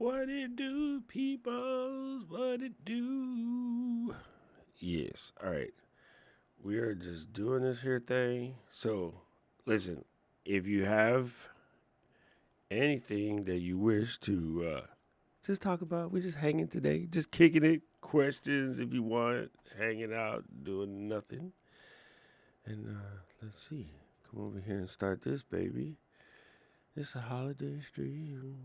What it do, peoples? What it do? Yes. All right. We are just doing this here thing. So, listen, if you have anything that you wish to just talk about, we're just hanging today, just kicking it. Questions if you want, hanging out, doing nothing. And let's see. Come over here and start this, baby. It's a holiday stream.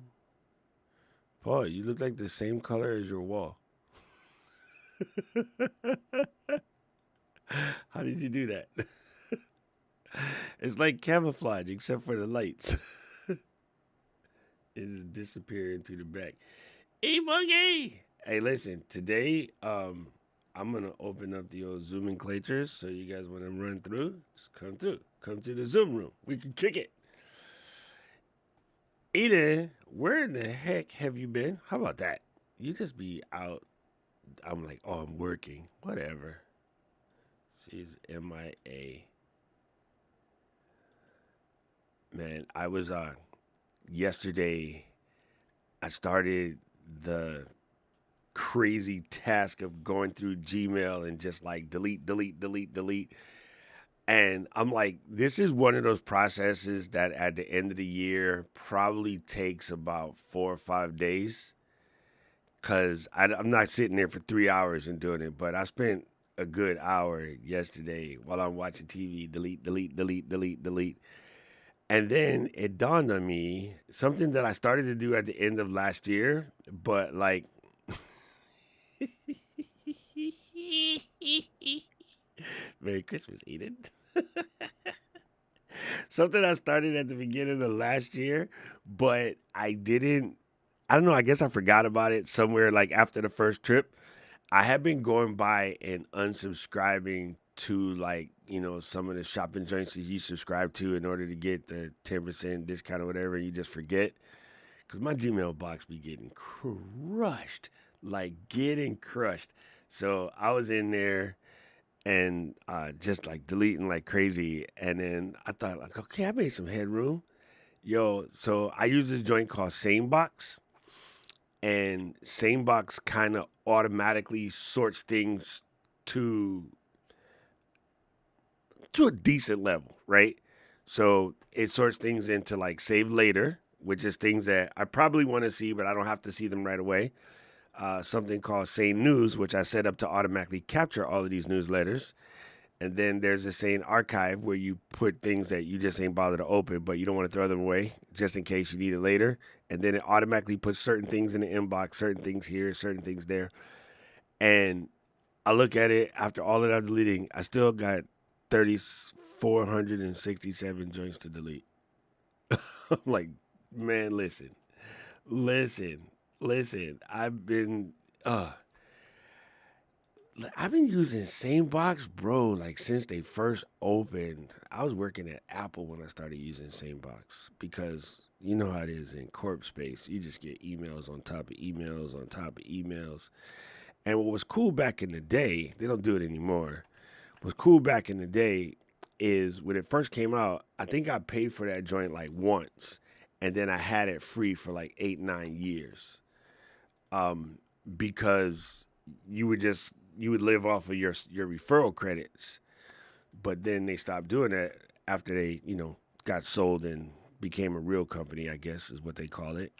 Paul, you look like the same color as your wall. How did you do that? It's like camouflage, except for the lights. It just disappeared into the back. Hey, monkey! Hey, listen. Today, I'm gonna open up the old Zoom nomenclatures. So you guys want to run through? Just come through. Come to the Zoom room. We can kick it. Eden, where in the heck have you been? How about that? You just be out. I'm like, oh, I'm working. Whatever. She's MIA. Man, I was yesterday. I started the crazy task of going through Gmail and just like delete, delete, delete, delete. And I'm like, this is one of those processes that at the end of the year probably takes about 4 or 5 days. Cause I'm not sitting there for 3 hours and doing it, but I spent a good hour yesterday while I'm watching TV. Delete, delete, delete, delete, delete. And then it dawned on me something that I started to do at the end of last year, but like Merry Christmas, Eden. Something I started at the beginning of last year, but I didn't. I don't know. I guess I forgot about it somewhere like after the first trip. I have been going by and unsubscribing to like some of the shopping joints that you subscribe to in order to get the 10% discount or whatever. And you just forget because my Gmail box be getting crushed, like getting crushed. So I was in there and just like deleting like crazy. And then I thought like, okay, I made some headroom. Yo, so I use this joint called SaneBox, and SaneBox kind of automatically sorts things to a decent level, right? So it sorts things into like save later, which is things that I probably want to see, but I don't have to see them right away. Something called Sane News, which I set up to automatically capture all of these newsletters. And then there's a Sane Archive where you put things that you just ain't bothered to open, but you don't want to throw them away just in case you need it later. And then it automatically puts certain things in the inbox, certain things here, certain things there. And I look at it after all of that deleting, I still got 3,467 joints to delete. I'm like, man, listen, listen. I've been using SaneBox, bro, like since they first opened. I was working at Apple when I started using SaneBox because you know how it is in corp space. You just get emails on top of emails on top of emails. And what was cool back in the day, they don't do it anymore. What was cool back in the day is when it first came out, I think I paid for that joint like once. And then I had it free for like 8, 9 years. Um, because you would live off of your referral credits. But then they stopped doing that after they, got sold and became a real company, I guess is what they call it.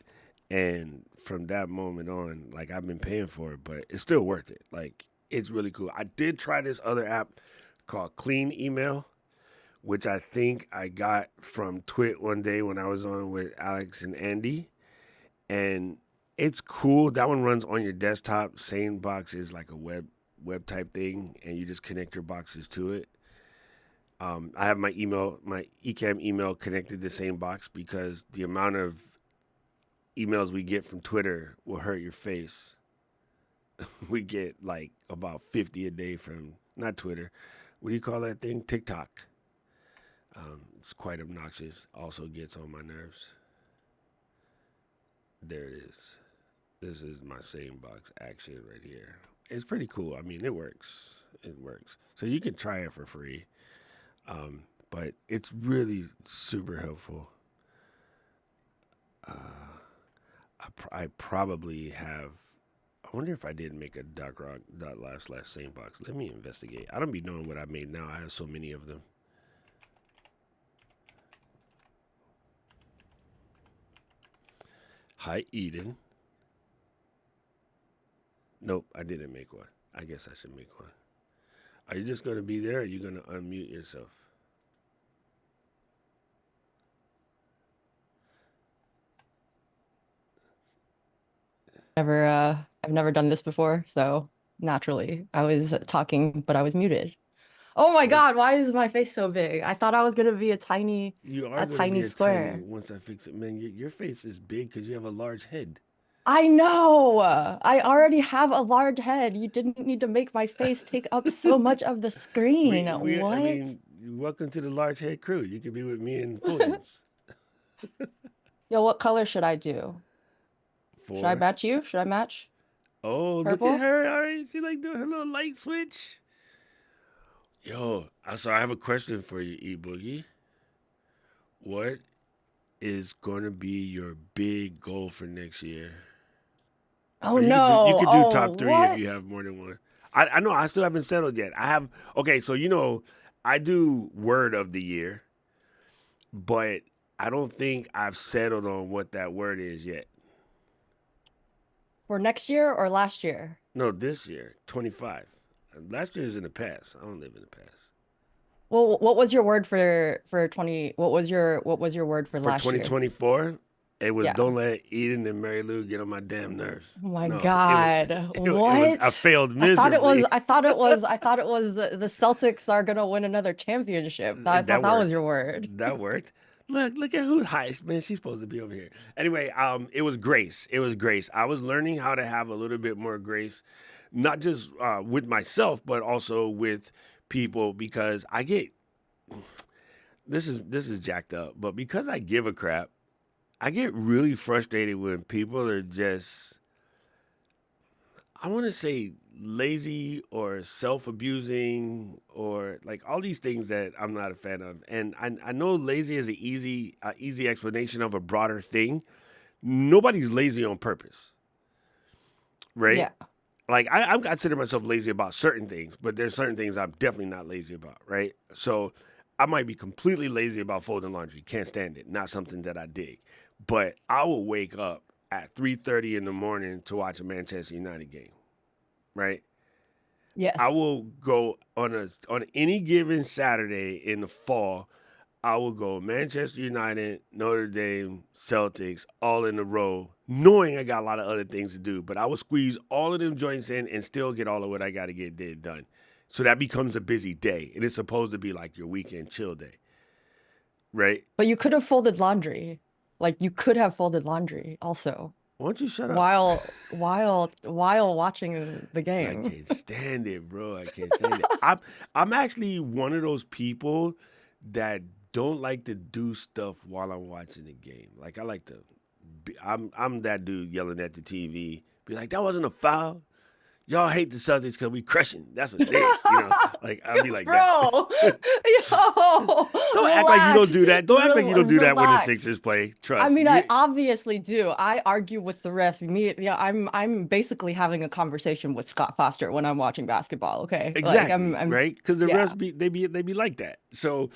And from that moment on, like I've been paying for it, but it's still worth it. Like it's really cool. I did try this other app called Clean Email, which I think I got from Twit one day when I was on with Alex and Andy. And it's cool. That one runs on your desktop. SaneBox is like a web type thing, and you just connect your boxes to it. I have my Ecamm email connected to SaneBox because the amount of emails we get from Twitter will hurt your face. We get like about 50 a day from not Twitter. What do you call that thing? TikTok. It's quite obnoxious. Also gets on my nerves. There it is. This is my SaneBox action right here. It's pretty cool. I mean, it works. It works. So you can try it for free. But it's really super helpful. Uh, I probably have. I wonder if I did make a rock dot live slash same box. Let me investigate. I don't be knowing what I made now. I have so many of them. Hi, Eden. Nope, I didn't make one. I guess I should make one. Are you just going to be there or are you going to unmute yourself? I've never done this before, so naturally I was talking, but I was muted. Oh my Oh, God, why is my face so big? I thought I was gonna be you are a going to tiny be a tiny square. once I fix it. Man, your face is big because you have a large head. I know. I already have a large head. You didn't need to make my face take up so much of the screen. I What? mean, welcome to the large head crew. You can be with me and Fulgens. Yo, what color should I do? Should I Four. match you? Should I match Oh, look at purple? her. All right. She like doing her little light switch. Yo, so I have a question for you, E Boogie. What is going to be your big goal for next year? Oh Or you no. could do Oh, top three if you what? have more than one. I know I still haven't settled yet. I have okay, so I do word of the year, but I don't think I've settled on what that word is yet. For next year or last year? No, this year, 25. Last year is in the past. I don't live in the past. Well, what was your word for 20? What was your word for For last year? 2024, it was Yeah. don't let Eden and Mary Lou get on my damn nerves. Oh my No, it was God. it was I What? failed I thought it was miserably. I thought it was I thought it was the Celtics are gonna win another championship. I thought That that was worked. your word. That worked. Look at who's highest, man. She's supposed to be over here. Anyway, it was grace. It was grace. I was learning how to have a little bit more grace, not just with myself, but also with people because I get this is jacked up, but because I give a crap, I get really frustrated when people are just I want to say lazy or self-abusing or like all these things that I'm not a fan of. And I know lazy is an easy explanation of a broader thing. Nobody's lazy on purpose, right? Yeah. Like I consider myself lazy about certain things, but there's certain things I'm definitely not lazy about, right? So I might be completely lazy about folding laundry. Can't stand it. Not something that I dig. But I will wake up at 3:30 in the morning to watch a Manchester United game, right? I Yes. will go on any given Saturday in the fall. I will go Manchester United, Notre Dame, Celtics, all in a row, knowing I got a lot of other things to do. But I will squeeze all of them joints in and still get all of what I got to get done. So that becomes a busy day, and it's supposed to be like your weekend chill day, right? But you could have folded laundry. Like you could have folded laundry also Why don't you shut up? while watching the I game. can't stand it, bro. I can't stand it. I'm actually one of those people that don't like to do stuff while I'm watching the game. Like I like to I'm that dude yelling at the TV, be like, that wasn't a foul. Y'all hate the Celtics because we crushing. That's what it is. Like I'll be like that. Bro, yo, Don't act like you don't relax, do that. Don't act like you don't do that when the relax. Sixers play. I Trust. mean, I obviously do. I argue with the refs. I'm basically having a conversation with Scott Foster when I'm watching basketball. Okay, like Exactly, I'm, right? Because the yeah, refs they be like that. So,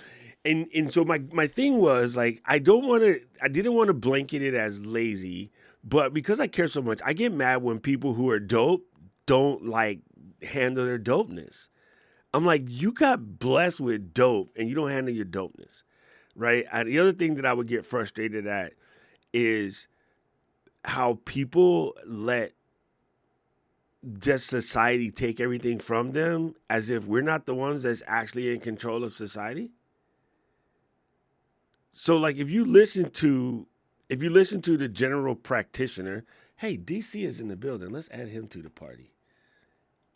and so my thing was like I didn't want to blanket it as lazy, but because I care so much, I get mad when people who are dope don't like handle their dopeness. I'm like, you got blessed with dope and you don't handle your dopeness, right? And the other thing that I would get frustrated at is how people let just society take everything from them as if we're not the ones that's actually in control of society. So like if you listen to the general practitioner, hey, DC is in the building. Let's add him to the party.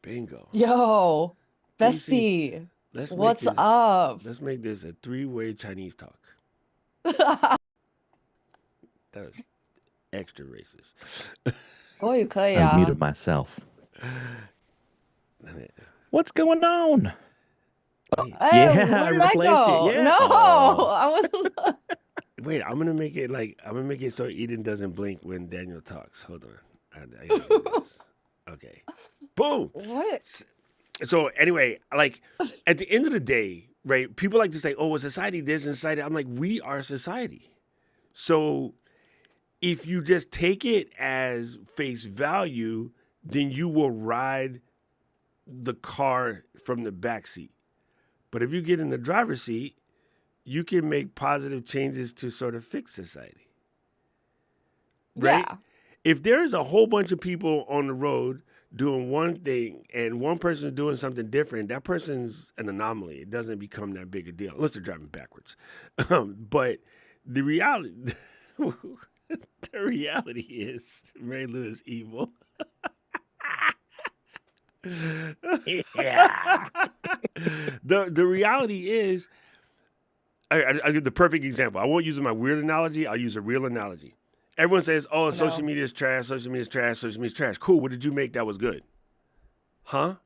Bingo. yo, DC, bestie, let's make what's this up? let's make this a three-way Chinese talk. That was extra racist. 我也可以 I've 啊。muted myself. What's going on? Wait, Hey, Yeah, I where did I replaced you. go? Yeah. No, Oh. I was. Wait, I'm gonna make it so Eden doesn't blink when Daniel talks. Hold on. I gotta do this. Okay. Boom. What? So anyway, like at the end of the day, right? People like to say, "Oh, is society this and society?" I'm like, we are society. So if you just take it as face value, then you will ride the car from the back seat. But if you get in the driver's seat, you can make positive changes to sort of fix society, right? Yeah. If there is a whole bunch of people on the road doing one thing and one person's doing something different, that person's an anomaly. It doesn't become that big a deal unless they're driving backwards. But the reality, the reality is Ray Lewis evil. Yeah. The reality is, I give the perfect example. I won't use my weird analogy. I'll use a real analogy. Everyone says, "Oh, social No. media is trash. Social media is trash. Social media is trash." Cool. What did you make that was good? Huh?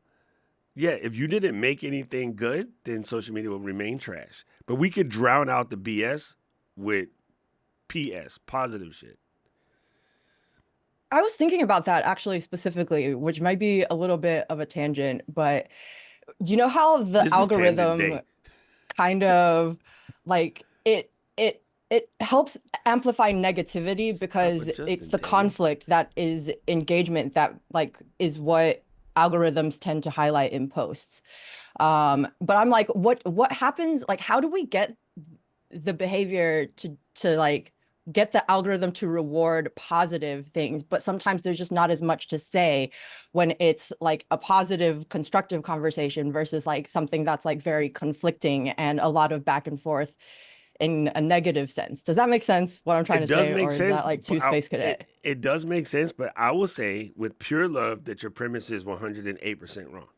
Yeah. If you didn't make anything good, then social media will remain trash. But we could drown out the BS with PS, positive shit. I was thinking about that actually specifically, which might be a little bit of a tangent, but you know how the This is tangent algorithm day. kind of like it helps amplify negativity Stop because it's adjusting, the Daniel. conflict that is engagement that like is what algorithms tend to highlight in posts. But I'm like, what happens? Like, how do we get the behavior to like get the algorithm to reward positive things, but sometimes there's just not as much to say when it's like a positive, constructive conversation versus like something that's like very conflicting and a lot of back and forth in a negative sense. Does that make sense, what I'm trying It to does say? make Or is sense. that like too but space cadet? it does make sense, but I will say with pure love that your premise is 108% wrong.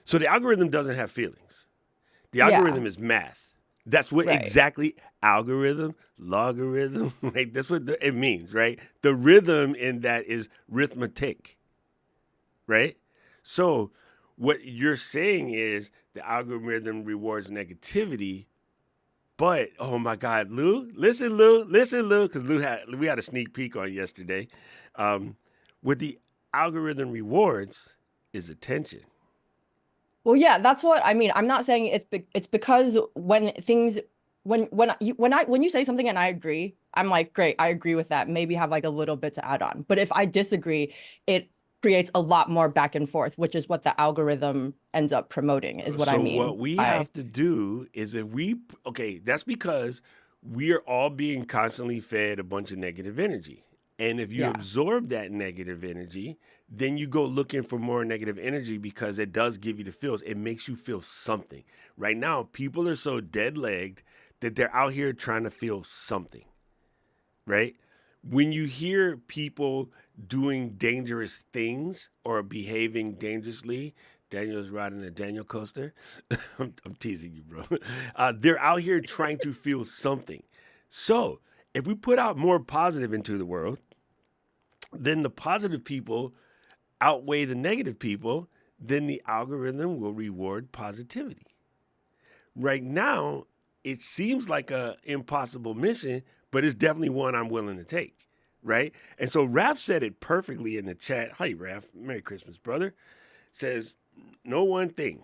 So the algorithm doesn't have feelings. The Yeah, algorithm is math. That's what right. exactly algorithm, logarithm, like that's what it means, right? The rhythm in that is arithmetic, right? So what you're saying is the algorithm rewards negativity, but oh my God, Lou, listen, Lou, because we had a sneak peek on yesterday. Um, what the algorithm rewards is attention. Well, yeah, that's what I mean. I'm not saying it's because when things when you say something and I agree, I'm like, great, I agree with that. Maybe have like a little bit to add on. But if I disagree, it creates a lot more back and forth, which is what the algorithm ends up promoting, is what I So mean what we by have to do is okay, that's because we are all being constantly fed a bunch of negative energy. And if you yeah. absorb that negative energy, then you go looking for more negative energy because it does give you the feels. It makes you feel something. Right now, people are so dead legged that they're out here trying to feel something, right? When you hear people doing dangerous things or behaving dangerously, Daniel's riding a Daniel coaster. I'm teasing you, bro. They're out here trying to feel something. So if we put out more positive into the world, then the positive people outweigh the negative people, then the algorithm will reward positivity. Right now, it seems like a impossible mission, but it's definitely one I'm willing to take, right? And so Raph said it perfectly in the chat. Hey, Raph, Merry Christmas, brother. Says, no one thing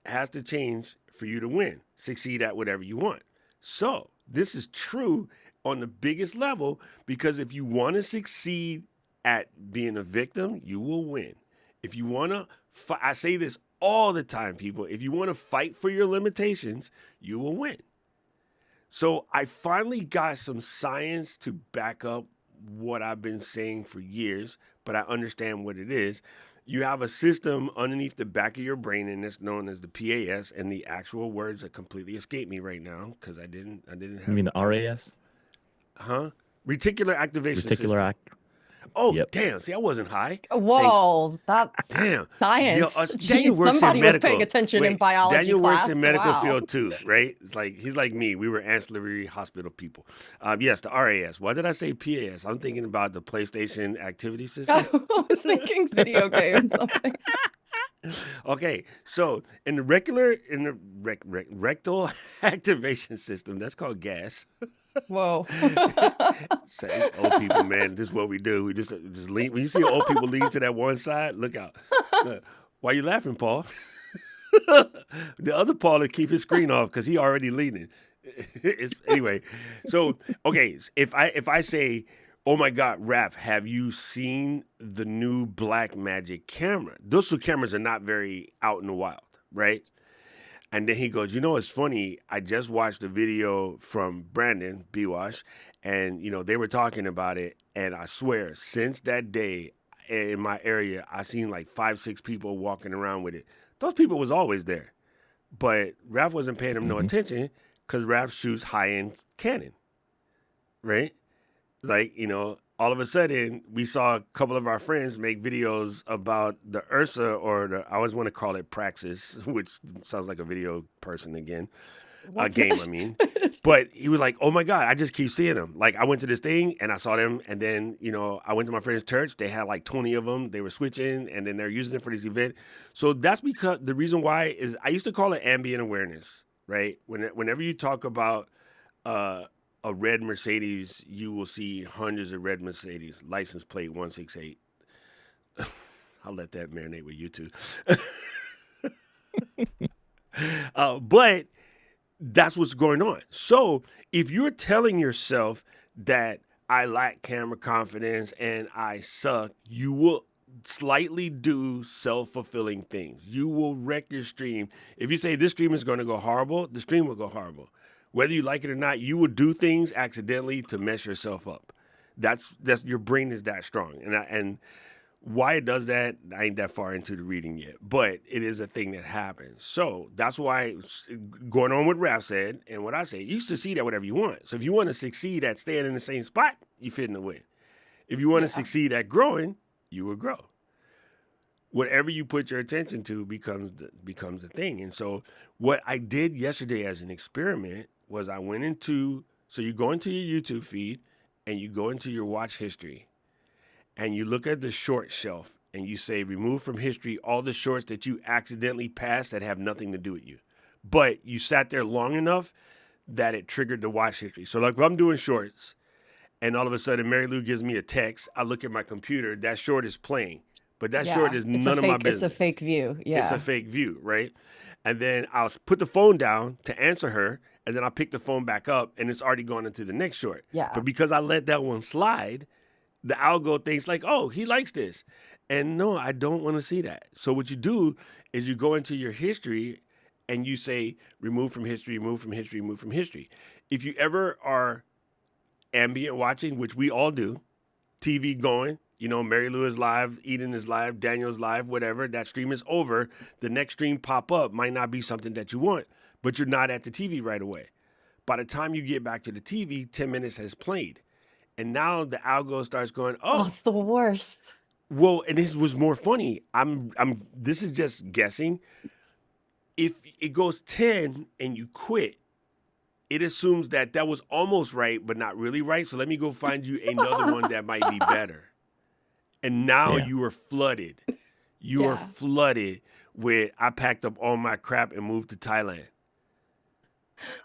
has to change for you to win, succeed at whatever you want. So this is true on the biggest level because if you want to succeed at being a victim, you will win. If you want to, I say this all the time, people, if you want to fight for your limitations, you will win. So I finally got some science to back up what I've been saying for years, but I understand what it is. You have a system underneath the back of your brain, and it's known as the PAS, and the actual words that completely escape me right now because I didn't You have. mean the RAS? Reticular activation system. Reticular act. Oh, Yep. damn. See, I wasn't high. Whoa, that's Damn. science. Daniel Jeez, works in somebody was paying medical. attention in Wait, biology Daniel works in class. medical Wow. field too, right? It's like he's like me. We were ancillary hospital people. Yes, the RAS. Why did I say PAS? I'm thinking about the PlayStation activity system. I was thinking video game something. Okay, so in the rectal activation system, that's called gas. Whoa. Say old people, man, this is what we do. We just lean. When you see old people lean to that one side, look out. Look, why you laughing, Paul? The other Paul to keep his screen off because he already leaning. Anyway. So okay, if I say, oh my God, Raph, have you seen the new Black Magic camera? Those two cameras are not very out in the wild, right? And then he goes, you know, it's funny. I just watched a video from Brandon Biwash, and they were talking about it. And I swear, since that day in my area, I seen like 5, 6 people walking around with it. Those people was always there, but Raph wasn't paying them no Hmm. attention because Raph shoots high end Canon, right? Like, all of a sudden we saw a couple of our friends make videos about the Ursa, or I always want to call it Praxis, which sounds like a video person again, a What? game, I mean. But he was like, oh my God, I just keep seeing them. Like, I went to this thing and I saw them. And then, I went to my friend's church. They had like 20 of them. They were switching and then they're using it for this event. So that's because the reason why is I used to call it ambient awareness, right? Whenever you talk about uh, a red Mercedes, you will see hundreds of red Mercedes, license plate 168. I'll let that marinate with you too. But that's what's going on. So if you're telling yourself that I lack camera confidence and I suck, you will slightly do self-fulfilling things. You will wreck your stream. If you say this stream is going to go horrible, the stream will go horrible. Whether you like it or not, you will do things accidentally to mess yourself up. That's your brain is that strong. And why it does that, I ain't that far into the reading yet, but it is a thing that happens. So that's why, going on what Raph said and what I say, you succeed at whatever you want. So if you want to succeed at staying in the same spot, you fit in the win. If you want to Yeah. succeed at growing, you will grow. Whatever you put your attention to becomes a thing. And so what I did yesterday as an experiment was I went into, so you go into your YouTube feed and you go into your watch history and you look at the short shelf and you say, remove from history all the shorts that you accidentally passed that have nothing to do with you. But you sat there long enough that it triggered the watch history. So like if I'm doing shorts and all of a sudden Mary Lou gives me a text, I look at my computer, that short is playing. But that short Yeah. is none of my It's a business. fake view. It's a Yeah. fake view, right? And then I'll put the phone down to answer her, and then I'll pick the phone back up, and it's already gone into the next short. Yeah. But because I let that one slide, the algo thinks like, oh, he likes this. And no, I don't want to see that. So what you do is you go into your history and you say, remove from history, remove from history, remove from history. If you ever are ambient watching, which we all do, TV going, Mary Lou is live, Eden is live, Daniel's live, whatever, that stream is over. The next stream pop up might not be something that you want, but you're not at the TV right away. By the time you get back to the TV, 10 minutes has played. And now the algo starts going, Oh, oh, it's the worst. well, and this was more funny. This is just guessing. If it goes 10 and you quit, it assumes that that was almost right, but not really right. So let me go find you another one that might be better. And now Yeah. you are flooded. You are Yeah. flooded with, I packed up all my crap and moved to Thailand.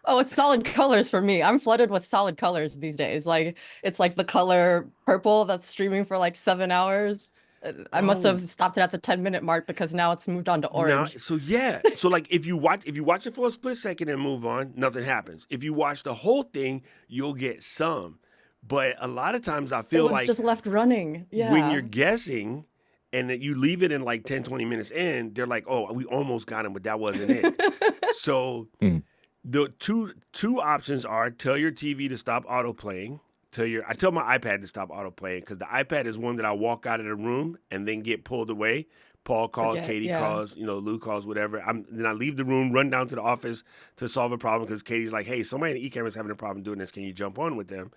Oh, it's solid colors for me. I'm flooded with solid colors these days. Like it's like the color purple that's streaming for like 7 hours. I must Oh, have stopped it at the 10-minute mark because now it's moved on to now, orange. so yeah. So like if you watch it for a split second and move on, nothing happens. If you watch the whole thing, you'll get some. But a lot of times I It feel was like just left running. when you're Yeah. guessing and that you leave it in like 10, 20 minutes in, they're like, oh, we almost got him, but that wasn't it. So Mm. the two options are tell your TV to stop autoplaying. I tell my iPad to stop autoplaying because the iPad is one that I walk out of the room and then get pulled away. Paul calls, Forget. Katie Yeah. calls, Lou calls, whatever. Then I leave the room, run down to the office to solve a problem because Katie's like, hey, somebody in the e-camera is having a problem doing this. Can you jump on with them?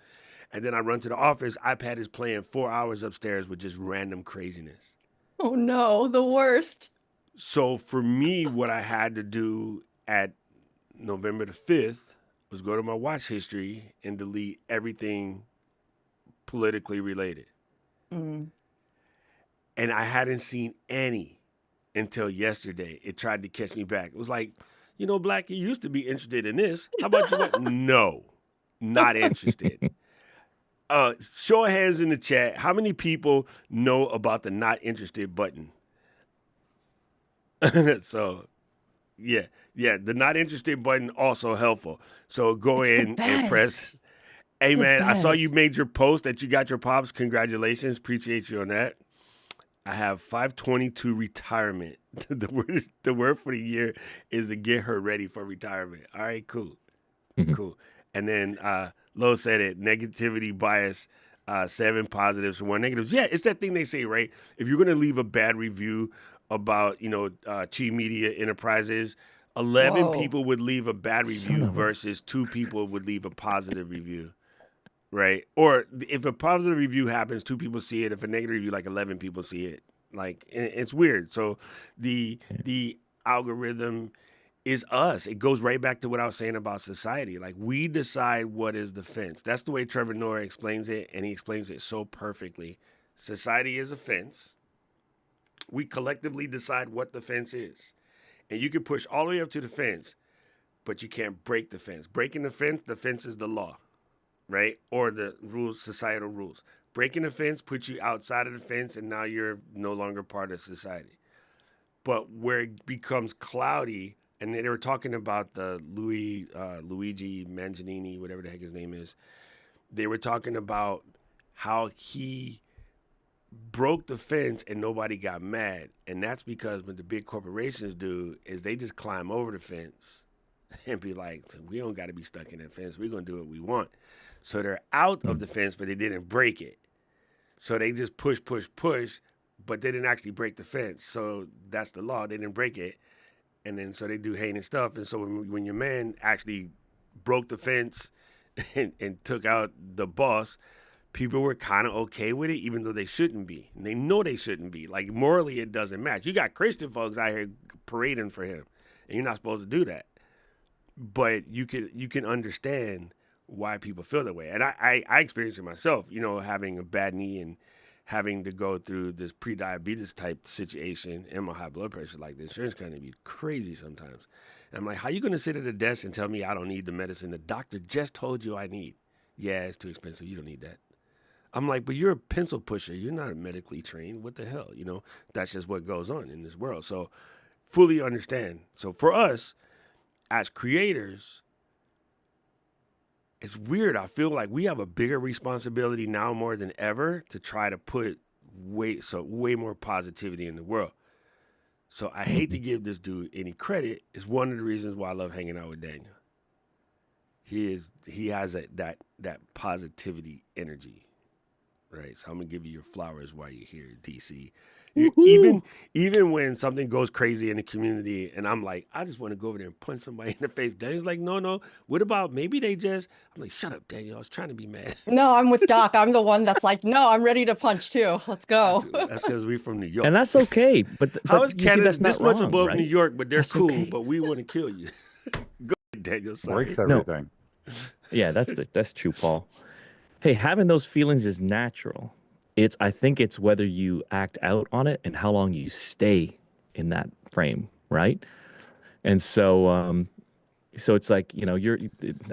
And then I run to the office. iPad is playing 4 hours upstairs with just random craziness. Oh no, the worst. So for me, what I had to do at November the 5th was go to my watch history and delete everything politically related. Mm. And I hadn't seen any until yesterday. It tried to catch me back. It was like, Black, you used to be interested in this. How about you went? No, not interested. Show of hands in the chat. How many people know about the not interested button? So, yeah, the not interested button also helpful. So go It's the in and press. best. Hey The man, I saw you best. made your post that you got your pops. Congratulations, appreciate you on that. I have 522 retirement. The word for the year is to get her ready for retirement. All right, cool. Mhm. Cool. And then Lo said it, negativity bias, 7 positives for 1 negatives. Yeah, it's that thing they say, right? If you're gonna leave a bad review about, Chi Media Enterprises, 11 Whoa. people would leave a bad Son review of a. versus 2 people would leave a positive review. Right. Or if a positive review happens, 2 people see it. If a negative review, like 11 people see it. Like it's weird. So the algorithm is us. It goes right back to what I was saying about society. Like we decide what is the fence. That's the way Trevor Noah explains it, and he explains it so perfectly. Society is a fence. We collectively decide what the fence is. And you can push all the way up to the fence, but you can't break the fence. Breaking the fence is the law, right? Or the rules, societal rules. Breaking the fence puts you outside of the fence, and now you're no longer part of society. But where it becomes cloudy, and they were talking about the Luigi Manganini, whatever the heck his name is. They were talking about how he broke the fence and nobody got mad, and that's because what the big corporations do is they just climb over the fence and be like, we don't got to be stuck in that fence. We're going to do what we want. So they're out of Mm. the fence, but they didn't break it. So they just push, but they didn't actually break the fence. So that's the law. They didn't break it. And then so they do heinous stuff. And so when your man actually broke the fence and took out the boss, people were kind of okay with it, even though they shouldn't be. And they know they shouldn't be. Like morally, it doesn't match. You got Christian folks out here parading for him, and you're not supposed to do that. But you can understand why people feel that way. And I experienced it myself, having a bad knee and having to go through this pre-diabetes type situation and my high blood pressure. Like the insurance company be crazy sometimes. And I'm like, how you going to sit at a desk and tell me I don't need the medicine the doctor just told you I need? Yeah, it's too expensive. You don't need that. I'm like, but you're a pencil pusher. You're not medically trained. What the hell? That's just what goes on in this world. So fully understand. So for us as creators, it's weird. I feel like we have a bigger responsibility now more than ever to try to put way more positivity in the world. So I hate to give this dude any credit. It's one of the reasons why I love hanging out with Daniel. He has that positivity energy, right? So I'm gonna give you your flowers while you're here, DC. Woohoo! Even when something goes crazy in the community, and I'm like, I just want to go over there and punch somebody in the face. Daniel's like, no. What about maybe they just? I'm like, shut up, Daniel. I was trying to be mad. No, I'm with Doc. I'm the one that's like, no, I'm ready to punch too. Let's go. That's because we're from New York. And that's okay. But How is you see, Canada that's this not much wrong, above New right? York, but they're That's cool, okay. but we want to kill you? Go ahead, Daniel. Sorry. Breaks No. everything. Yeah, that's true, Paul. Hey, having those feelings is natural. I think it's whether you act out on it and how long you stay in that frame, right? And so it's like,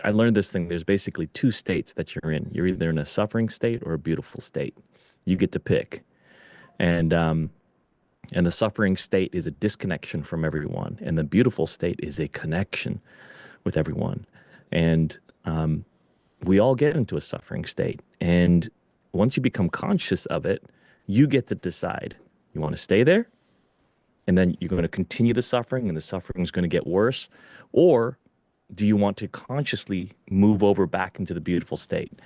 I learned this thing. There's basically 2 states that you're in. You're either in a suffering state or a beautiful state. You get to pick. And the suffering state is a disconnection from everyone, and the beautiful state is a connection with everyone. And we all get into a suffering state. And once you become conscious of it, you get to decide. You want to stay there, and then you're going to continue the suffering, and the suffering is going to get worse, or do you want to consciously move over back into the beautiful state?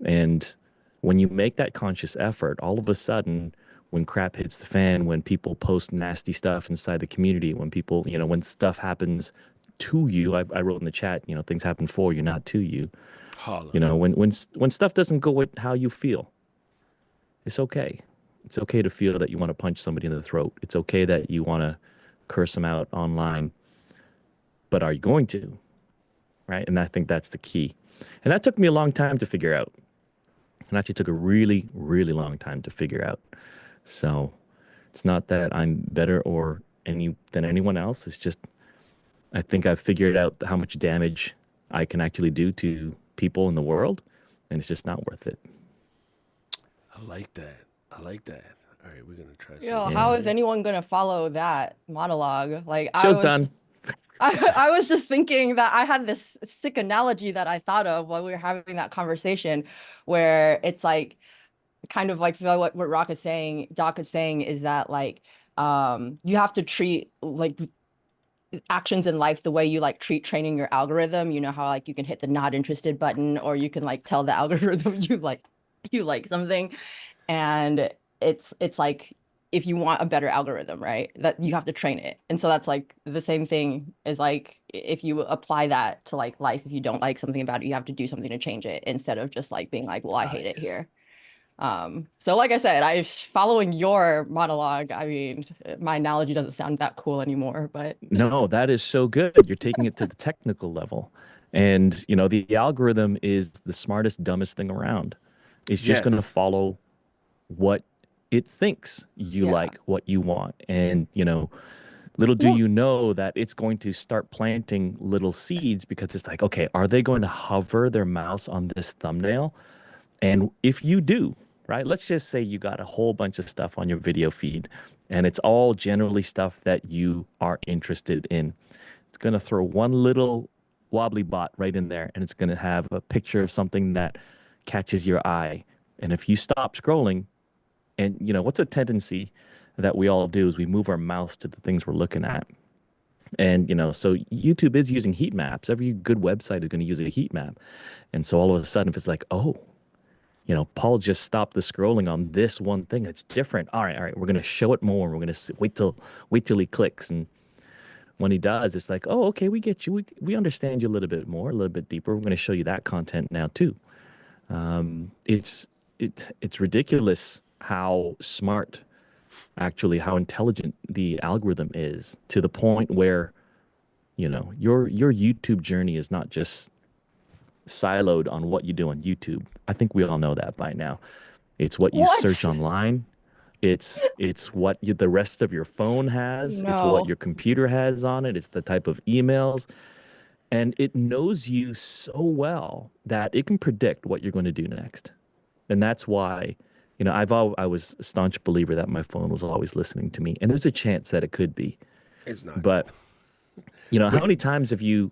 And when you make that conscious effort, all of a sudden, when crap hits the fan, when people post nasty stuff inside the community, when people, when stuff happens to you, I wrote in the chat, things happen for you, not to you. Holla. When stuff doesn't go with how you feel, it's okay. It's okay to feel that you want to punch somebody in the throat. It's okay that you want to curse them out online. But are you going to? Right? And I think that's the key. And that took me a long time to figure out. And actually took a really, really long time to figure out. So It's not that I'm better or any than anyone else. It's just I think I've figured out how much damage I can actually do to people in the world, and it's just not worth it. I like that. I like that. All right, we're gonna try Yo, something how Yeah. is here. anyone gonna follow that monologue? Like I Show's was done. just I was just thinking that I had this sick analogy that I thought of while we were having that conversation where it's like kind of like what Rock is saying, Doc is saying is that like you have to treat like actions in life the way you like treat training your algorithm. You know how like you can hit the not interested button or you can like tell the algorithm you like something. And it's like if you want a better algorithm, right? That you have to train it. And so that's like the same thing as like if you apply that to like life, if you don't like something about it, you have to do something to change it instead of just like being like, well, I hate it Nice. here. So like I said, I following your monologue. I mean, my analogy doesn't sound that cool anymore, but No, that is so good. You're taking it to the technical level. And, the algorithm is the smartest, dumbest thing around. It's just going to Yes. follow what it thinks you yeah. like, what you want. And, little do Well, you know that it's going to start planting little seeds because it's like, okay, are they going to hover their mouse on this thumbnail? And if you do, right, let's just say you got a whole bunch of stuff on your video feed and it's all generally stuff that you are interested in. It's going to throw one little wobbly bot right in there and it's going to have a picture of something that catches your eye. And if you stop scrolling, and what's a tendency that we all do is we move our mouse to the things we're looking at. And so YouTube is using heat maps. Every good website is going to use a heat map. And so all of a sudden, if it's like, oh, Paul just stopped the scrolling on this one thing. It's different. All right, we're gonna show it more. We're gonna wait till he clicks, and when he does, it's like, oh, okay, we get you. We understand you a little bit more, a little bit deeper. We're gonna show you that content now too. It's ridiculous how smart, actually, how intelligent the algorithm is to the point where your YouTube journey is not just siloed on what you do on YouTube. I think we all know that by now. It's what you search what? online. It's what the rest of your phone has. It's what No. your computer has on it. It's the type of emails, and it knows you so well that it can predict what you're going to do next. And that's why, I was a staunch believer that my phone was always listening to me, and there's a chance that it could be. It's not. But how But many times have you,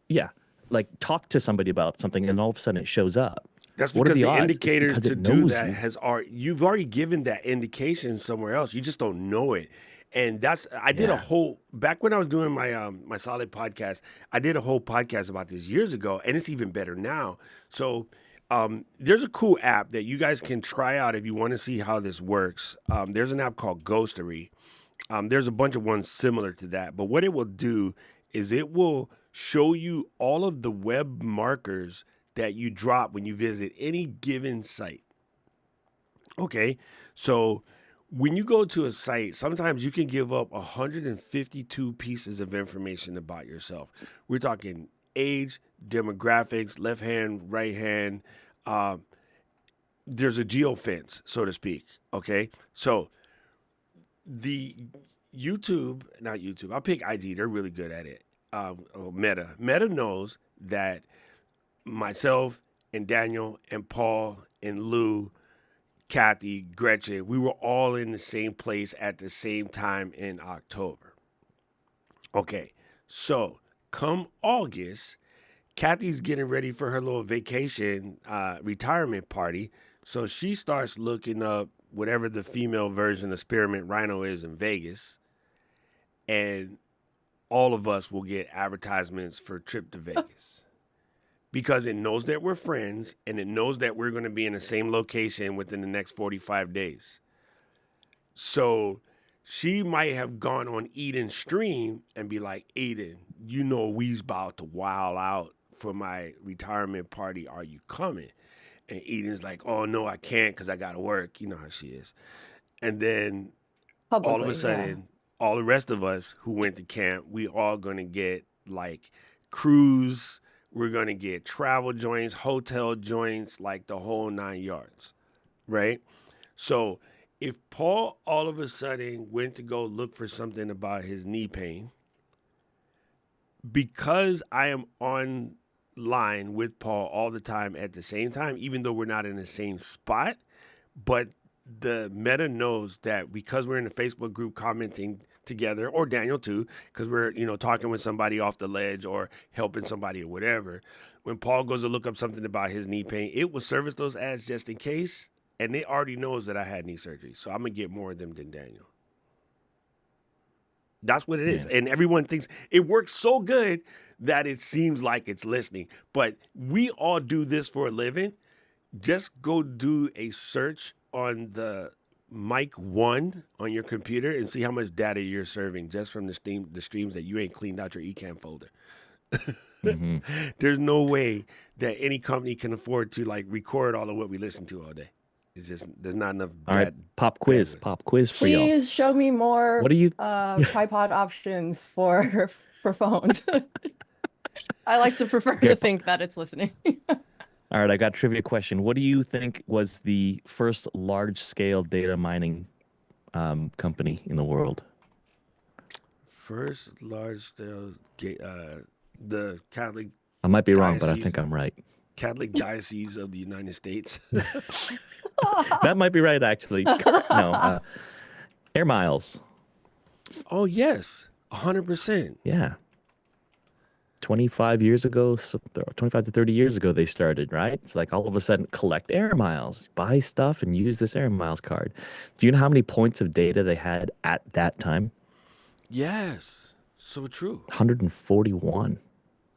yeah, like talked to somebody about something, and all of a sudden it shows up? that's What are because the the odds? It's indicator because to it do knows that you. has already you've already given that indication somewhere else. You just don't know it. And that's I did a Yeah. whole back when I was doing my solid podcast, I did a whole podcast about this years ago, and it's even better now. So there's a cool app that you guys can try out if you want to see how this works. There's an app called Ghostery. There's a bunch of ones similar to that, but what it will do is it will show you all of the web markers that you drop when you visit any given site. Okay, so when you go to a site, sometimes you can give up 152 pieces of information about yourself. We're talking age, demographics, left hand, right hand. Uh, there's a geofence, so to speak. Okay, so the not YouTube. I'll pick IG. They're really good at it. Meta. Meta knows that myself and Daniel and Paul and Lou, Kathy, Gretchen, we were all in the same place at the same time in October. Okay, so come August, Kathy's getting ready for her little vacation retirement party. So she starts looking up whatever the female version of Spearmint Rhino is in Vegas. And all of us will get advertisements for a trip to Vegas because it knows that we're friends and it knows that we're going to be in the same location within the next 45 days. So she might have gone on Eden's stream and be like, Eden, we's about to wild out for my retirement party. Are you coming? And Eden's like, oh, no, I can't because I got to work. You know how she is. And then all of a Publicly, yeah. sudden, all the rest of us who went to camp, we all gonna get like cruise. We're gonna get travel joints, hotel joints, like the whole 9 yards, right? So if Paul all of a sudden went to go look for something about his knee pain, because I am online with Paul all the time at the same time, even though we're not in the same spot, but the meta knows that because we're in a Facebook group commenting together, or Daniel too, because we're talking with somebody off the ledge or helping somebody or whatever. When Paul goes to look up something about his knee pain, it will service those ads just in case, and it already knows that I had knee surgery, so I'm gonna get more of them than Daniel. That's what it is. Yeah. And everyone thinks it works so good that it seems like it's listening. But we all do this for a living. Just go do a search on the Mic One on your computer and see how much data you're serving just from the streams that you ain't cleaned out your eCam folder. Hmm. There's no way that any company can afford to record all of what we listen to all day. It's just there's not enough. All right, pop quiz for y'all. Please show me more What do you? tripod options for phones. I like to prefer Okay. to think that it's listening. All right, I got a trivia question. What do you think was the first large-scale data mining company in the world? First large scale, the Catholic I might be wrong, but I Diocese. think I'm right. Catholic Diocese of the United States. That might be right, actually. No, Air Miles. Oh yes, 100%. Yeah. 25 years ago, 25 to 30 years ago, they started, right? It's like all of a sudden, collect Air Miles, buy stuff, and use this Air Miles card. Do you know how many points of data they had at that time? Yes, so true, 141.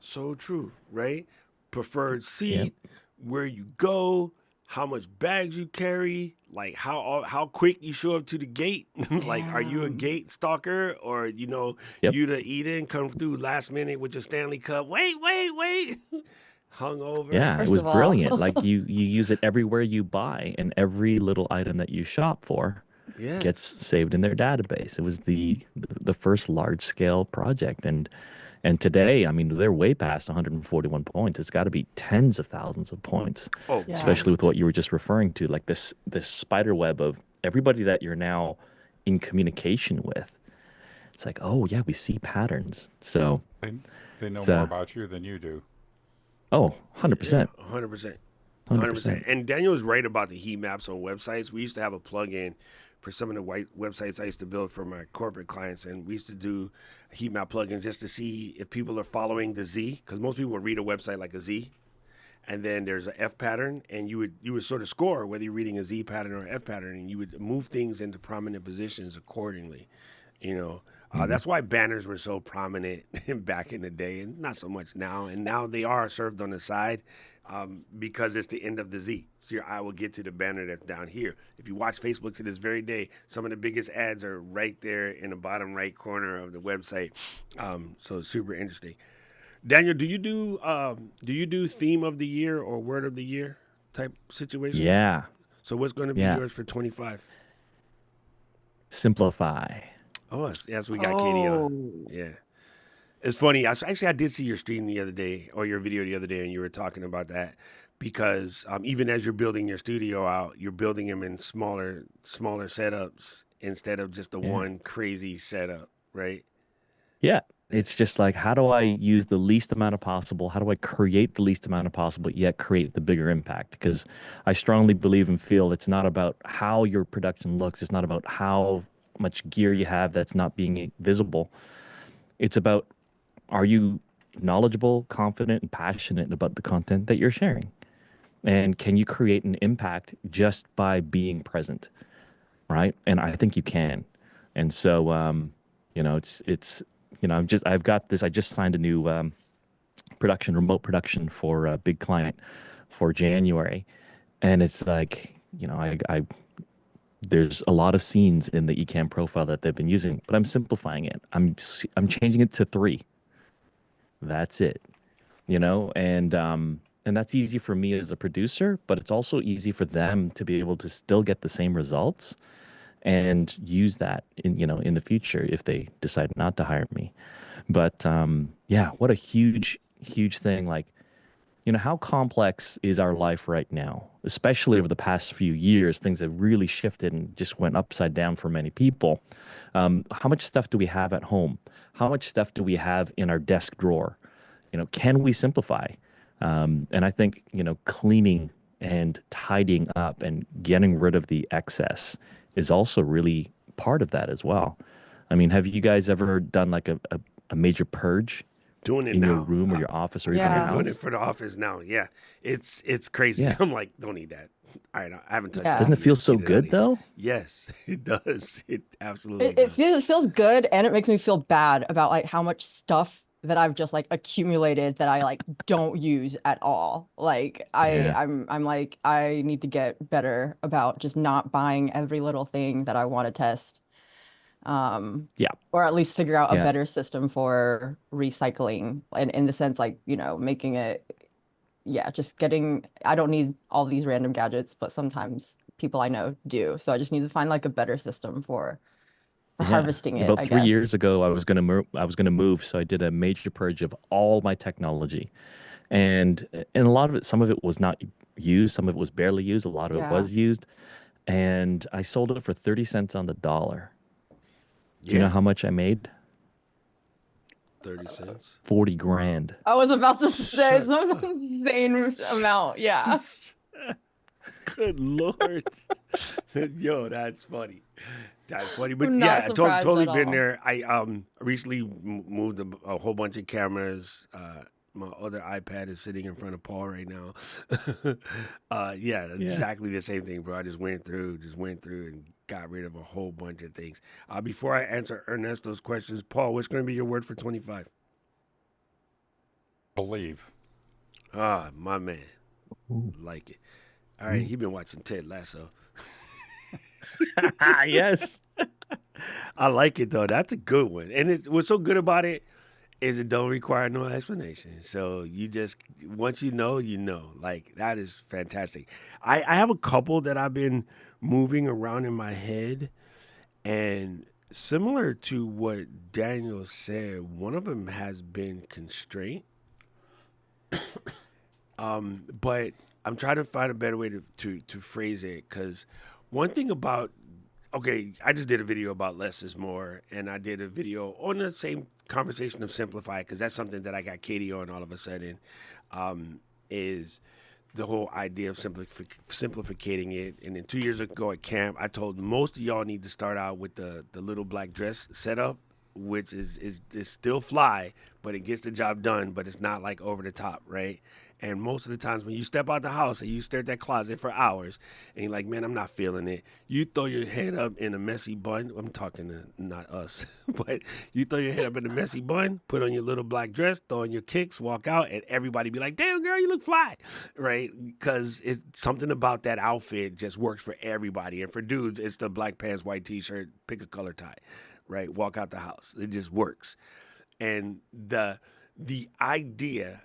so true. Right? Preferred seat, Yep. where you go, how much bags you carry, like how quick you show up to the gate. Like, are you a Damn. gate stalker, or Yep. you to eat in, come through last minute with your Stanley Cup? Wait, hung over. Yeah, it First was of all. brilliant. Like you use it everywhere you buy, and every little item that you shop for Yeah. gets saved in their database. It was the first large scale project, and today, I mean, they're way past 141 points. It's got to be tens of thousands of points, Oh, Yeah. especially with what you were just referring to, like this spider web of everybody that you're now in communication with. It's like, oh yeah, we see patterns. So, They know So- more about you than you do. oh, 100%. 100%. 100%. And Daniel's right about the heat maps on websites. We used to have a plug-in for some of the white websites I used to build for my corporate clients, and we used to do heat map plugins just to see if people are following the Z, because most people would read a website like a Z, and then there's a F pattern, and you would sort of score whether you're reading a Z pattern or an F pattern, and you would move things into prominent positions accordingly. That's why banners were so prominent back in the day, and not so much now. And now they are served on the side because it's the end of the Z. So your eye will get to the banner that's down here. If you watch Facebook to this very day, some of the biggest ads are right there in the bottom right corner of the website. So it's super interesting. Daniel, do you do theme of the year or word of the year type situation? Yeah. So what's going to be Yeah. yours for 25? Simplify. Oh, yes, we got Katie on. Yeah. It's funny. I did see your stream the other day, or your video the other day, and you were talking about that because even as you're building your studio out, you're building them in smaller setups instead of just the Yeah. one crazy setup, right? Yeah. It's just like, how do I use the least amount of possible? How do I create the least amount of possible, yet create the bigger impact? Because I strongly believe and feel it's not about how your production looks. It's not about how much gear you have that's not being visible. It's about, are you knowledgeable, confident, and passionate about the content that you're sharing? And can you create an impact just by being present? Right? And I think you can. And so, I just signed a new remote production for a big client for January. And it's like, there's a lot of scenes in the Ecamm profile that they've been using, but I'm simplifying it. I'm changing it to 3. That's it, and that's easy for me as a producer, but it's also easy for them to be able to still get the same results and use that in the future if they decide not to hire me. But what a huge thing. Like, how complex is our life right now? Especially over the past few years, things have really shifted and just went upside down for many people. How much stuff do we have at home? How much stuff do we have in our desk drawer? Can we simplify? And I think, cleaning and tidying up and getting rid of the excess is also really part of that as well. I mean, have you guys ever done like a major purge Doing it in your now. room or your office or even Yeah. your I'm doing it house? for the office now. Yeah, it's crazy. Yeah. I'm like, don't need that. All right, I haven't touched Yeah. that. Doesn't it feel yet. so Get it out good of here. though? Yes, it does. It absolutely It does. feels good, and it makes me feel bad about like how much stuff that I've just like accumulated that I like don't use at all. Like Yeah. I'm like I need to get better about just not buying every little thing that I want to test. Yeah. Or at least figure out a Yeah. better system for recycling, and in the sense like, making it, yeah, just getting, I don't need all these random gadgets, but sometimes people I know do. So I just need to find like a better system for Yeah. harvesting it, About I three guess. years ago, I was gonna move, so I did a major purge of all my technology, and a lot of it, some of it was not used, some of it was barely used, a lot of it Yeah. was used, and I sold it for 30 cents on the dollar. Do you know Yeah, how much I made? 30 cents. 40 grand. I was about to say Shut some up. insane amount. Yeah. Good Lord. Yo, that's funny. That's funny. But I'm not yeah, surprised totally at been all. there. I recently moved a whole bunch of cameras. My other iPad is sitting in front of Paul right now. Yeah, Yeah. exactly the same thing, bro. I just went through and got rid of a whole bunch of things. Before I answer Ernesto's questions, Paul, what's going to be your word for 25? Believe. Ah, my man. Ooh. Like it. All right, he been watching Ted Lasso. Yes. I like it though. That's a good one. And what's so good about it is it don't require no explanation. So you just once you know, you know. Like that is fantastic. I have a couple that I've been moving around in my head, and similar to what Daniel said, one of them has been constraint. But I'm trying to find a better way to phrase it because one thing about okay, I just did a video about less is more, and I did a video on the same conversation of simplify because that's something that I got Katie on all of a sudden. Is the whole idea of simplifying it. And then 2 years ago at camp, I told most of y'all need to start out with the little black dress setup, which is still fly, but it gets the job done, but it's not like over the top, right? And most of the times when you step out the house and you stare at that closet for hours and you're like, man, I'm not feeling it. You throw your head up in a messy bun. I'm talking to not us, but you throw your head up in a messy bun, put on your little black dress, throw on your kicks, walk out, and everybody be like, damn, girl, you look fly, right? Because it's something about that outfit just works for everybody. And for dudes, it's the black pants, white t-shirt, pick a color tie, right? Walk out the house. It just works. And the idea,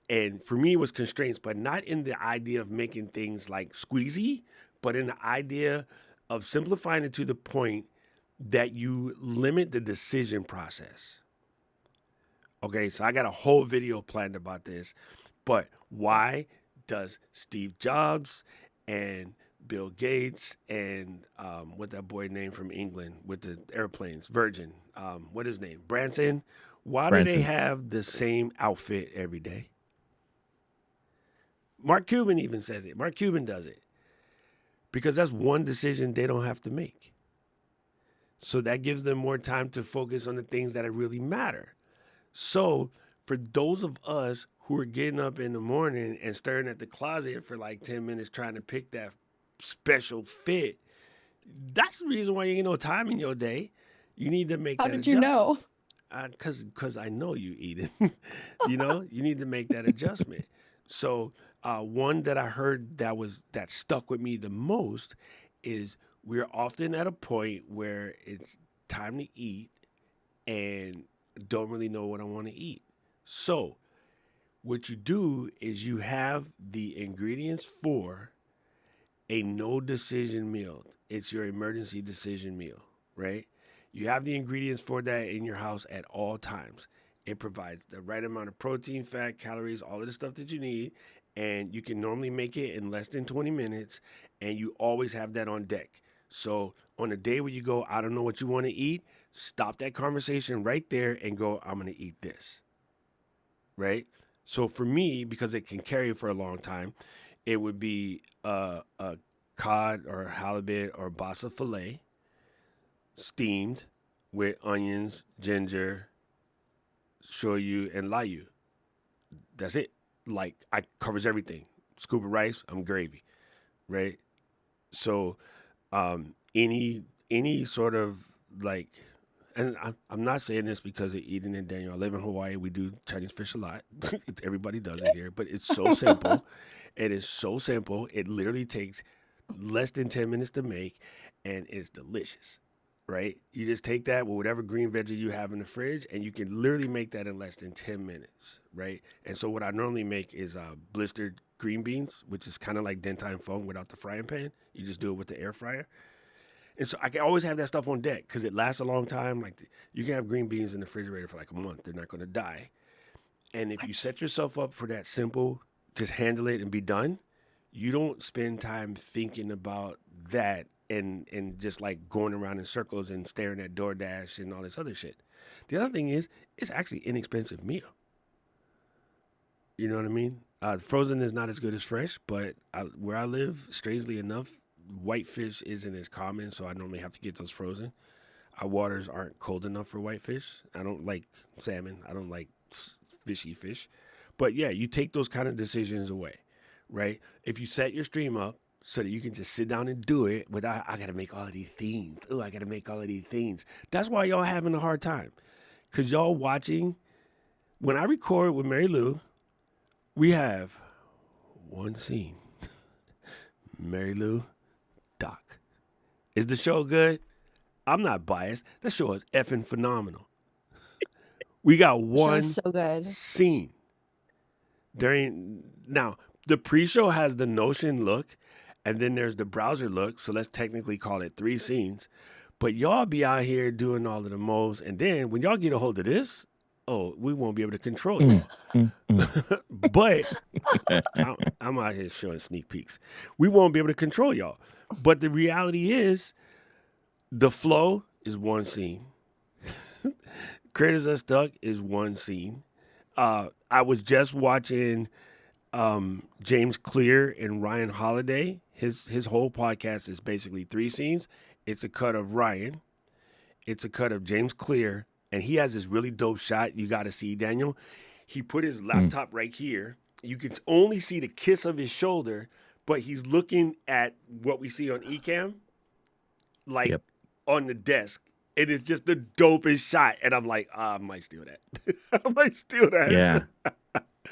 and for me it was constraints, but not in the idea of making things like squeezy, but in the idea of simplifying it to the point that you limit the decision process. Okay, so I got a whole video planned about this, but why does Steve Jobs and Bill Gates and what that boy named from England with the airplanes, Virgin, what his name, Branson? Why do they Branson. have the same outfit every day? Mark Cuban even says it. Mark Cuban does it because that's one decision they don't have to make. So that gives them more time to focus on the things that really matter. So for those of us who are getting up in the morning and staring at the closet for like 10 minutes trying to pick that special fit, that's the reason why you ain't no time in your day. You need to make How that did you adjustment. know? Because I know you, Eden. You need to make that adjustment. So one that I heard that stuck with me the most is we're often at a point where it's time to eat and don't really know what I want to eat. So what you do is you have the ingredients for a no decision meal. It's your emergency decision meal, right? You have the ingredients for that in your house at all times. It provides the right amount of protein, fat, calories, all of the stuff that you need. And you can normally make it in less than 20 minutes. And you always have that on deck. So on a day where you go, I don't know what you want to eat, stop that conversation right there and go, I'm going to eat this. Right? So for me, because it can carry for a long time, it would be a cod or halibut or basa filet steamed with onions, ginger, shoyu, and layu. That's it. Like, I covers everything. Scoop of rice, I'm gravy, right? So any sort of like, and I'm not saying this because of Eden and Daniel. I live in Hawaii. We do Chinese fish a lot. Everybody does it here, but it's so simple. It is so simple. It literally takes less than 10 minutes to make, and it's delicious, right? You just take that with whatever green veggie you have in the fridge, and you can literally make that in less than 10 minutes, right? And so what I normally make is blistered green beans, which is kind of like Dentyne Fong without the frying pan. You just do it with the air fryer. And so I can always have that stuff on deck because it lasts a long time. Like, you can have green beans in the refrigerator for like a month. They're not going to die. And if you set yourself up for that simple, just handle it and be done, you don't spend time thinking about that and just like going around in circles and staring at DoorDash and all this other shit. The other thing is, it's actually an inexpensive meal. You know what I mean? Frozen is not as good as fresh, but where I live, strangely enough, whitefish isn't as common, so I normally have to get those frozen. Our waters aren't cold enough for whitefish. I don't like salmon. I don't like fishy fish. But yeah, you take those kind of decisions away, right? If you set your stream up so that you can just sit down and do it without, I got to make all of these things. Oh, I got to make all of these things. That's why y'all having a hard time. Because y'all watching, when I record with Mary Lou, we have one scene. Mary Lou, Doc. Is the show good? I'm not biased. That show is effing phenomenal. We got one Show's so good. scene. Now, the pre-show has the Notion look, and then there's the browser look, so let's technically call it 3 scenes. But y'all be out here doing all of the most, and then when y'all get a hold of this, oh, we won't be able to control you. But I'm out here showing sneak peeks. We won't be able to control y'all. But the reality is, the flow is one scene. Creators Unstuck is one scene. I was just watching James Clear and Ryan Holiday. His whole podcast is basically 3 scenes. It's a cut of Ryan. It's a cut of James Clear. And he has this really dope shot you got to see, Daniel. He put his laptop right here. You can only see the kiss of his shoulder, but he's looking at what we see on Ecamm, like on the desk. It is just the dopest shot. And I'm like, I might steal that. I might steal that. Yeah.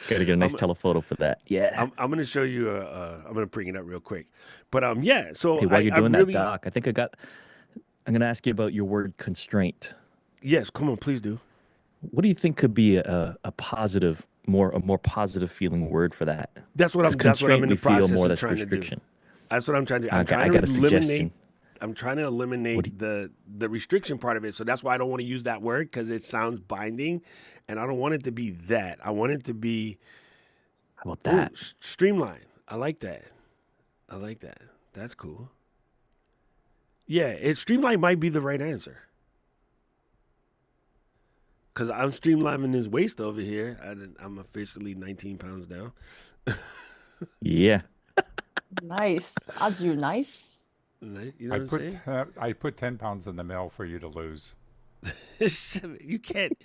Got to get a nice telephoto for that. Yeah. I'm going to show you, I'm going to bring it up real quick. But yeah, so hey, while you're doing that, Doc, I'm going to ask you about your word constraint. Yes, come on, please do. What do you think could be a positive, a more positive feeling word for that? That's what I'm in the process of trying to do. That's what I'm trying to do. I got a suggestion. I'm trying to eliminate the restriction part of it. So that's why I don't want to use that word, because it sounds binding, and I don't want it to be that. I want it to be, how about that? Streamline. I like that. That's cool. Yeah, streamline might be the right answer. Because I'm streamlining this waist over here. I'm officially 19 pounds down. Yeah. Nice. Aju, nice. Nice. You know what I'm saying? I put 10 pounds in the mail for you to lose. You can't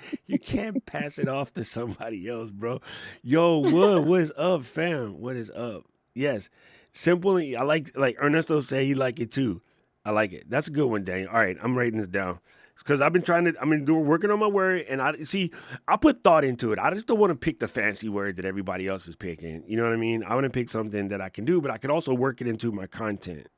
pass it off to somebody else, bro. Yo, what is up, fam? What is up? Yes. Simply, I like Ernesto say he like it too. I like it. That's a good one, Daniel. All right, I'm writing this down. Because I've been working on my word, and I put thought into it. I just don't want to pick the fancy word that everybody else is picking. You know what I mean? I want to pick something that I can do, but I can also work it into my content.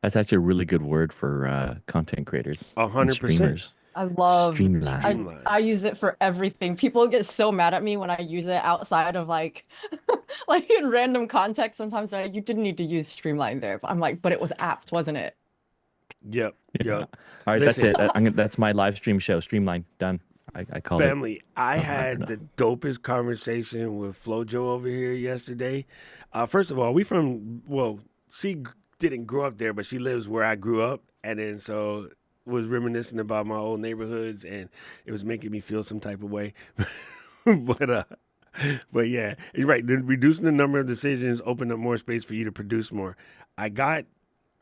That's actually a really good word for content creators. 100%. I love Streamline. I use it for everything. People get so mad at me when I use it outside of like in random context. Sometimes they're like, you didn't need to use Streamline there. But I'm like, but it was apt, wasn't it? Yep. All right, listen, that's it. That's my live stream show. Streamline done. I called it. Family, I hard had enough. the dopest conversation with Flojo over here yesterday. First of all, she didn't grow up there, but she lives where I grew up. And then so was reminiscing about my old neighborhoods, and it was making me feel some type of way. but but yeah, you're right. Reducing the number of decisions opened up more space for you to produce more. I got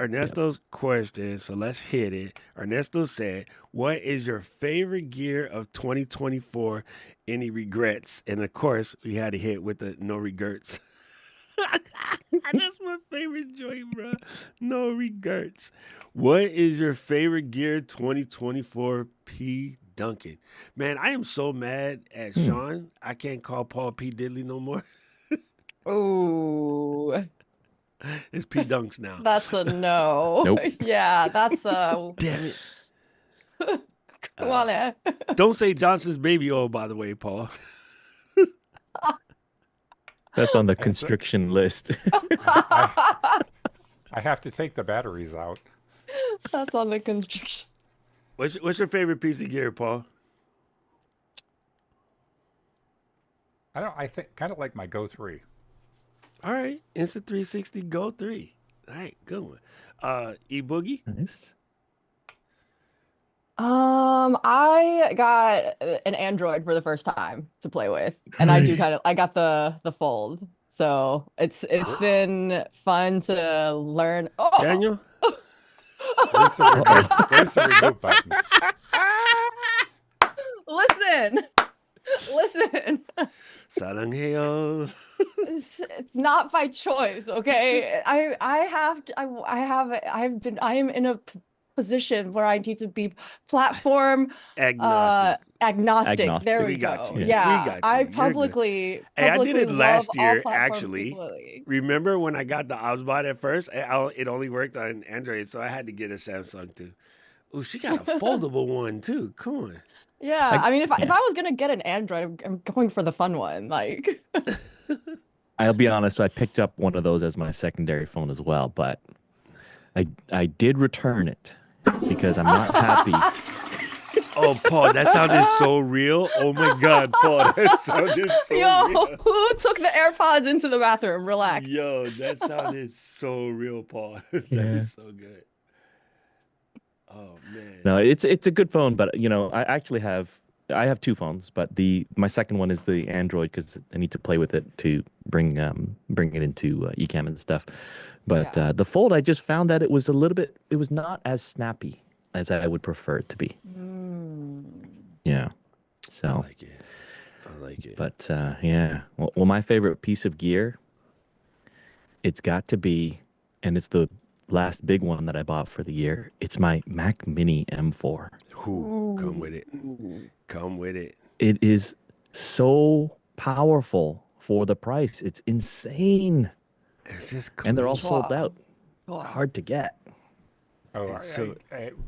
Ernesto's question, so let's hit it. Ernesto said, "What is your favorite gear of 2024? Any regrets?" And of course, we had to hit with the no regrets. That's my favorite joint, bro. No regrets. What is your favorite gear 2024? P. Duncan. Man, I am so mad at Sean. I can't call Paul P. Diddley no more. Ooh, It's P. Dunks now. that's a no. Nope. Yeah, that's a Damn it. come on there. Don't say Johnson's baby oil, by the way, Paul. That's on the That's it. constriction list. I have to take the batteries out. That's on the constriction. What's your favorite piece of gear, Paul? I think kind of like my Go 3. All right, Insta360 Go 3. All right, good one. E-Boogie? Nice. I got an Android for the first time to play with, and I got the Fold. So it's been fun to learn. Oh, Daniel? Where's the remove button? listen. Sarangheo. It's not by choice, okay? I am in a position where I need to be platform agnostic. There We we got go. you. Yeah, We got you. I You're good. publicly Hey, I did it love last all year, platforms actually. equally. Remember when I got the Osbot at first? It only worked on Android, so I had to get a Samsung too. Oh, she got a foldable one too. Come on. Yeah, I mean, if I yeah. was gonna get an Android, I'm going for the fun one. Like, I'll be honest, I picked up one of those as my secondary phone as well, but I did return it because I'm not happy. Oh, Paul, that sounded so real. Oh my God, Paul, that sounded so yo, real. who took the AirPods into the bathroom? Relax. Yo, that sounded so real, Paul. That Yeah. is so good. Oh man. No, it's a good phone, but I have two phones, but my second one is the Android because I need to play with it to bring it into Ecamm and stuff. But Yeah. the Fold, I just found that it was not as snappy as I would prefer it to be. Yeah. I So, like it. I like it. but yeah. Well, my favorite piece of gear, it's got to be, and it's the last big one that I bought for the year. It's my Mac Mini M4. Ooh, come with it. Come with it. It is so powerful for the price. It's insane. It's just And they're all clean. sold out. Wow. Hard to get. Oh, So-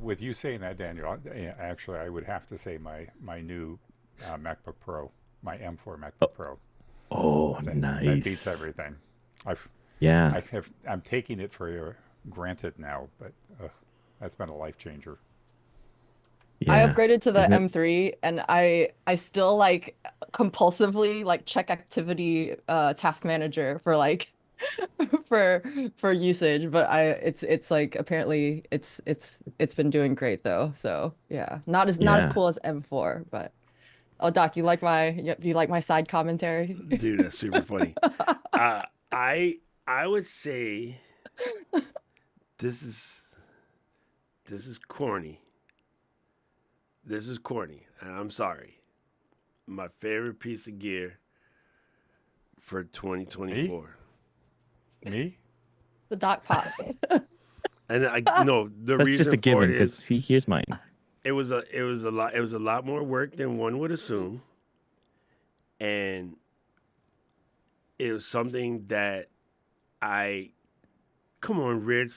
with you saying that, Daniel, actually, I would have to say my new MacBook Pro, my M4 MacBook Pro. Oh, That nice. beats everything. Yeah. I'm taking it for granted now, but that's been a life changer. I Yeah. upgraded to the Isn't it- M3, and I still like compulsively like check activity task manager for like for usage, but it's like apparently it's been doing great though. So yeah, not as Yeah. cool as M4, but oh Doc, you like my side commentary? Dude, that's super funny. I would say this is corny. This is corny, and I'm sorry. My favorite piece of gear for 2024. Me? The Doc pause. And no, the That's reason just a for given it because is here's mine. it was a lot more work than one would assume, and it was something that come on, Rich,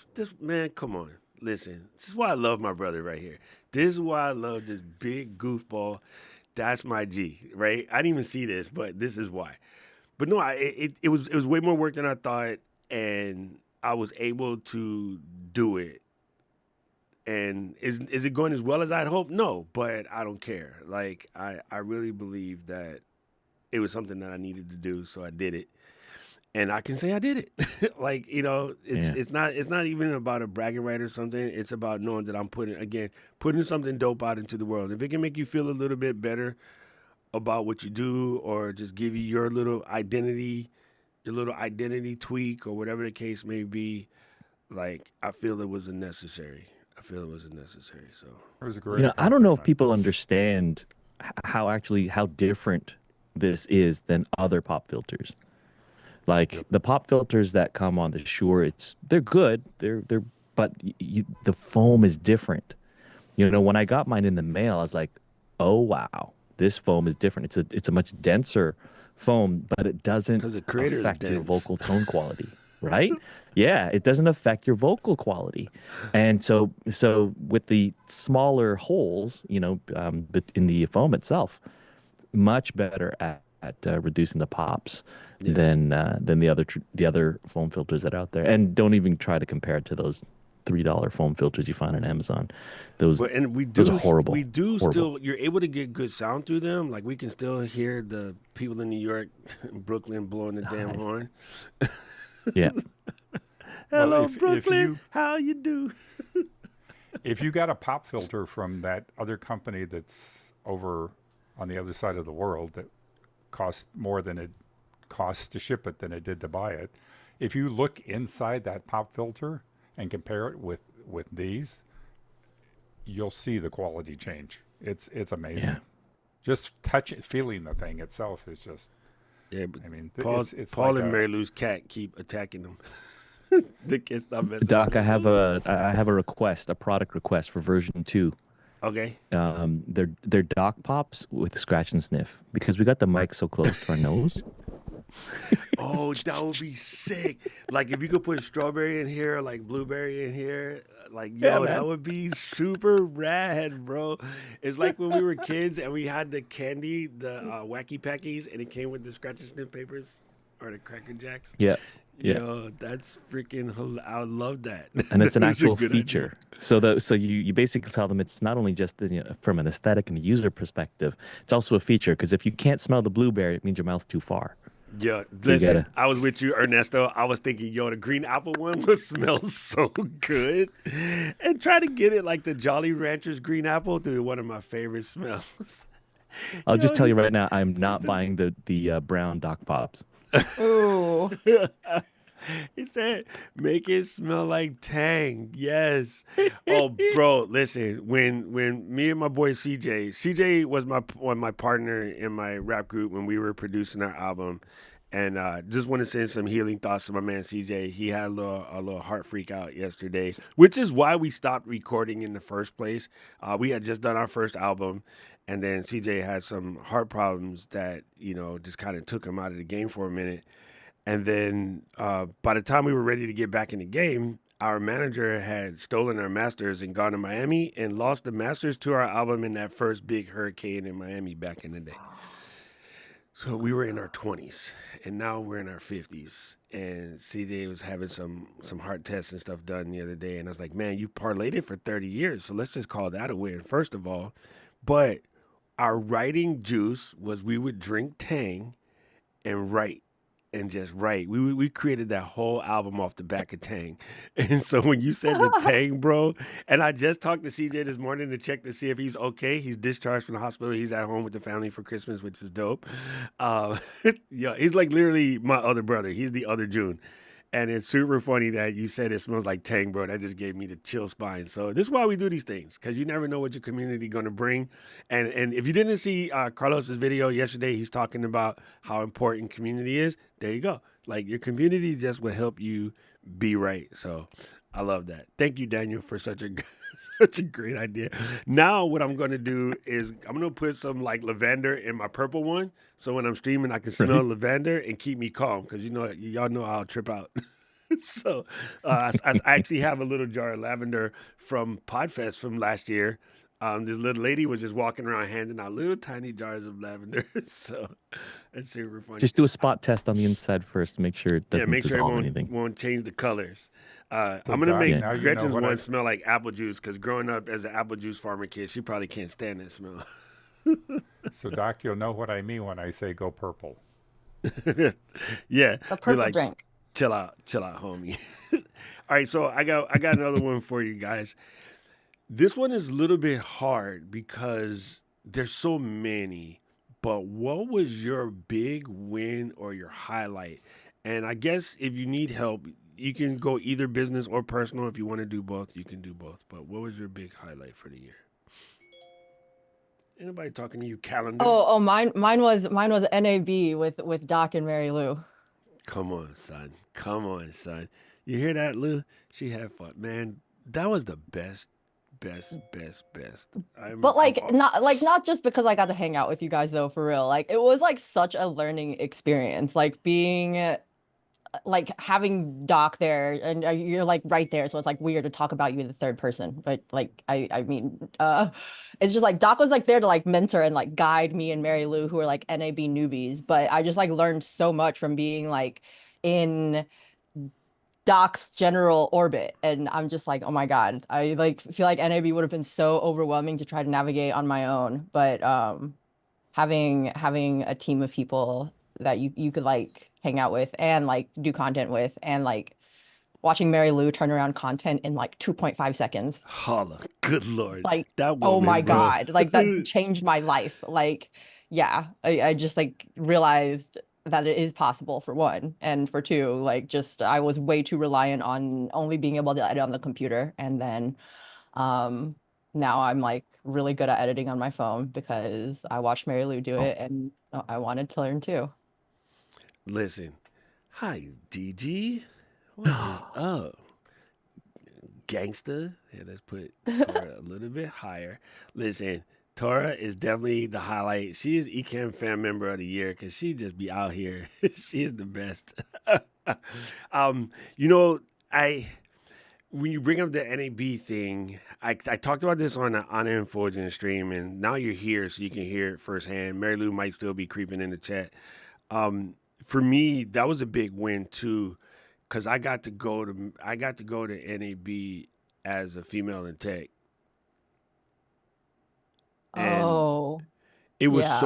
come on, listen, this is why I love my brother right here. This is why I love this big goofball. That's my G, right? I didn't even see this, but this is why. But no, it was way more work than I thought, and I was able to do it And is it going as well as I'd hoped? No, but I don't care. Like I really believe that it was something that I needed to do, so I did it. And I can say I did it. Like, Yeah. it's not even about a bragging right or something. It's about knowing that I'm putting something dope out into the world. If it can make you feel a little bit better about what you do, or just give you your little identity tweak, or whatever the case may be, like I feel it was a necessary. I feel it was a necessary. So It was a You great know, I don't know if accomplishment. people understand how different this is than other pop filters. Like Yep. the pop filters that come on the Shure, they're good. But the foam is different. You know, when I got mine in the mail, I was like, "Oh wow, this foam is different. It's a much denser foam, but it doesn't because the creator is affect your dense. vocal tone quality, right? Yeah, it doesn't affect your vocal quality. And so with the smaller holes, but in the foam itself, much better at reducing the pops Yeah. than the other foam filters that are out there. And don't even try to compare it to those $3 foam filters you find on Amazon. Those But and those are horrible. we do Horrible. still you're able to get good sound through them. Like we can still hear the people in New York, Brooklyn blowing the damn Nice. horn. Yeah. Well, Hello, if Brooklyn. you How you do? if you got a pop filter from that other company that's over on the other side of the world that cost more than it costs to ship it than it did to buy it, if you look inside that pop filter and compare it with these, you'll see the quality change. It's amazing. Yeah. Just feeling the thing itself is just. Yeah, but I mean, it's Paul like and a, Mary Lou's cat keep attacking them. The kids stop messing Doc, with I them. have a request, a product request for version 2. Okay. They're Doc Pops with scratch and sniff because we got the mic so close to our nose. Oh, that would be sick. Like if you could put strawberry in here, like blueberry in here, like Yeah, yo, that man. would be super rad, bro. It's like when we were kids and we had the candy, the wacky packies, and it came with the scratch and sniff papers or the Cracker Jacks. Yeah. Yeah. Yo, that's freaking. I would love that. And it's an That's a actual good idea. feature. So you basically tell them it's not only just from an aesthetic and user perspective, it's also a feature because if you can't smell the blueberry, it means your mouth's too far. Yeah, So you listen, gotta I was with you, Ernesto. I was thinking, yo, the green apple one would smell so good. And try to get it like the Jolly Ranchers green apple, dude, one of my favorite smells. I'll Yo, just tell you just, right now, I'm not buying the brown Doc Pops. Ooh. he said, make it smell like Tang. Yes. Oh, bro, listen. When me and my boy CJ was my partner in my rap group when we were producing our album, and just want to send some healing thoughts to my man CJ. He had a little heart freak out yesterday, which is why we stopped recording in the first place. We had just done our first album, and then CJ had some heart problems that just kind of took him out of the game for a minute. And then by the time we were ready to get back in the game, our manager had stolen our masters and gone to Miami and lost the masters to our album in that first big hurricane in Miami back in the day. So we were in our 20s, and now we're in our 50s. And CJ was having some heart tests and stuff done the other day, and I was like, man, you parlayed it for 30 years, so let's just call that a win, first of all. But our writing juice was we would drink Tang and write. And just write. We created that whole album off the back of Tang. And so when you said the Tang, bro, and I just talked to CJ this morning to check to see if he's okay. He's discharged from the hospital. He's at home with the family for Christmas, which is dope. Yeah, he's like literally my other brother. He's the other June. And it's super funny that you said it smells like Tang, bro. That just gave me the chill spine. So this is why we do these things, because you never know what your community going to bring. And if you didn't see Carlos's video yesterday, he's talking about how important community is. There you go. Like your community just will help you be right. So I love that. Thank you, Daniel, for such a such a great idea. Now what I'm going to do is I'm going to put some like lavender in my purple one. So when I'm streaming, I can smell Right? lavender and keep me calm. Because y'all know I'll trip out. So I actually have a little jar of lavender from Podfest from last year. This little lady was just walking around handing out little tiny jars of lavender. So that's super funny. Just do a spot test on the inside first to make sure it Yeah, doesn't make sure it dissolve anything. won't change the colors. I'm So, gonna Doc, make now you know Gretchen's what one I. smell like apple juice because growing up as an apple juice farmer kid, she probably can't stand that smell. So, Doc, you'll know what I mean when I say go purple. Yeah, The be purple like, drink. chill out, homie. All right, so I got another one for you guys. This one is a little bit hard because there's so many. But what was your big win or your highlight? And I guess if you need help, you can go either business or personal. If you want to do both, you can do both. But what was your big highlight for the year? Anybody talking to you, calendar? Mine was NAB with Doc and Mary Lou. Come on, son. Come on, son. You hear that, Lou? She had fun. Man, that was the best. But not just because I got to hang out with you guys though, for real. Like it was like such a learning experience. Like being like having Doc there and you're like right there, so it's like weird to talk about you in the third person. But like I mean, it's just like Doc was like there to like mentor and like guide me and Mary Lou, who are like NAB newbies. But I just like learned so much from being like in Doc's general orbit, and I'm just like, oh my God, I like feel like NAB would have been so overwhelming to try to navigate on my own. But having a team of people that you could like hang out with and like do content with, and like watching Mary Lou turn around content in like 2.5 seconds. Holla, good Lord. Like, that oh woman, my bro. God, like that changed my life. Like, yeah, I just like realized that it is possible, for one, and for two, like just I was way too reliant on only being able to edit on the computer, and then now I'm like really good at editing on my phone because I watched Mary Lou do it, and I wanted to learn too. Listen. Hi, DG. What is up? Gangsta. Yeah, let's put Tora a little bit higher. Listen, Tora is definitely the highlight. She is Ecam fan member of the year because she just be out here. She is the best. You know, when you bring up the NAB thing, I talked about this on the Anna and Fulgen stream, and now you're here, so you can hear it firsthand. Mary Lou might still be creeping in the chat. For me, that was a big win too, because I got to go to NAB as a female in tech, and Oh, it was yeah.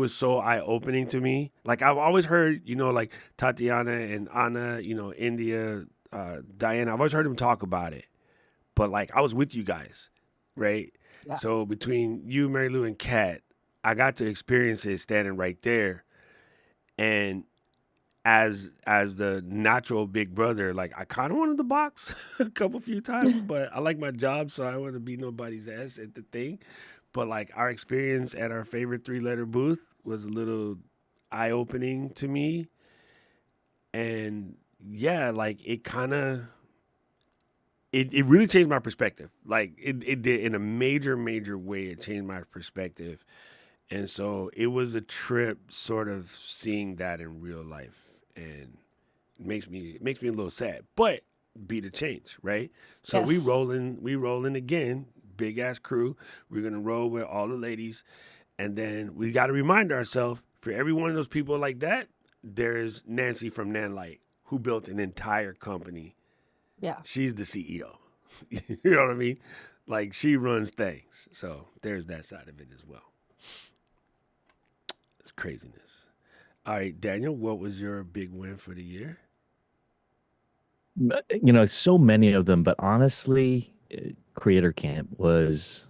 so eye opening to me. Like I've always heard, like Tatiana and Anna, India, Diana. I've always heard them talk about it, but like I was with you guys, right? Yeah. So between you, Mary Lou, and Kat, I got to experience it standing right there, and as the natural big brother, like I kind of wanted to box a few times, but I like my job, so I want to be nobody's ass at the thing. But like our experience at our favorite 3-letter booth was a little eye opening to me, and yeah, like it kind of it really changed my perspective. Like it did in a major way. It changed my perspective, and so it was a trip, sort of seeing that in real life. And it makes me a little sad, but be the change, right? So we Yes. rolling again, big ass crew. We're gonna roll with all the ladies, and then we got to remind ourselves, for every one of those people like that, there's Nancy from Nanlight who built an entire company. Yeah. She's the CEO. You know what I mean? Like she runs things. So there's that side of it as well. It's craziness. All right, Daniel, what was your big win for the year? So many of them, but honestly, Creator Camp was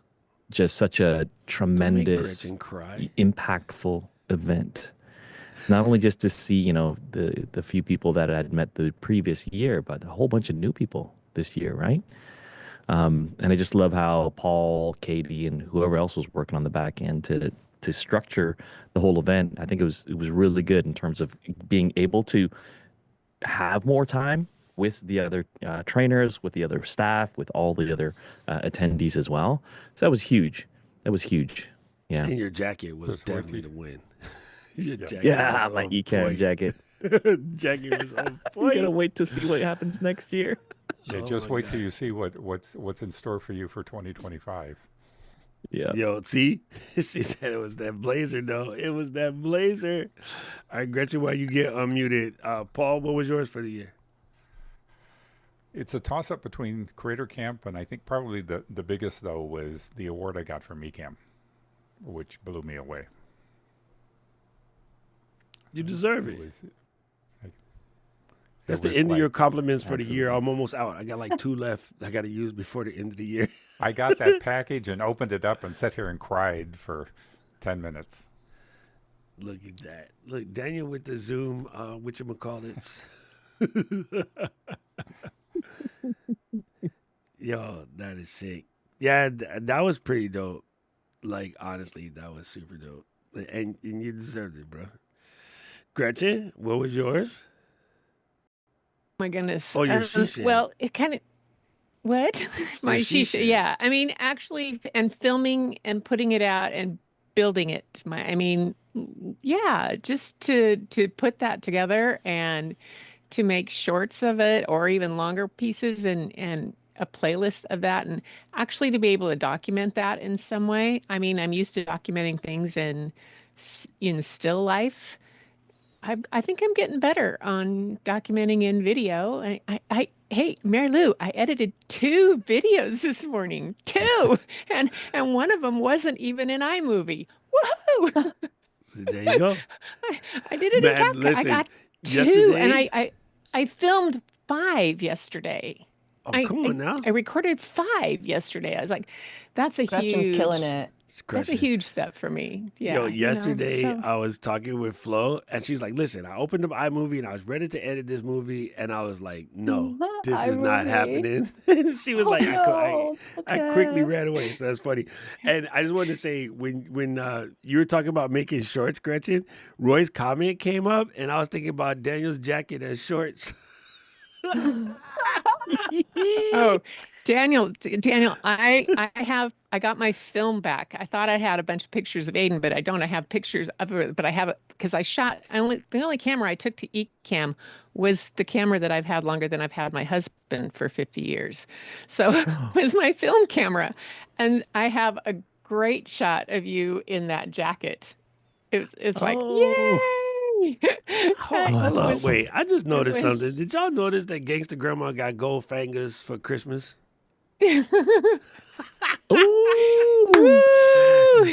just such a Don't make tremendous, Gretchen cry. impactful event. Not only just to see, the few people that I had met the previous year, but a whole bunch of new people this year, right? And I just love how Paul, Katie, and whoever else was working on the back end to structure the whole event. I think it was really good in terms of being able to have more time with the other trainers, with the other staff, with all the other attendees as well. So that was huge. Yeah. And your jacket was Just wait definitely till the win. Your Yes. jacket Yeah, was my on Ecam point. jacket. Jacket was on You gotta point. wait to see what happens next year. Yeah, Oh just my wait till God. you see what's in store for you for 2025. Yeah. Yo, see? She said it was that blazer, though. It was that blazer. All right, Gretchen, while you get unmuted. Paul, what was yours for the year? It's a toss up between Creator Camp and I think probably the biggest though was the award I got from Ecamm, which blew me away. You deserve It it. was it That's the was end of your like compliments for the year. absolutely. I'm almost out. I got like 2 left I got to use before the end of the year. I got that package and opened it up and sat here and cried for 10 minutes. Look at that. Look, Daniel with the Zoom, whatchamacallits. Yo, that is sick. Yeah, that was pretty dope. Like, honestly, that was super dope. And you deserved it, bro. Gretchen, what was yours? My goodness. Oh, your shisha. Well, it kind of what? Your My shisha. shisha. Yeah. I mean, actually, and filming and putting it out and building it. Yeah, just to put that together and to make shorts of it or even longer pieces and a playlist of that and actually to be able to document that in some way. I mean, I'm used to documenting things in still life. I think I'm getting better on documenting in video. Hey, Mary Lou, I edited 2 videos this morning, 2, and one of them wasn't even in iMovie. Woohoo! So there you go. I did it in Man, CapCut. I listen, got 2, and yesterday, I filmed 5 yesterday. oh, I, come I on now. I recorded 5 yesterday. I was like, that's a Gretchen's killing huge it. It's that's a Gretchen. huge step for me. Yo, Yeah, yesterday so I was talking with Flo, and she's like, "Listen, I opened up iMovie and I was ready to edit this movie, and I was like, no, this is not iMovie. happening." She was Oh like, no. I quickly Okay. ran away." So that's funny. And I just wanted to say, when you were talking about making shorts, Gretchen, Roy's comment came up, and I was thinking about Daniel's jacket as shorts. Oh, Daniel, I got my film back. I thought I had a bunch of pictures of Aiden, but I don't. I have pictures of it, but I have it because the only camera I took to Ecamm was the camera that I've had longer than I've had my husband for 50 years. So it was my film camera. And I have a great shot of you in that jacket. It's like, Oh, yay! hold, Oh, It that's hold up, was awesome. wait! I just it noticed something. was Did y'all notice that Gangsta Grandma got gold fingers for Christmas? Ooh.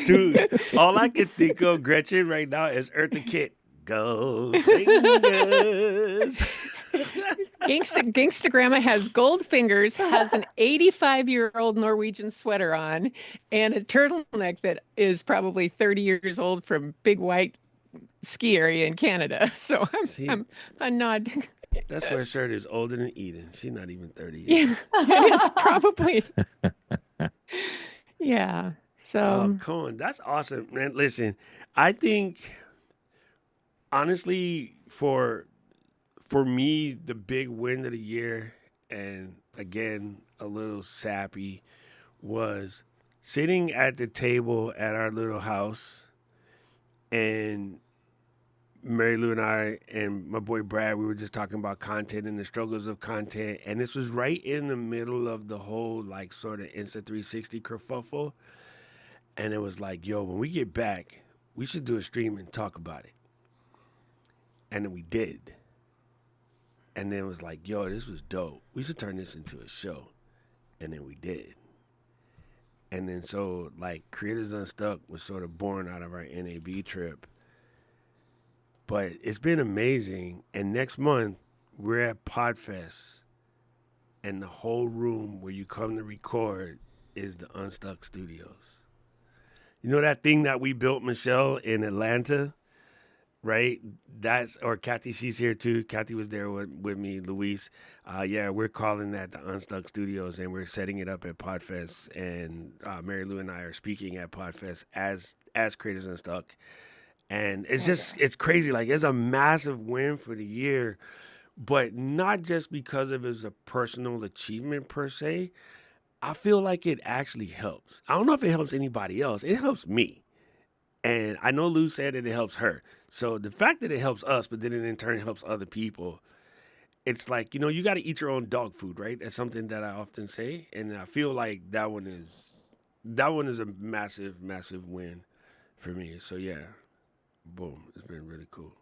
Dude, all I can think of, Gretchen, right now is Eartha Kitt. Gold fingers. Gangstagrandma has gold fingers, has an 85-year-old Norwegian sweater on, and a turtleneck that is probably 30 years old from Big White ski area in Canada. So See, I'm a nod. that sweatshirt is older than Eden. She's not even 30 yet. Yeah, it is probably. Yeah. Oh, So come on. That's awesome, man. Listen, I think, honestly, for me, the big win of the year, and again, a little sappy, was sitting at the table at our little house, and Mary Lou and I and my boy Brad, we were just talking about content and the struggles of content. And this was right in the middle of the whole, like, sort of Insta360 kerfuffle. And it was like, yo, when we get back, we should do a stream and talk about it. And then we did. And then it was like, yo, this was dope. We should turn this into a show. And then we did. And then so, like, Creators Unstuck was sort of born out of our NAB trip. But it's been amazing. And next month, we're at Podfest. And the whole room where you come to record is the Unstuck Studios. You know that thing that we built, Michelle, in Atlanta? Right? Or Kathy, she's here too. Kathy was there with me, Luis. Yeah, we're calling that the Unstuck Studios, and we're setting it up at Podfest. And Mary Lou and I are speaking at Podfest as Creators Unstuck. And it's just, it's crazy. Like, it's a massive win for the year, but not just because of it as a personal achievement per se. I feel like it actually helps. I don't know if it helps anybody else. It helps me. And I know Lou said that it helps her. So the fact that it helps us, but then it in turn helps other people, it's like, you know, you got to eat your own dog food, right? That's something that I often say. And I feel like that one is that one is a massive, massive win for me. So yeah, boom, it's been really cool.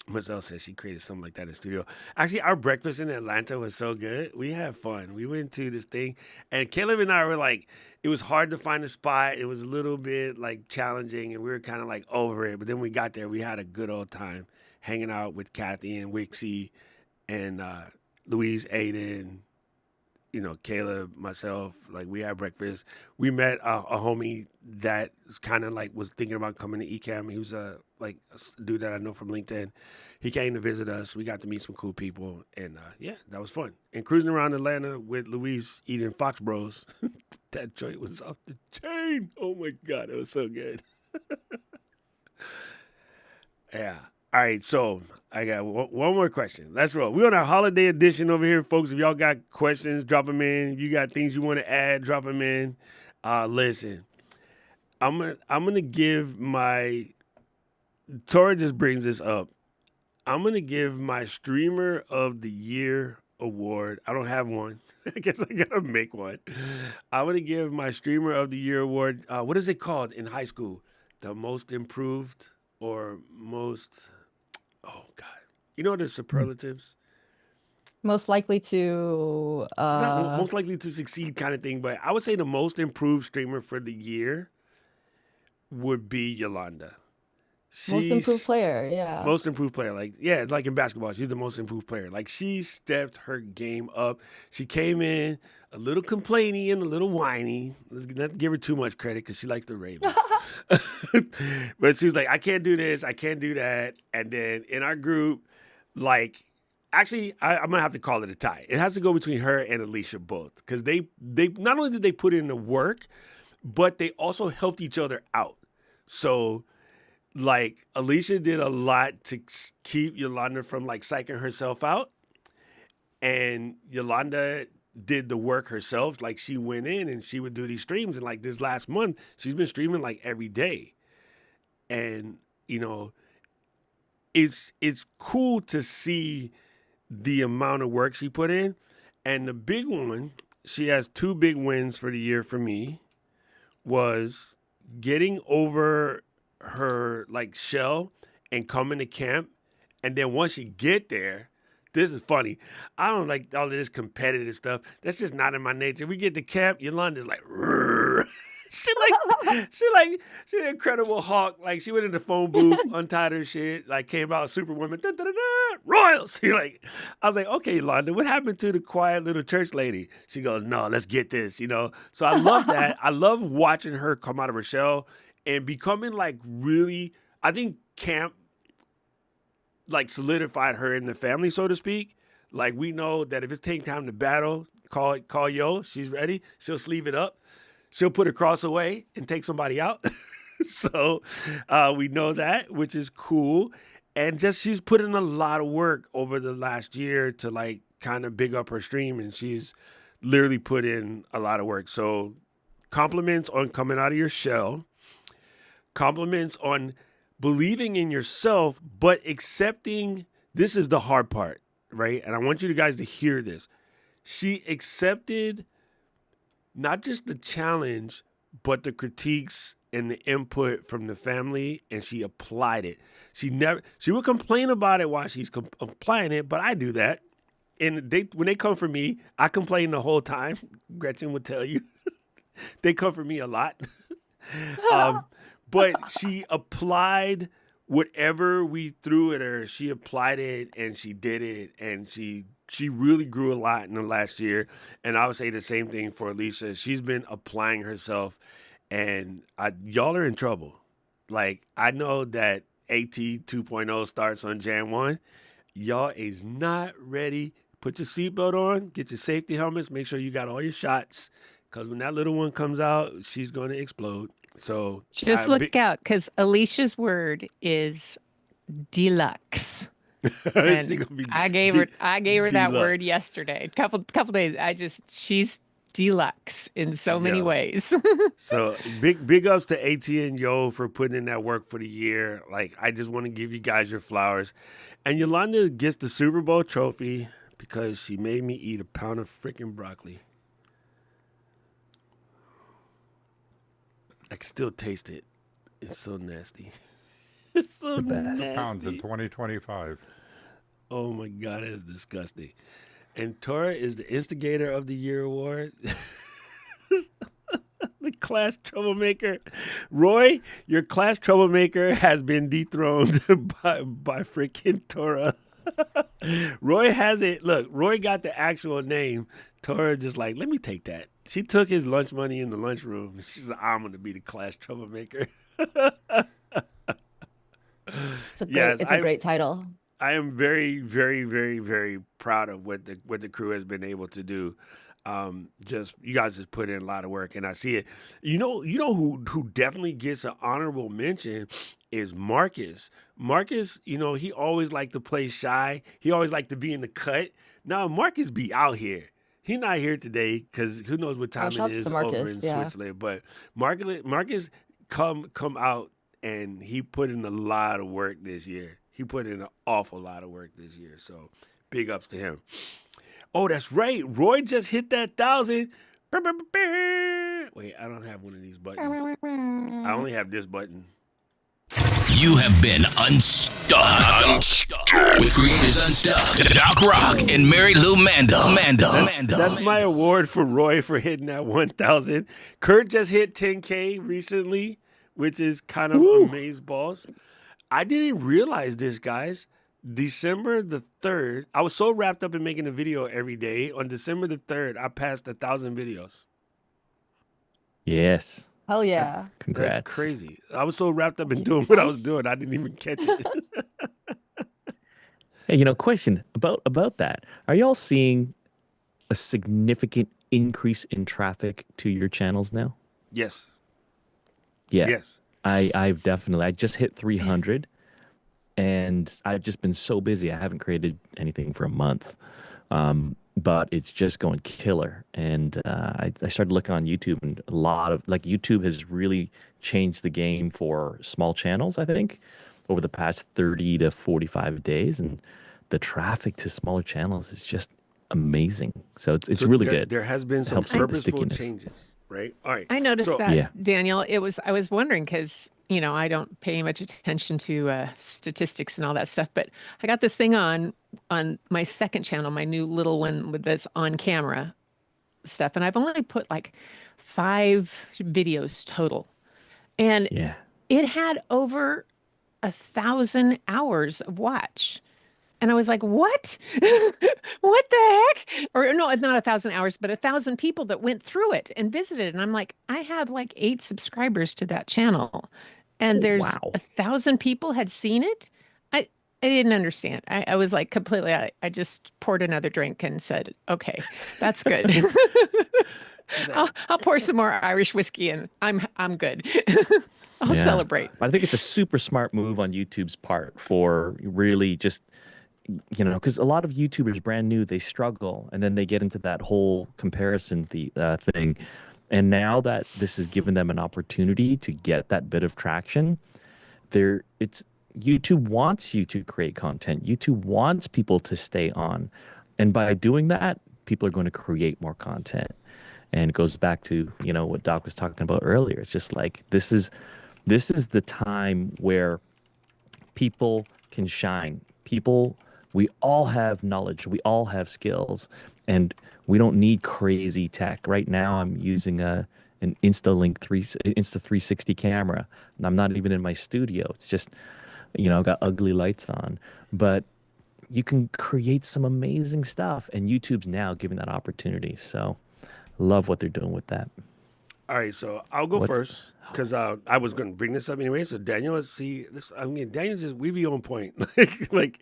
Marcel says she created something like that in the studio. Actually, our breakfast in Atlanta was so good. We had fun. We went to this thing, and Caleb and I were like, it was hard to find a spot. It was a little bit like challenging, and we were kind of like over it. But then we got there. We had a good old time hanging out with Kathy and Wixie and Louise, Aiden, Caleb, myself. Like we had breakfast. We met a homie that kind of like was thinking about coming to ECAM. He was like a dude that I know from LinkedIn. He came to visit us. We got to meet some cool people, and yeah, that was fun. And cruising around Atlanta with Louise eating Fox Bros. That joint was off the chain. Oh my god, it was so good. Yeah. All right, so I got one more question. Let's roll. We're on our holiday edition over here, folks. If y'all got questions, drop them in. If you got things you want to add, drop them in. Listen, I'm gonna give my. Tora just brings this up. I'm gonna give my Streamer of the Year award. I don't have one. I guess I gotta make one. I'm gonna give my Streamer of the Year award. What is it called in high school? The most improved or most. Oh God! You know the superlatives. Most likely to Not most likely to succeed kind of thing, but I would say the most improved streamer for the year would be Yolanda. most improved She's player. Yeah. most improved player. Like, yeah, like in basketball, she's the most improved player. Like, she stepped her game up. She came in a little complainy and a little whiny. Let's not give her too much credit because she likes the Ravens. But she was like, I can't do this. I can't do that. And then in our group, like, actually, I'm going to have to call it a tie. It has to go between her and Alicia both because they not only did they put in the work, but they also helped each other out. So, like, Alicia did a lot to keep Yolanda from like psyching herself out, and Yolanda did the work herself. Like, she went in and she would do these streams, and like this last month, she's been streaming like every day, and it's cool to see the amount of work she put in, and the big one. She has two big wins for the year for me. Was getting over her like shell and coming to camp, and then once you get there, this is funny. I don't like all of this competitive stuff. That's just not in my nature. We get to camp, Yolanda's like, she the Incredible Hulk. Like, she went in the phone booth, untied her shit, like came out Superwoman, da, da, da, da, Royals. You're like, I was like, okay, Yolanda, what happened to the quiet little church lady? She goes, no, let's get this, So I love that. I love watching her come out of her shell and becoming like really, I think camp like solidified her in the family, so to speak. Like, we know that if it's taking time to battle, call Yo, she's ready. She'll sleeve it up. She'll put a cross away and take somebody out. So we know that, which is cool. And just she's put in a lot of work over the last year to like kind of big up her stream, and she's literally put in a lot of work. So compliments on coming out of your shell. Compliments on believing in yourself, but accepting, this is the hard part, right? And I want you guys to hear this. She accepted not just the challenge, but the critiques and the input from the family, and she applied it. She would complain about it while she's applying it, but I do that. And when they come for me, I complain the whole time. Gretchen would tell you. They come for me a lot. But she applied whatever we threw at her. She applied it and she did it, and she really grew a lot in the last year. And I would say the same thing for Alicia. She's been applying herself, and y'all are in trouble. Like, I know that AT 2.0 starts on Jan 1. Y'all is not ready. Put your seatbelt on, get your safety helmets, make sure you got all your shots, because when that little one comes out, she's going to explode. So just look out, because Alicia's word is deluxe. And I gave her that word yesterday. Couple days. She's deluxe in so many ways. So big ups to AT and Yo for putting in that work for the year. Like, I just want to give you guys your flowers. And Yolanda gets the Super Bowl trophy because she made me eat a pound of freaking broccoli. still taste it. It's so nasty. It's so The best. £2 in nasty. 2025. Oh my God, it's disgusting. And Tora is the instigator of the year award. The class troublemaker. Roy, your class troublemaker has been dethroned by freaking Tora. Roy has it. Look, Roy got the actual name. Tora just like, let me take that. She took his lunch money in the lunchroom. She's like, I'm going to be the class troublemaker. It's a great, Yes, it's a great title. I am very, very, very, very proud of what the crew has been able to do. Just you guys just put in a lot of work, and I see it. You know who definitely gets an honorable mention is Marcus. Marcus, he always liked to play shy. He always liked to be in the cut. Now Marcus be out here. He not here today because who knows what time shouts it to is over Marcus, in yeah. Switzerland. But Marcus come out and he put in a lot of work this year. He put in an awful lot of work this year. So big ups to him. Oh, that's right. Roy just hit that 1,000. Wait, I don't have one of these buttons. I only have this button. You have been unstuck with Creators Unstuck, Doc Rock, and Mary Lou Mandel. That's my award for Roy for hitting that 1,000. Kurt just hit 10K recently, which is kind of amazeballs. I didn't realize this, guys. December the 3rd, I was so wrapped up in making a video every day. On December the 3rd, I passed 1,000 videos. Yes. Hell yeah. Congrats. That's crazy. I was so wrapped up in doing what I was doing, I didn't even catch it. Hey, question about that. Are y'all seeing a significant increase in traffic to your channels now? Yes. Yeah. Yes. I just hit 300 and I've just been so busy. I haven't created anything for a month. But it's just going killer. And I started looking on YouTube, and a lot of YouTube has really changed the game for small channels, I think, over the past 30 to 45 days. And the traffic to smaller channels is just amazing. So it's So really there, good. There has been some Helps with the purposeful stickiness. changes, right? All right. I noticed So- that, Yeah. Daniel. I was wondering because, I don't pay much attention to statistics and all that stuff, but I got this thing on my second channel, my new little one with this on camera stuff. And I've only put like 5 videos total. And Yeah. it had over 1,000 hours of watch. And I was like, what? What the heck? Or no, not 1,000 hours, but 1,000 people that went through it and visited. And I'm like, I have like 8 subscribers to that channel. And there's Wow. 1,000 people had seen it. I didn't understand. I was like completely, I just poured another drink and said, okay, that's good. I'll pour some more Irish whiskey and I'm good. I'll Yeah. celebrate. I think it's a super smart move on YouTube's part for really just, because a lot of YouTubers brand new, they struggle and then they get into that whole comparison thing. And now that this has given them an opportunity to get that bit of traction, YouTube wants you to create content. YouTube wants people to stay on. And by doing that, people are going to create more content. And it goes back to, what Doc was talking about earlier. It's just like this is the time where people can shine. We all have knowledge, we all have skills, and we don't need crazy tech. Right now I'm using an Insta360 camera, and I'm not even in my studio. It's just, I've got ugly lights on. But you can create some amazing stuff, and YouTube's now giving that opportunity. So love what they're doing with that. All right, so I'll go What's- first because I was going to bring this up anyway. So Daniel, let's see this. Daniel we be on point. like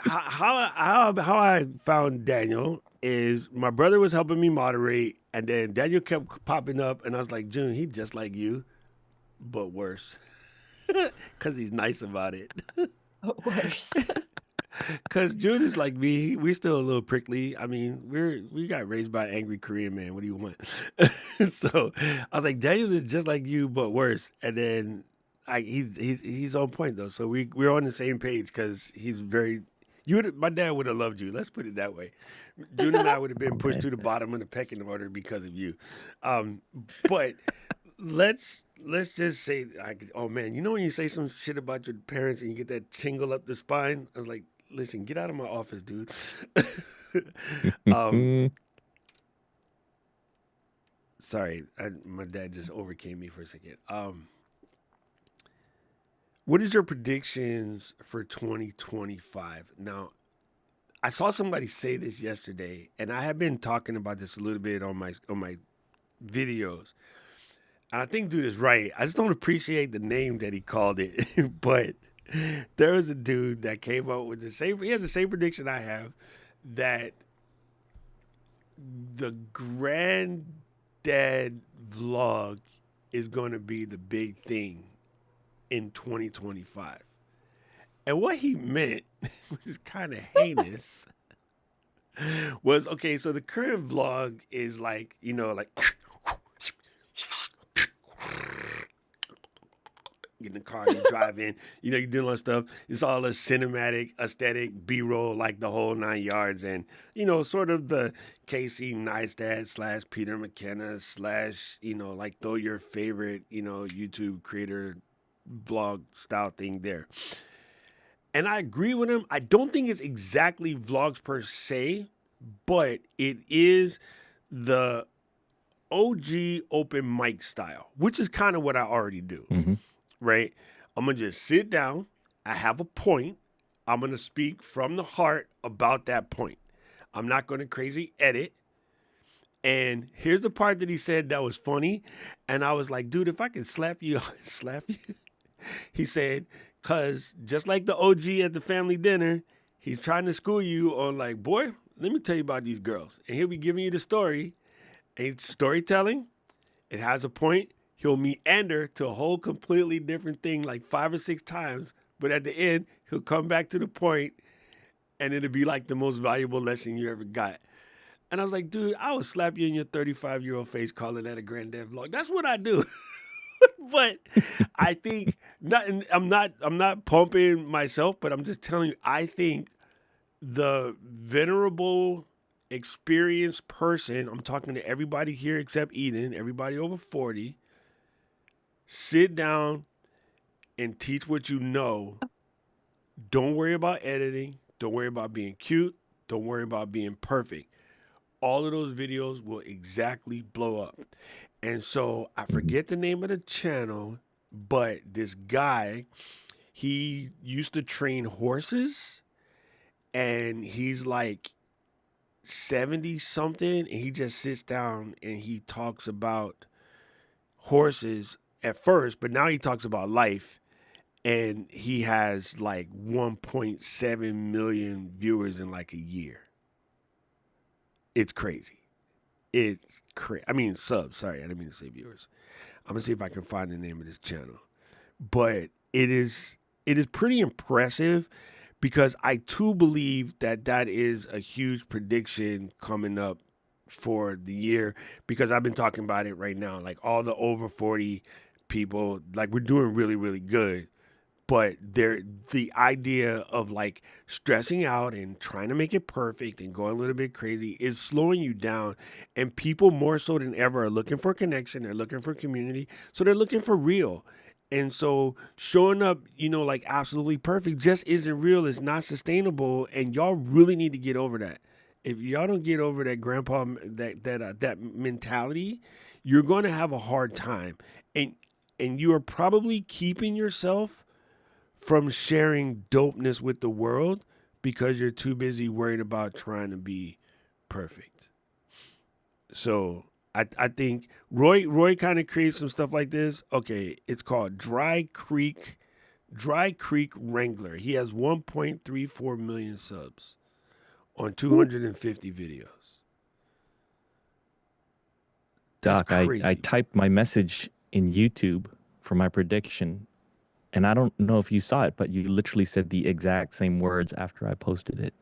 how I found Daniel is my brother was helping me moderate, and then Daniel kept popping up, and I was like, June, he just like you, but worse, because he's nice about it. Worse. Because June is like me. We're still a little prickly. I mean, we got raised by an angry Korean man. What do you want? So I was like, Daniel is just like you, but worse. And then he's on point though. So we're on the same page because he's very. My dad would have loved you. Let's put it that way. June and I would have been pushed to the bottom of the pecking order because of you. But let's just say, oh man, you know when you say some shit about your parents and you get that tingle up the spine? I was like, listen, get out of my office, dude. um, sorry, my dad just overcame me for a second. What is your predictions for 2025? Now, I saw somebody say this yesterday, and I have been talking about this a little bit on my videos. And I think dude is right. I just don't appreciate the name that he called it. But there was a dude that came up with he has the same prediction I have, that the granddad vlog is going to be the big thing in 2025. And what he meant, which is kind of heinous, was, okay, so the current vlog is like, like get in the car, you drive in, you're doing all that stuff. It's all a cinematic, aesthetic, B-roll, like the whole 9 yards. And, sort of the Casey Neistat / Peter McKenna / like throw your favorite, YouTube creator vlog style thing there. And I agree with him. I don't think it's exactly vlogs per se, but it is the OG open mic style, which is kind of what I already do, right? I'm going to just sit down. I have a point. I'm going to speak from the heart about that point. I'm not going to crazy edit. And here's the part that he said that was funny. And I was like, dude, if I can slap you, I'll slap you. He said, because just like the OG at the family dinner, he's trying to school you on like, boy, let me tell you about these girls. And he'll be giving you the story. And it's storytelling. It has a point. He'll meander to a whole completely different thing like 5 or 6 times. But at the end, he'll come back to the point, and it'll be like the most valuable lesson you ever got. And I was like, dude, I would slap you in your 35-year-old face calling that a granddad vlog. That's what I do. But I think I'm not pumping myself, but I'm just telling you, I think the venerable, experienced person, I'm talking to everybody here except Eden, everybody over 40, sit down and teach what you know. Don't worry about editing. Don't worry about being cute. Don't worry about being perfect. All of those videos will exactly blow up. And so I forget the name of the channel, but this guy, he used to train horses, and he's like 70 something, and he just sits down and he talks about horses at first, but now he talks about life. And he has like 1.7 million viewers in like a year. It's crazy. It's crazy. I mean, subs. Sorry, I didn't mean to say viewers. I'm gonna see if I can find the name of this channel. But it is pretty impressive, because I too believe that is a huge prediction coming up for the year, because I've been talking about it right now. Like all the over 40 people, like we're doing really, really good. But the idea of like stressing out and trying to make it perfect and going a little bit crazy is slowing you down. And people more so than ever are looking for connection. They're looking for community. So they're looking for real. And so showing up, like absolutely perfect just isn't real. It's not sustainable. And y'all really need to get over that. If y'all don't get over that grandpa, that mentality, you're going to have a hard time. And you are probably keeping yourself from sharing dopeness with the world because you're too busy worried about trying to be perfect. So I think Roy kind of creates some stuff like this. Okay, it's called Dry Creek Wrangler. He has 1.34 million subs on 250 videos. Doc, I typed my message in YouTube for my prediction, and I don't know if you saw it, but you literally said the exact same words after I posted it.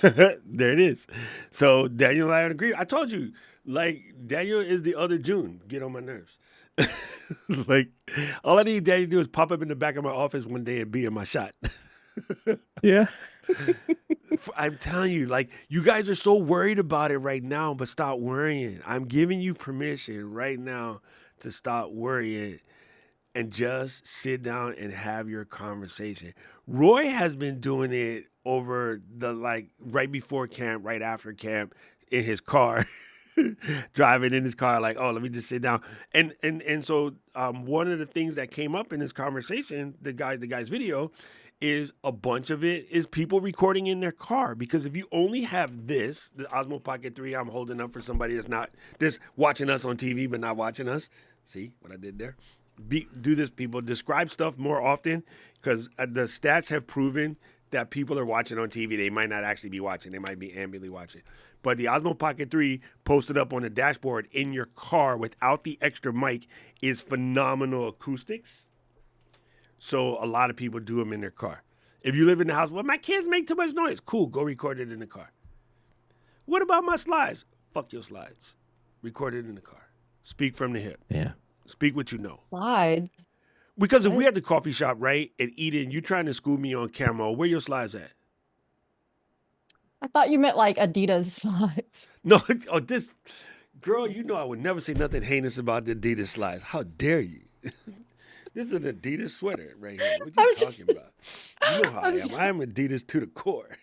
There it is. So Daniel and I agree. I told you, like, Daniel is the other June. Get on my nerves. Like, all I need Daniel to do is pop up in the back of my office one day and be in my shot. Yeah. I'm telling you, like, you guys are so worried about it right now, but stop worrying. I'm giving you permission right now to stop worrying and just sit down and have your conversation. Roy has been doing it over the right before camp, right after camp, in his car, driving in his car, like, oh, let me just sit down. And so one of the things that came up in this conversation, the guy's video, is a bunch of it is people recording in their car. Because if you only have this, the Osmo Pocket 3 I'm holding up for somebody that's not just watching us on TV but not watching us. See what I did there? Do this, people. Describe stuff more often, because the stats have proven that people are watching on TV. They might not actually be watching. They might be ambiently watching. But the Osmo Pocket 3 posted up on the dashboard in your car without the extra mic is phenomenal acoustics. So a lot of people do them in their car. If you live in the house, well, my kids make too much noise. Cool, go record it in the car. What about my slides? Fuck your slides. Record it in the car. Speak from the hip. Yeah. Speak what you know. Slides. Because if we at the coffee shop, right, and Eden, you trying to school me on camera, where your slides at? I thought you meant like Adidas slides. No, oh, this girl, you know I would never say nothing heinous about the Adidas slides. How dare you? This is an Adidas sweater right here. What you talking about? You know how I am. I am Adidas to the core.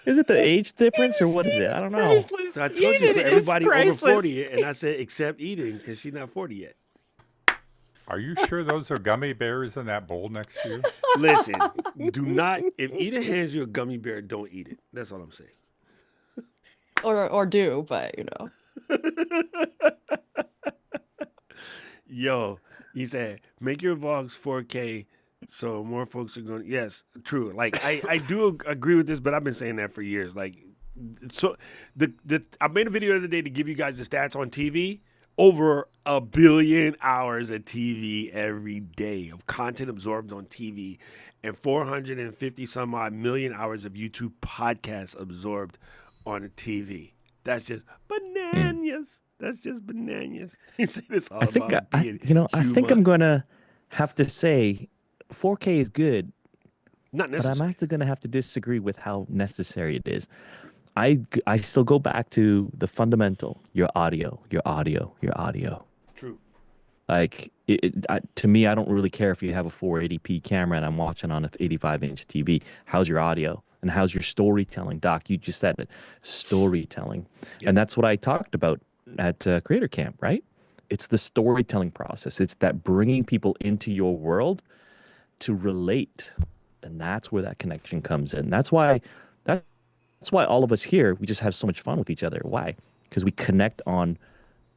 Is it the age difference or what is it? I don't know. Priceless. So I told you Eden for is everybody over priceless. 40, and I said except Eden because she's not 40 yet. Are you sure those are gummy bears in that bowl next to you? Listen, do not, if Eden hands you a gummy bear, don't eat it. That's all I'm saying. Or do, but you know. Yo, he said, make your vlogs 4K so more folks are going. Yes, true. Like I do agree with this, but I've been saying that for years. Like, so I made a video the other day to give you guys the stats on TV. Over 1 billion hours of TV every day of content absorbed on TV, and 450 some odd million hours of YouTube podcasts absorbed on the TV. That's just bananas. That's just bananas. He said it's all I think about I being think human. I'm gonna have to say 4K is good, Not but I'm necessary. actually gonna have to disagree with how necessary it is. I still go back to the fundamental: your audio. True. Like to me, I don't really care if you have a 480p camera and I'm watching on an 85-inch TV. How's your audio and how's your storytelling, Doc? You just said it, storytelling, and that's what I talked about at Creator Camp, right? It's the storytelling process. It's that bringing people into your world to relate, and that's where that connection comes in. That's why all of us here, we just have so much fun with each other. Why? Because we connect on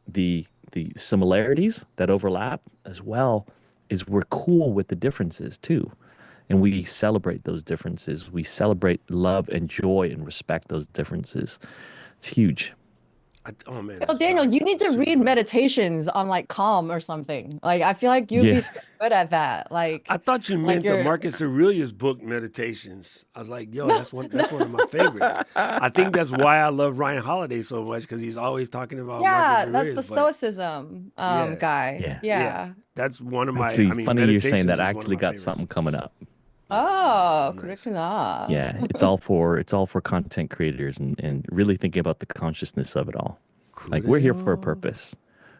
the similarities that overlap, as well as we're cool with the differences too. And we celebrate those differences. We celebrate love and joy and respect those differences. It's huge. Oh man. Oh, Daniel, you need to read meditations on like Calm or something. Like I feel like you'd Yeah. be so good at that. Like I thought you like meant the you're- Marcus Aurelius book, Meditations. I was like, yo, that's one of my favorites. I think that's why I love Ryan Holiday so much, because he's always talking about yeah, Marcus that's Aurelius. the but Stoicism Yeah. guy. Yeah. Yeah. that's one of my. Actually, I mean, funny you're saying Meditations that. is I one of actually my got favorites. something coming up. Oh, Nice. 그렇구나. Yeah, it's all for content creators and really thinking about the consciousness of it all. Like we're here for a purpose.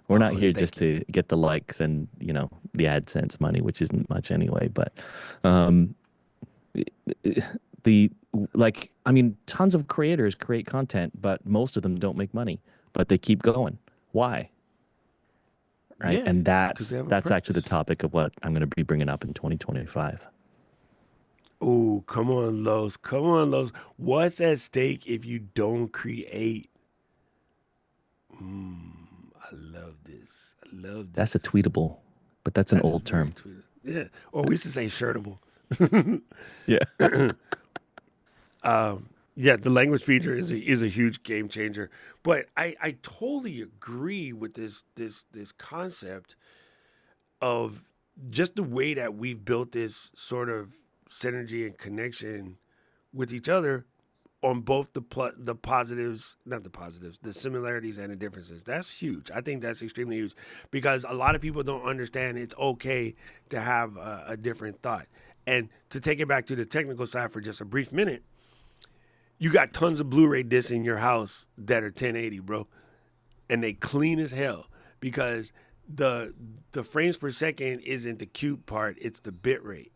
We're not Oh, here thank just to get the likes and the AdSense money, which isn't much anyway. But tons of creators create content, but most of them don't make money. But they keep going. Why? Right, Yeah, and 'cause they have a actually the purpose. topic of what I'm going to be bringing up in 2025. Oh, come on, Los. Come on, Los. What's at stake if you don't create? I love this. I love this. That's a tweetable, but that's an That is old very term. tweeted. Yeah. Or we used to say shirtable. Yeah. Yeah, the language feature is a huge game changer. But I totally agree with this concept of just the way that we've built this sort of synergy and connection with each other on both the positives, not the positives, the similarities and the differences. That's huge. I think that's extremely huge, because a lot of people don't understand it's okay to have a different thought. And to take it back to the technical side for just a brief minute, you got tons of Blu-ray discs in your house that are 1080, bro, and they clean as hell. because the frames per second isn't the cute part, it's the bit rate.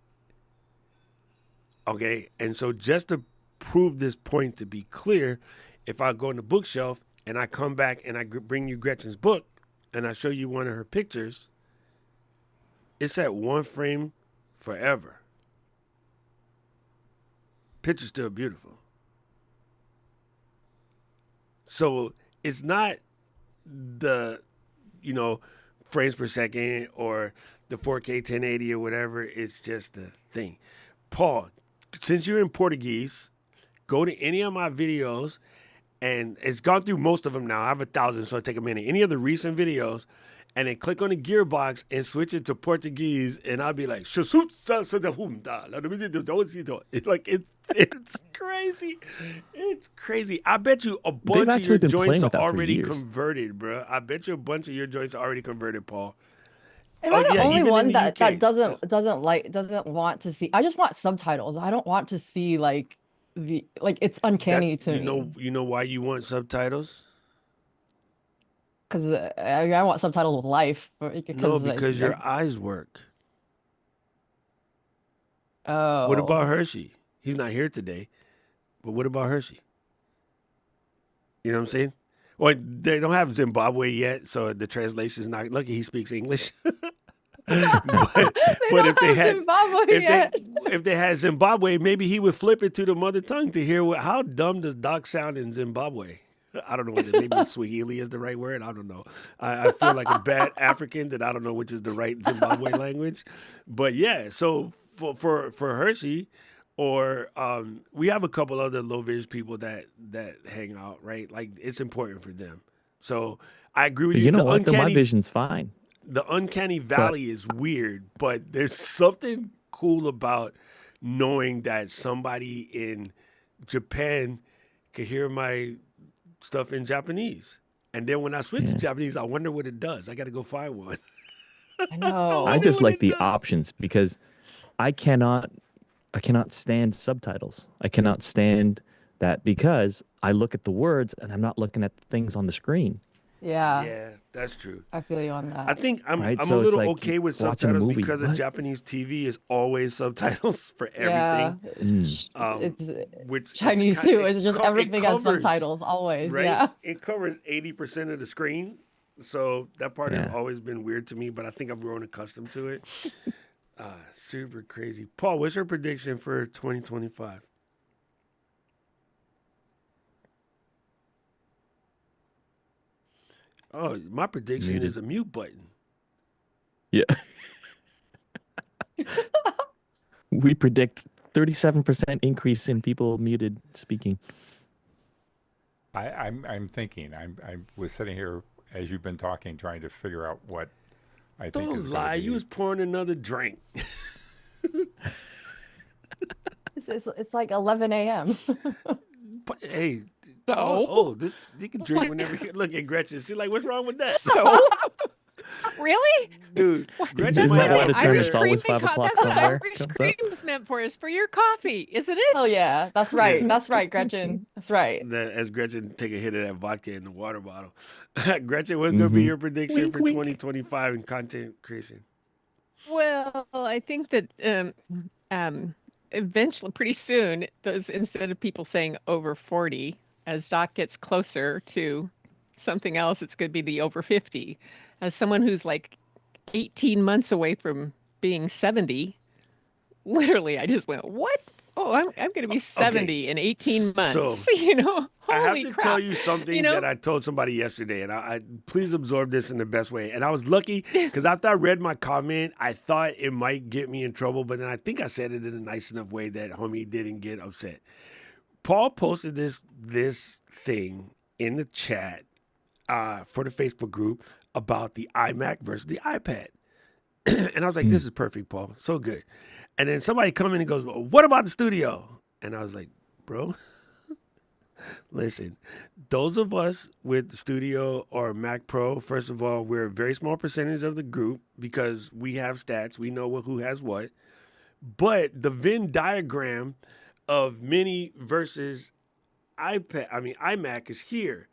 Okay, and so just to prove this point to be clear, if I go in the bookshelf and I come back and I bring you Gretchen's book and I show you one of her pictures, it's at one frame forever. Picture's still beautiful. So it's not the, frames per second or the 4K 1080 or whatever. It's just the thing. Paul, since you're in Portuguese, go to any of my videos, and it's gone through most of them now. I have 1,000, so it'll take a minute. Any of the recent videos, and then click on the gearbox and switch it to Portuguese, and I'll be like, like it's crazy. It's crazy. I bet you a bunch of your joints are already converted, bro. I bet you a bunch of your joints are already converted, Paul. Am I the only even in one the that UK. doesn't want to see? I just want subtitles. I don't want to see like it's uncanny to me You know why you want subtitles? because I want subtitles with life. No, because your eyes work. Oh. What about Hershey? He's not here today, but what about Hershey? You know what I'm saying? Well, they don't have Zimbabwe yet, so the translation's not. Lucky he speaks English. but if they had Zimbabwe yet. if they had Zimbabwe, maybe he would flip it to the mother tongue to hear how dumb does Doc sound in Zimbabwe. I don't know whether maybe Swahili is the right word. I don't know. I feel like a bad African that I don't know which is the right Zimbabwe language. But yeah, so for Hershey, or we have a couple other low vis people that hang out, right? Like it's important for them. So I agree with you. You know The what? Though, my uncanny- vision's fine. The uncanny valley is weird, but there's something cool about knowing that somebody in Japan could hear my stuff in Japanese. And then when I switch to Japanese, I wonder what it does. I got to go find one. I know. I just what like it the does. options because I cannot stand subtitles. I cannot stand that because I look at the words and I'm not looking at the things on the screen. Yeah, Yeah, that's true. I feel you on that. I think I'm Right, a so it's little like okay with watching a subtitles movie. because of What? Japanese TV is always subtitles for Yeah, everything. it's Which is Chinese kinda- too. it It's just co- it everything has covers, subtitles always. right? Yeah. It covers 80% of the screen. So that part has Yeah. always been weird to me, but I think I've grown accustomed to it. Super crazy. Paul, what's your prediction for 2025? Oh, my prediction Muted. is a mute button. Yeah. We predict 37% increase in people muted speaking. I'm thinking. I was sitting here as you've been talking, trying to figure out what I think Don't is lie. going to You be. was pouring another drink. It's like 11 a.m. But, hey. So? You can drink whenever you look at Gretchen. She's like, what's wrong with that? So, really? Dude, Gretchen Isn't might that why have the a term beer- is always cream 5 o'clock That's what somewhere Irish comes cream up? is meant for, is for your coffee, isn't it? Oh yeah, that's right. That's right, Gretchen. That's right. that as Gretchen take a hit of that vodka in the water bottle. Gretchen, what's going to be your prediction Wink, for wink. 2025 in content creation? Well, I think that eventually, pretty soon, those instead of people saying over 40, as Doc gets closer to something else, it's going to be the over 50. As someone who's like 18 months away from being 70, literally, I just went, what? Oh, I'm going to be 70 in 18 months. So, You know, I have holy to crap. tell you something You know? that I told somebody yesterday, and I please absorb this in the best way. And I was lucky because after I read my comment, I thought it might get me in trouble, but then I think I said it in a nice enough way that homie didn't get upset. Paul posted this thing in the chat for the Facebook group about the iMac versus the iPad. And I was like, this is perfect, Paul. So good. And then somebody come in and goes, well, what about the studio? And I was like, bro, listen, those of us with the studio or Mac Pro, first of all, we're a very small percentage of the group because we have stats. We know who has what. But the Venn diagram of mini versus iMac is here.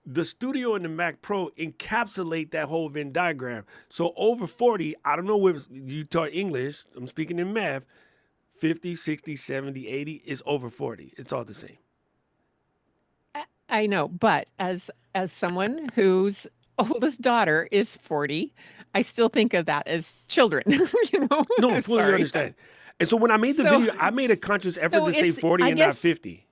the Studio and the Mac Pro encapsulate that whole Venn diagram. So over 40, I don't know what you taught English, I'm speaking in math, 50, 60, 70, 80 is over 40. It's all the same. I know, but as someone whose oldest daughter is 40, I still think of that as children. You know, No, I fully Sorry. understand. And so when I made the So- video, I made a conscious effort so to say it's- 40 I and not guess- 50.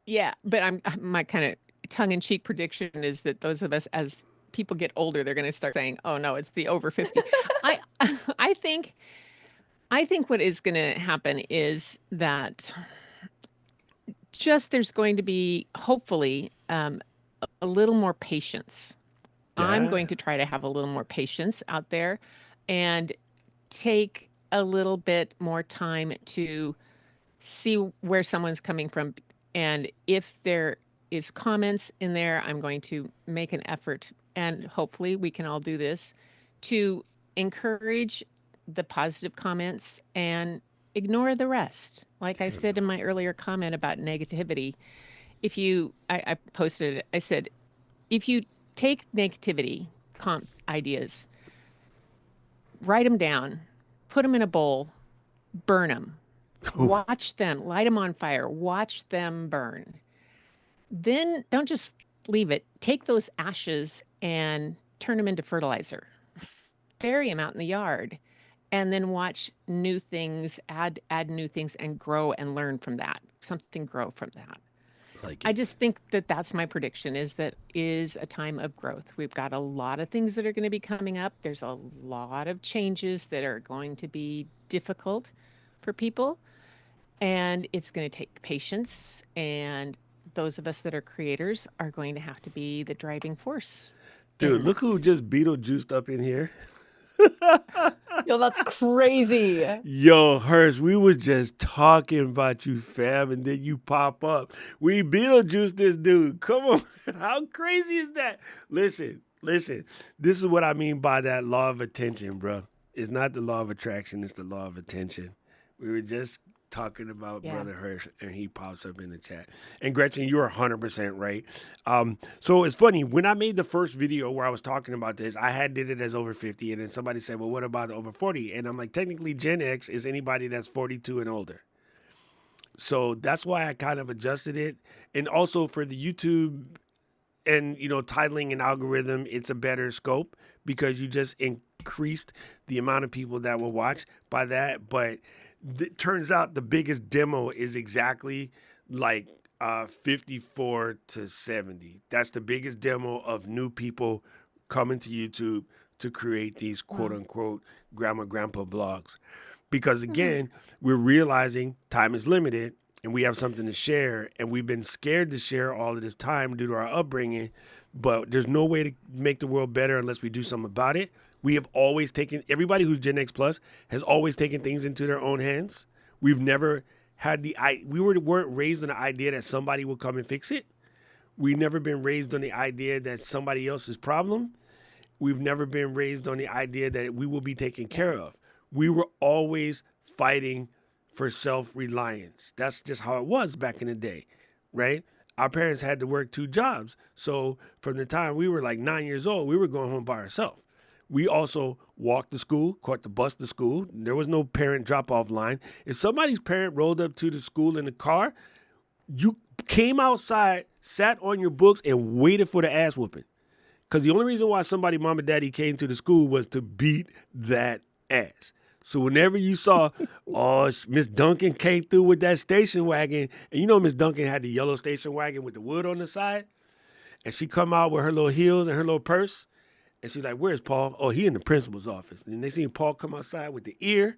Yeah, but my kind of tongue-in-cheek prediction is that those of us as people get older, they're going to start saying, "Oh no, it's the over 50." I think what is going to happen is that just there's going to be hopefully a little more patience. I'm Yeah. going to try to have a little more patience out there and take a little bit more time to see where someone's coming from. And if there is comments in there, I'm going to make an effort, and hopefully we can all do this, to encourage the positive comments and ignore the rest. Like I said in my earlier comment about negativity, I posted it, I said, if you take negativity ideas, write them down, put them in a bowl, burn them, watch them, light them on fire, watch them burn. Then don't just leave it. Take those ashes and turn them into fertilizer. Bury them out in the yard, and then watch new things, add new things, and grow and learn from that. Something grow from that. Like I it. just think that that's my prediction, is that is a time of growth. We've got a lot of things that are going to be coming up. There's a lot of changes that are going to be difficult for people, and it's going to take patience, and those of us that are creators are going to have to be the driving force. Dude, in look who that. just Beetlejuiced up in here. Yo, that's crazy. Yo, Hurst, we was just talking about you, fam, and then you pop up. We Beetlejuiced this dude. Come on. How crazy is that? Listen. This is what I mean by that law of attention, bro. It's not the law of attraction, it's the law of attention. We were just talking about Yeah. Brother Hirsch, and he pops up in the chat. And Gretchen, you are 100% right. So it's funny, when I made the first video where I was talking about this, I did it as over 50, and then somebody said, well, what about over 40? And I'm like, technically, Gen X is anybody that's 42 and older. So that's why I kind of adjusted it. And also for the YouTube and, titling and algorithm, it's a better scope because you just increased the amount of people that will watch by that. But it turns out the biggest demo is exactly like 54 to 70. That's the biggest demo of new people coming to YouTube to create these quote unquote grandma grandpa blogs. Because again, we're realizing time is limited and we have something to share, and we've been scared to share all of this time due to our upbringing, but there's no way to make the world better unless we do something about it. We have always taken, everybody who's Gen X Plus has always taken things into their own hands. We've never had we weren't raised on the idea that somebody will come and fix it. We've never been raised on the idea that somebody else's problem. We've never been raised on the idea that we will be taken care of. We were always fighting for self-reliance. That's just how it was back in the day, right? Our parents had to work 2 jobs. So from the time we were like 9 years old, we were going home by ourselves. We also walked to school, caught the bus to school. There was no parent drop-off line. If somebody's parent rolled up to the school in the car, you came outside, sat on your books, and waited for the ass whooping. Because the only reason why somebody, mom and daddy, came to the school was to beat that ass. So whenever you saw, Miss Duncan came through with that station wagon, and Miss Duncan had the yellow station wagon with the wood on the side, and she come out with her little heels and her little purse, and she's like, where's Paul? Oh, he in the principal's office. And they seen Paul come outside with the ear,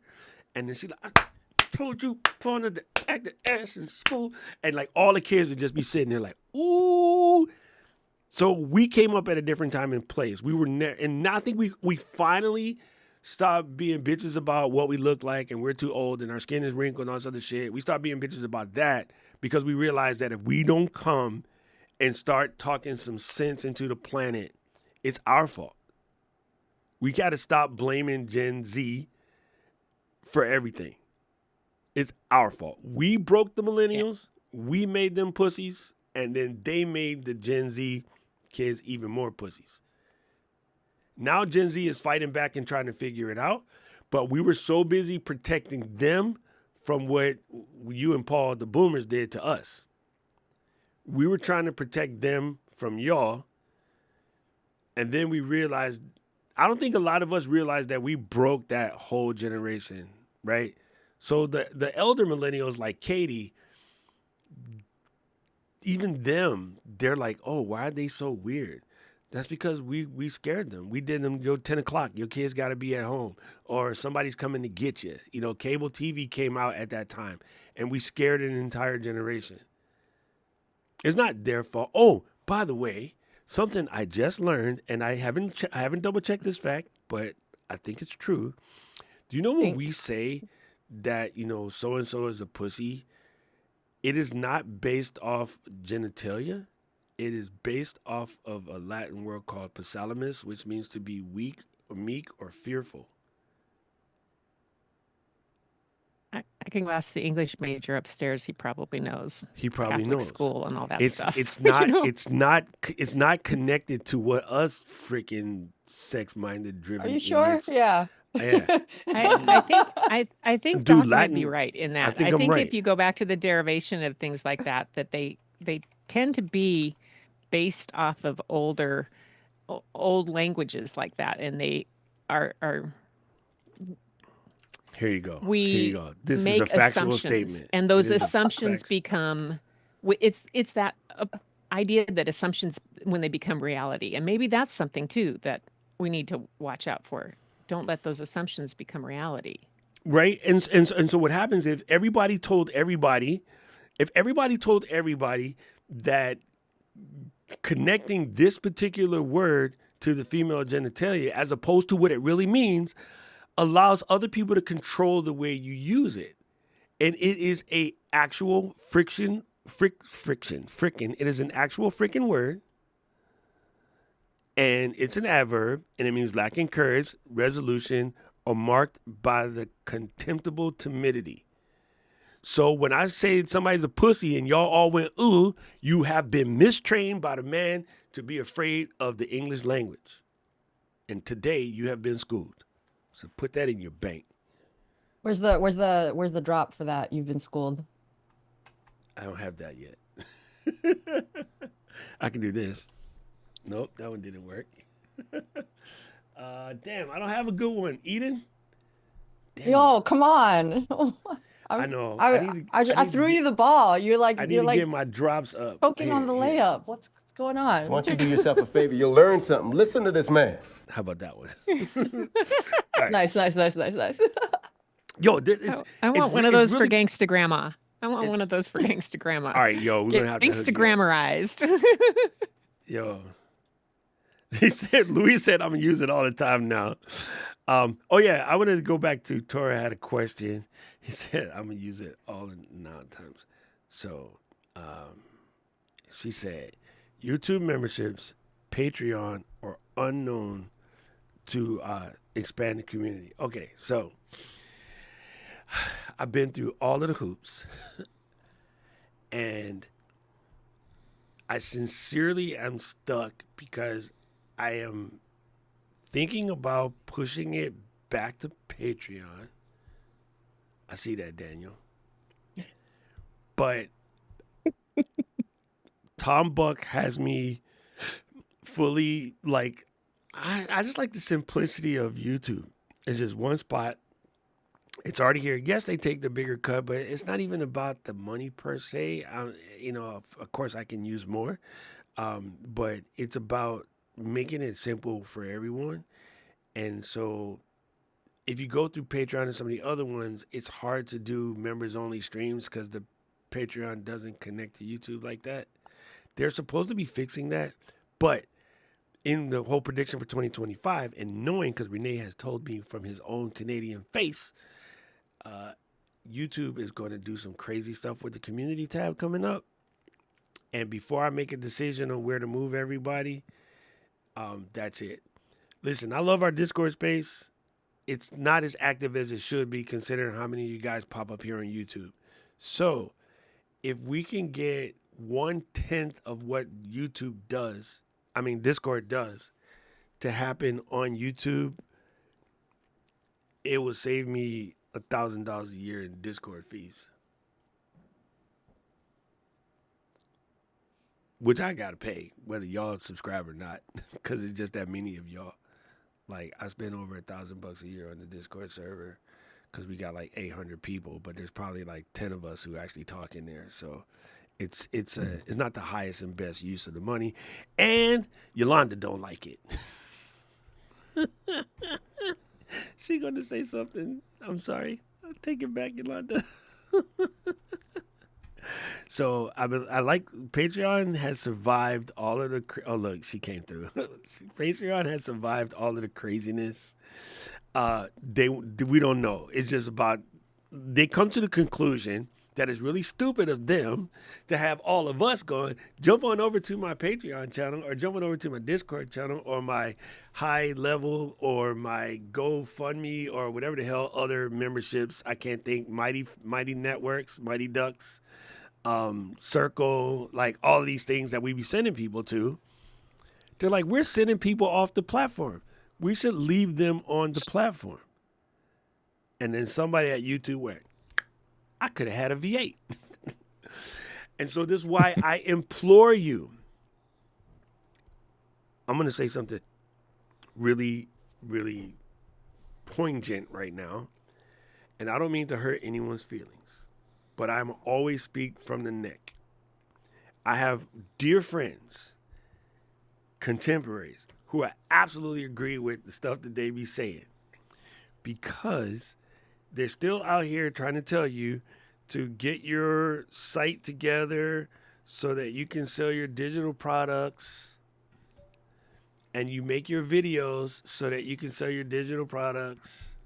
and then she like, I told you, Paul, not to act the ass in school. And like all the kids would just be sitting there like, ooh. So we came up at a different time and place. We were and now I think we finally stopped being bitches about what we look like and we're too old and our skin is wrinkled and all this other shit. We stopped being bitches about that because we realized that if we don't come and start talking some sense into the planet, it's our fault. We got to stop blaming Gen Z for everything. It's our fault. We broke the millennials. We made them pussies. And then they made the Gen Z kids even more pussies. Now Gen Z is fighting back and trying to figure it out, but we were so busy protecting them from what you and Paul, the boomers, did to us. We were trying to protect them from y'all, and then we realized, I don't think a lot of us realized that we broke that whole generation, right? So the elder millennials like Katie, even them, they're like, oh, why are they so weird? That's because we scared them. We did them, 10 o'clock, your kids got to be at home, or somebody's coming to get you. You know, cable TV came out at that time, and we scared an entire generation. It's not their fault. Oh, by the way, something I just learned, and I haven't double checked this fact, but I think it's true. Do you know when we say that, you know, so and so is a pussy, it is not based off genitalia. It is based off of a Latin word called psalmus, which means to be weak or meek or fearful. I can go ask the English major upstairs. He probably knows. He probably Catholic knows. School and all that It's stuff. it's not You know? it's not connected to what us freaking sex-minded driven Are you sure? idiots. Yeah. Yeah. I think Dude, Doc might be Latin- right in that. think I'm right. if you go back to the derivation of things like that, that they tend to be based off of old languages like that, and they are Here you go. we Here you go. This make is a factual assumptions, statement. and those It is a assumptions fact- become it's that idea that assumptions, when they become reality, and maybe that's something too that we need to watch out for. Don't let those assumptions become reality. Right? And so what happens if everybody told everybody that connecting this particular word to the female genitalia as opposed to what it really means allows other people to control the way you use it. And it is a actual frickin'. It is an actual freaking word. And it's an adverb, and it means lacking courage, resolution, or marked by the contemptible timidity. So when I say somebody's a pussy and y'all all went, ooh, you have been mistrained by the man to be afraid of the English language. And today you have been schooled. So put that in your bank. Where's the drop for that? You've been schooled. I don't have that yet. I can do this. Nope, that one didn't work. Damn, I don't have a good one. Eden? Damn Yo, come on. I know. I threw you the ball. You're like I need you're to like get my drops up. poking on the Here. layup. What's going on? Why don't you do yourself a favor? You'll learn something. Listen to this man. How about that one? Nice. Yo, this is. I want one of it's those for really- gangsta grandma. I want it's- one of those for gangsta grandma. All right, yo, we're Get gonna have to hook gangsta you up. grammarized. Yo, Louis said I'm gonna use it all the time now. Oh yeah, I wanted to go back to Tora had a question. He said I'm gonna use it all the times. So, she said, YouTube memberships, Patreon, or unknown to expand the community. Okay, so I've been through all of the hoops, and I sincerely am stuck because I am thinking about pushing it back to Patreon. I see that, Daniel. But Tom Buck has me fully like, I just like the simplicity of YouTube. It's just one spot. It's already here. Yes, they take the bigger cut, but it's not even about the money per se. Of course, I can use more, but it's about making it simple for everyone. And so if you go through Patreon and some of the other ones, it's hard to do members-only streams because the Patreon doesn't connect to YouTube like that. They're supposed to be fixing that, but in the whole prediction for 2025, and knowing, because Renee has told me from his own Canadian face, YouTube is going to do some crazy stuff with the community tab coming up. And before I make a decision on where to move everybody, that's it. Listen, I love our Discord space. It's not as active as it should be considering how many of you guys pop up here on YouTube. So if we can get 1/10 of what YouTube does I mean, Discord does, to happen on YouTube, it would save me $1,000 a year in Discord fees, which I gotta pay whether y'all subscribe or not, because it's just that many of y'all. Like, I spend over $1,000 a year on the Discord server because we got like 800 people, but there's probably like 10 of us who actually talk in there. So it's not the highest and best use of the money, and Yolanda don't like it. She gonna say something. I'm sorry. I'll take it back, Yolanda. So I like Patreon has survived all of the. Oh look, she came through. Patreon has survived all of the craziness. We don't know. It's just about they come to the conclusion that it's really stupid of them to have all of us going, jump on over to my Patreon channel or jump on over to my Discord channel or my High Level or my GoFundMe or whatever the hell other memberships. I can't think. Mighty Networks, Mighty Ducks, Circle, like all of these things that we be sending people to. They're like, we're sending people off the platform. We should leave them on the platform. And then somebody at YouTube went, I could have had a V8. And so this is why I implore you. I'm going to say something really, really poignant right now. And I don't mean to hurt anyone's feelings, but I'm always speak from the neck. I have dear friends, contemporaries, who I absolutely agree with the stuff that they be saying, because they're still out here trying to tell you to get your site together so that you can sell your digital products, and you make your videos so that you can sell your digital products.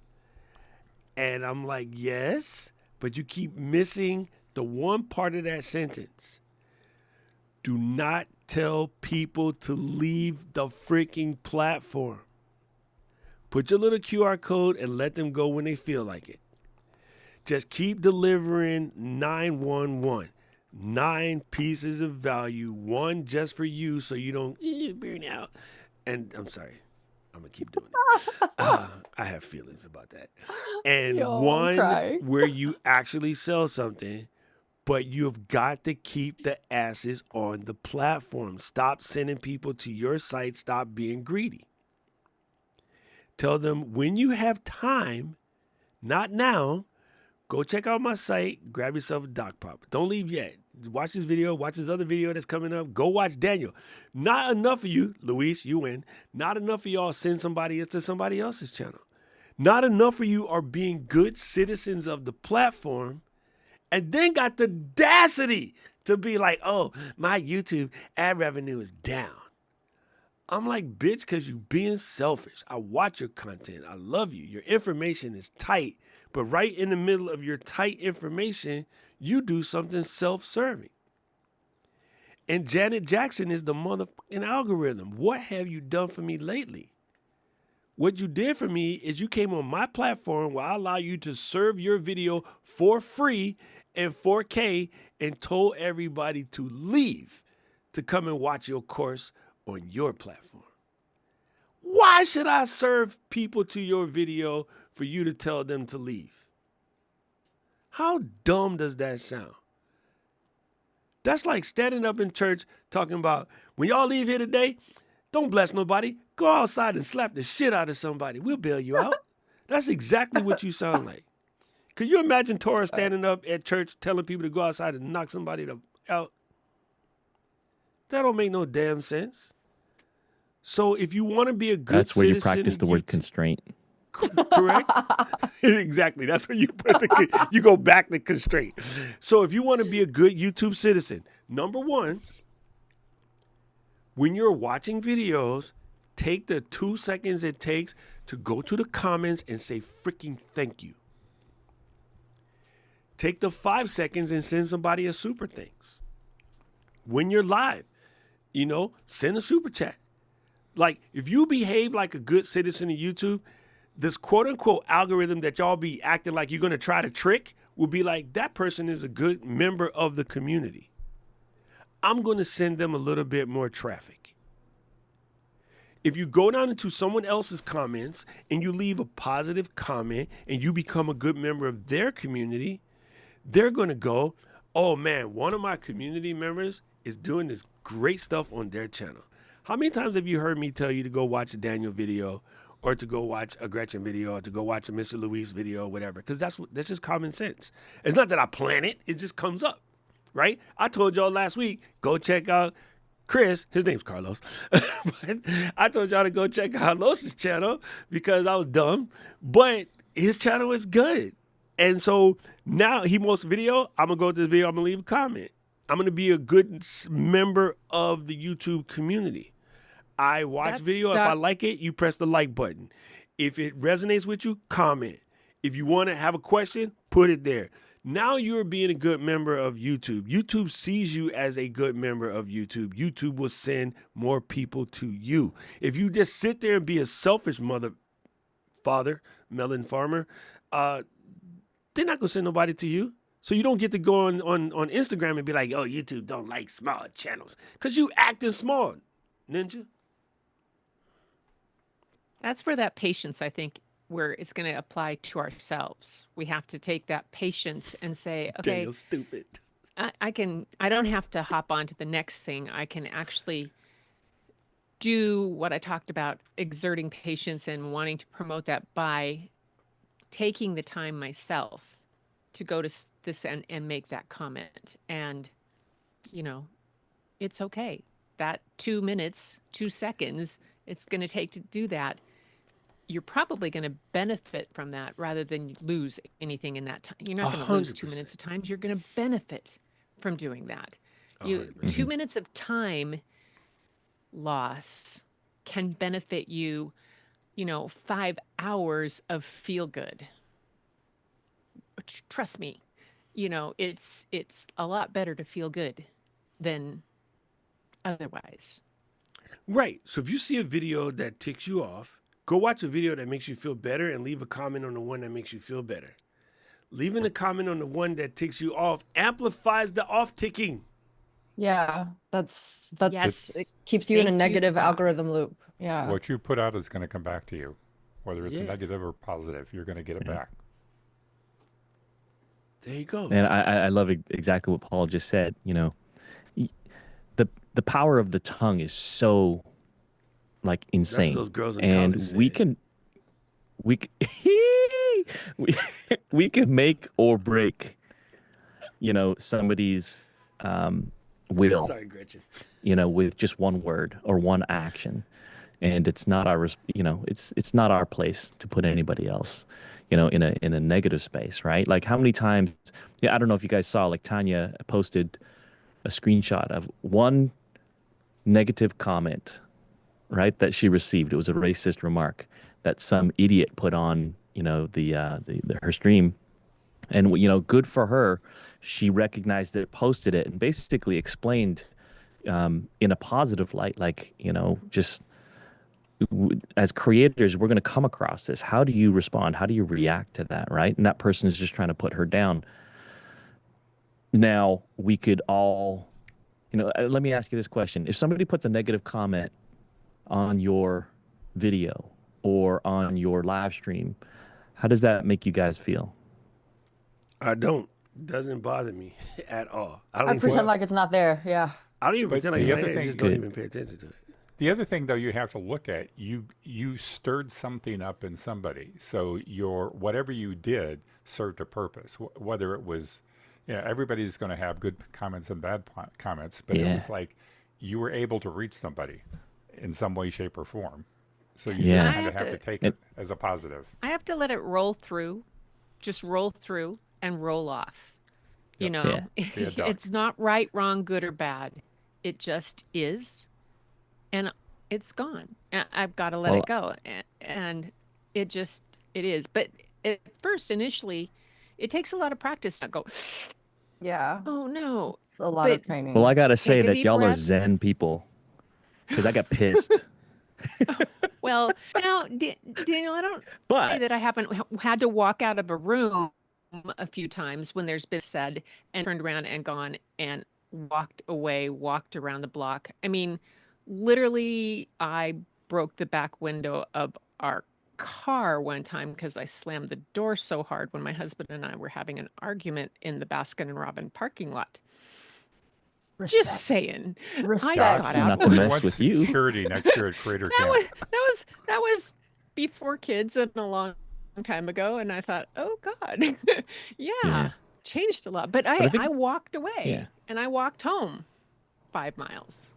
And I'm like, yes, but you keep missing the one part of that sentence. Do not tell people to leave the freaking platform. Put your little QR code and let them go when they feel like it. Just keep delivering 911. 9 pieces of value, 1 just for you so you don't burn out. And I'm sorry, I'm going to keep doing it. I have feelings about that. And Yo, I'm 1 crying. where you actually sell something, but you've got to keep the asses on the platform. Stop sending people to your site. Stop being greedy. Tell them when you have time, not now, go check out my site, grab yourself a Doc Pop. Don't leave yet. Watch this video, watch this other video that's coming up. Go watch Daniel. Not enough of you, Luis, you win. Not enough of y'all send somebody to somebody else's channel. Not enough of you are being good citizens of the platform and then got the audacity to be like, oh, my YouTube ad revenue is down. I'm like, bitch, because you being selfish. I watch your content. I love you. Your information is tight. But right in the middle of your tight information, you do something self-serving. And Janet Jackson is the motherfucking algorithm. What have you done for me lately? What you did for me is you came on my platform where I allow you to serve your video for free in 4K and told everybody to leave to come and watch your course on your platform. Why should I serve people to your video for you to tell them to leave? How dumb does that sound? That's like standing up in church talking about, when y'all leave here today, don't bless nobody. Go outside and slap the shit out of somebody. We'll bail you out. That's exactly what you sound like. Could you imagine Torah standing up at church telling people to go outside and knock somebody out? That don't make no damn sense. So if you want to be a good That's where you citizen, practice the word constraint. correct? Exactly. That's where you put you go back to constraint. So if you want to be a good YouTube citizen, number 1, when you're watching videos, take the 2 seconds it takes to go to the comments and say freaking thank you. Take the 5 seconds and send somebody a super thanks. When you're live, send a super chat. Like, if you behave like a good citizen of YouTube, this quote-unquote algorithm that y'all be acting like you're going to try to trick will be like, that person is a good member of the community. I'm going to send them a little bit more traffic. If you go down into someone else's comments and you leave a positive comment and you become a good member of their community, they're going to go, oh man, one of my community members is doing this great stuff on their channel. How many times have you heard me tell you to go watch a Daniel video or to go watch a Gretchen video or to go watch a Mr. Luis video or whatever? Because that's just common sense. It's not that I plan it. It just comes up, right? I told y'all last week, go check out Chris, his name's Carlos, but I told y'all to go check out Carlos's channel because I was dumb, but his channel is good. And so now he posts a video, I'm going to go to the video, I'm going to leave a comment. I'm going to be a good member of the YouTube community. I watch video. If I like it, you press the like button. If it resonates with you, comment. If you want to have a question, put it there. Now you're being a good member of YouTube. YouTube sees you as a good member of YouTube. YouTube will send more people to you. If you just sit there and be a selfish father, melon farmer, they're not going to send nobody to you. So you don't get to go on Instagram and be like, oh, YouTube don't like small channels. Because you acting small, Ninja. That's where that patience, I think, where it's going to apply to ourselves. We have to take that patience and say, okay, Daniel's stupid. I don't have to hop on to the next thing. I can actually do what I talked about, exerting patience and wanting to promote that by taking the time myself to go to this and make that comment. And, you know, it's okay. That 2 minutes, 2 seconds, it's going to take to do that. You're probably going to benefit from that rather than lose anything in that time. You're not going to lose 2 minutes of time. You're going to benefit from doing that. 2 minutes of time loss can benefit you, 5 hours of feel good. Trust me, it's a lot better to feel good than otherwise. Right. So if you see a video that ticks you off, go watch a video that makes you feel better and leave a comment on the one that makes you feel better. Leaving a comment on the one that ticks you off amplifies the off ticking. Yeah, that's Yes. it keeps you in a Thank you, negative Doc. algorithm loop. Yeah. What you put out is going to come back to you, whether it's Yeah. negative or positive. You're going to get it back. There you go. And I love exactly what Paul just said. The power of the tongue is so like insane. those girls in and college we said. can we can make or break somebody's will, Sorry, Gretchen. with just one word or one action. And it's not our it's not our place to put anybody else in a negative space, right? Like how many times, I don't know if you guys saw, like Tanya posted a screenshot of one negative comment, right, that she received. It was a racist remark that some idiot put on her stream. And good for her, she recognized it, posted it, and basically explained in a positive light, like just as creators, we're going to come across this. How do you respond? How do you react to that, right? And that person is just trying to put her down. Now, we could all, let me ask you this question. If somebody puts a negative comment on your video or on your live stream, how does that make you guys feel? I don't. Doesn't bother me at all. I don't I even pretend like it's not there. Yeah. I don't even But pretend like the it's other not there. I thing- just don't Good. even pay attention to it. The other thing, though, you have to look at, you stirred something up in somebody. So whatever you did served a purpose. Whether it was, everybody's going to have good comments and bad comments, but it was like you were able to reach somebody in some way, shape, or form. So you just Yeah. kind I of have have to to- take it as a positive. I have to let it roll through, just roll through and roll off. Yep. Be a duck. It's not right, wrong, good, or bad. It just is. And it's gone. I've got to let it go. And it is. But at first, initially, it takes a lot of practice to go, Yeah. oh no. It's a lot of But- training. Well, I got to say Take a that deep y'all are breath. Zen people because I got pissed. Well, now, Daniel, I don't say But that I haven't had to walk out of a room a few times when there's been said and turned around and gone and walked away, walked around the block. I mean, literally, I broke the back window of our car one time because I slammed the door so hard when my husband and I were having an argument in the Baskin and Robin parking lot. Just saying. I Respect. got out. Not to We mess want with you. security next year at Crater Camp. That was before kids and a long time ago, and I thought, oh God, Yeah. changed a lot. But I think- I walked away Yeah. and I walked home 5 miles.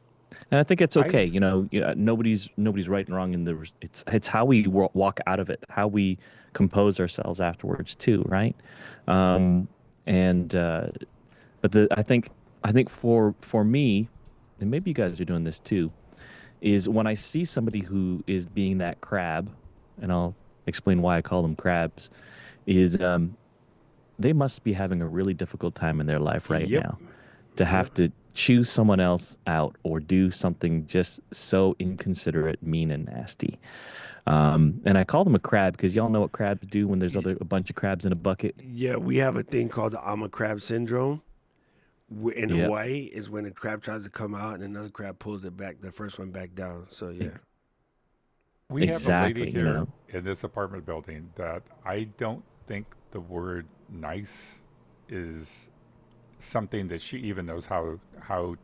And I think it's okay. I- Nobody's right and wrong. It's how we walk out of it, how we compose ourselves afterwards too, right? But I think for me, and maybe you guys are doing this too, is when I see somebody who is being that crab, and I'll explain why I call them crabs, is they must be having a really difficult time in their life right Yep. now to have to choose someone else out or do something just so inconsiderate, mean, and nasty. And I call them a crab because y'all know what crabs do when there's a bunch of crabs in a bucket. Yeah, we have a thing called the I'm a crab syndrome. In Yep. Hawaii is when a crab tries to come out and another crab pulls it back, the first one back down. So yeah. We have a Exactly, lady you here know. in this apartment building that I don't think the word nice is something that she even knows how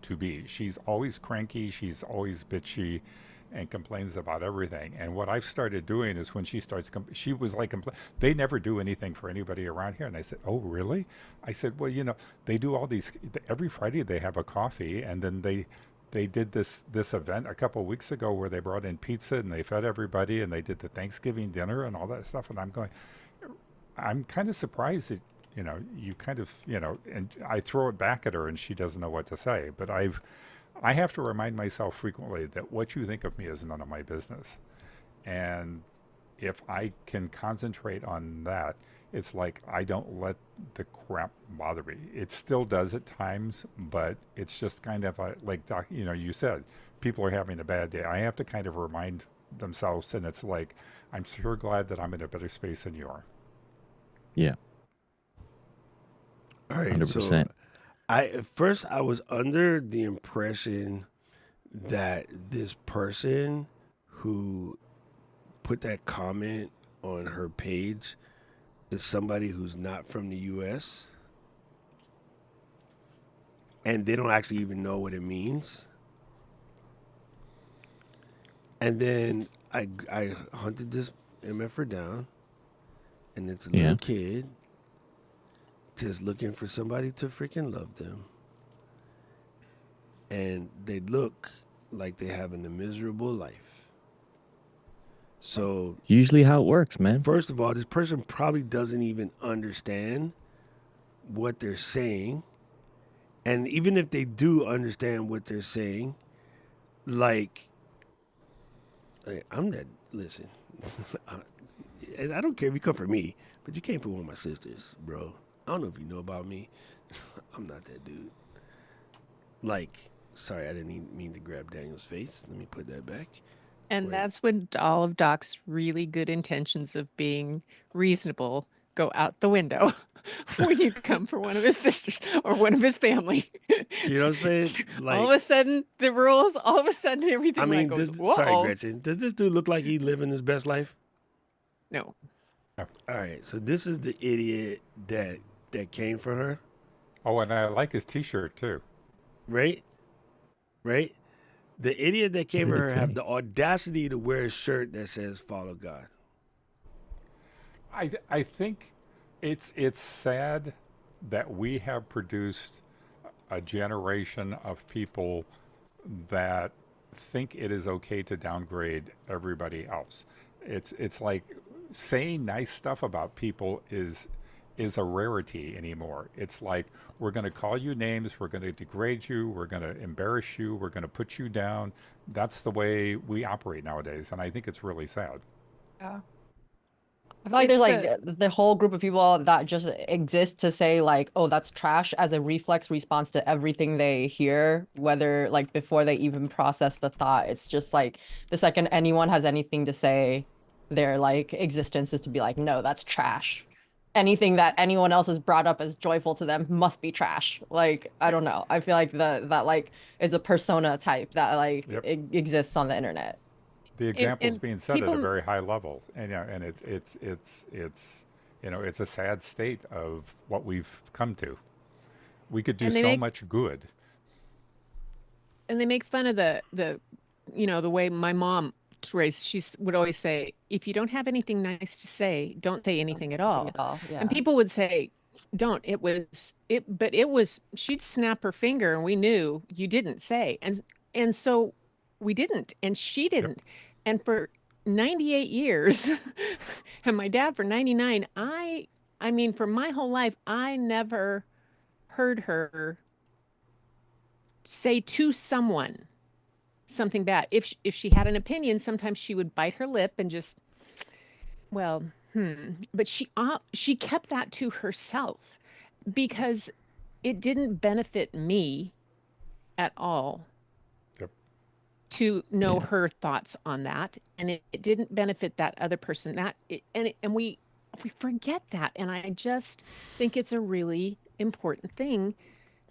to be. She's always cranky, she's always bitchy and complains about everything. And what I've started doing is when she starts, she was like, they never do anything for anybody around here. And I said, oh, really? I said, well, they do all these, every Friday they have a coffee, and then they did this event a couple of weeks ago where they brought in pizza and they fed everybody, and they did the Thanksgiving dinner and all that stuff. And I'm kind of surprised that, you kind of, and I throw it back at her and she doesn't know what to say. But I have to remind myself frequently that what you think of me is none of my business. And if I can concentrate on that, it's like I don't let the crap bother me. It still does at times, but it's just kind of like you said, people are having a bad day. I have to kind of remind themselves, and it's like, I'm sure glad that I'm in a better space than you are. Yeah, All right. 100%. At first I was under the impression that this person who put that comment on her page is somebody who's not from the US and they don't actually even know what it means. And then I hunted this MFer down, and it's a Yeah. little kid just looking for somebody to freaking love them. And they look like they're having a miserable life. So, Usually how it works, man. first of all, this person probably doesn't even understand what they're saying. And even if they do understand what they're saying, like I'm that, listen, I don't care if you come for me, but you came for one of my sisters, bro. I don't know if you know about me. I'm not that dude. Like, sorry, I didn't even mean to grab Daniel's face. Let me put that back. And Wait. that's when all of Doc's really good intentions of being reasonable go out the window when you come for one of his sisters or one of his family. You know what I'm saying? Like, all of a sudden, the rules, all of a sudden, everything I mean, goes, whoa. sorry, Gretchen. Does this dude look like he living his best life? No. All right, so this is the idiot that came for her, Oh, and I like his T-shirt too. right? Right? The idiot that came What for did her it have say? the audacity to wear a shirt that says "Follow God." I think it's sad that we have produced a generation of people that think it is okay to downgrade everybody else. It's like saying nice stuff about people is a rarity anymore. It's like, we're going to call you names, we're going to degrade you, we're going to embarrass you, we're going to put you down. That's the way we operate nowadays, and I think it's really sad. Yeah. I feel like there's like the whole group of people that just exist to say like, oh, that's trash as a reflex response to everything they hear, whether like before they even process the thought. It's just like the second anyone has anything to say, their like existence is to be like, no, that's trash. Anything that anyone else has brought up as joyful to them must be trash. Like, I don't know. I feel like that like is a persona type that like Yep. exists on the internet. the examples and being set at a people very high level, and and it's it's a sad state of what we've come to. We could do and they so make much good. and they make fun of the the way my mom raised. Would always say, if you don't have anything nice to say, don't say anything at Nothing all. at all. And Yeah. people would say, don't. But it was, she'd snap her finger and we knew you didn't say. And so we didn't, and she Yep. didn't. And for 98 years, and my dad for 99, I mean, for my whole life, I never heard her say to someone something bad. If she had an opinion, sometimes she would bite her lip and just, well, but she kept that to herself because it didn't benefit me at all Yep. to know Yeah. her thoughts on that, and it didn't benefit that other person. And we forget that, and I just think it's a really important thing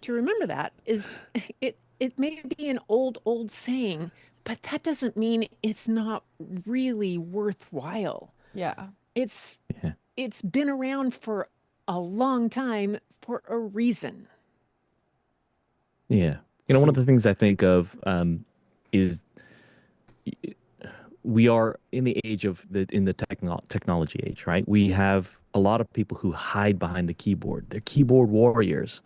to remember. That is, it may be an old saying, but that doesn't mean it's not really worthwhile. Yeah. It's Yeah. it's been around for a long time for a reason. Yeah. One of the things I think of is we are in the age of the technology age, right? We have a lot of people who hide behind the keyboard. They're keyboard warriors.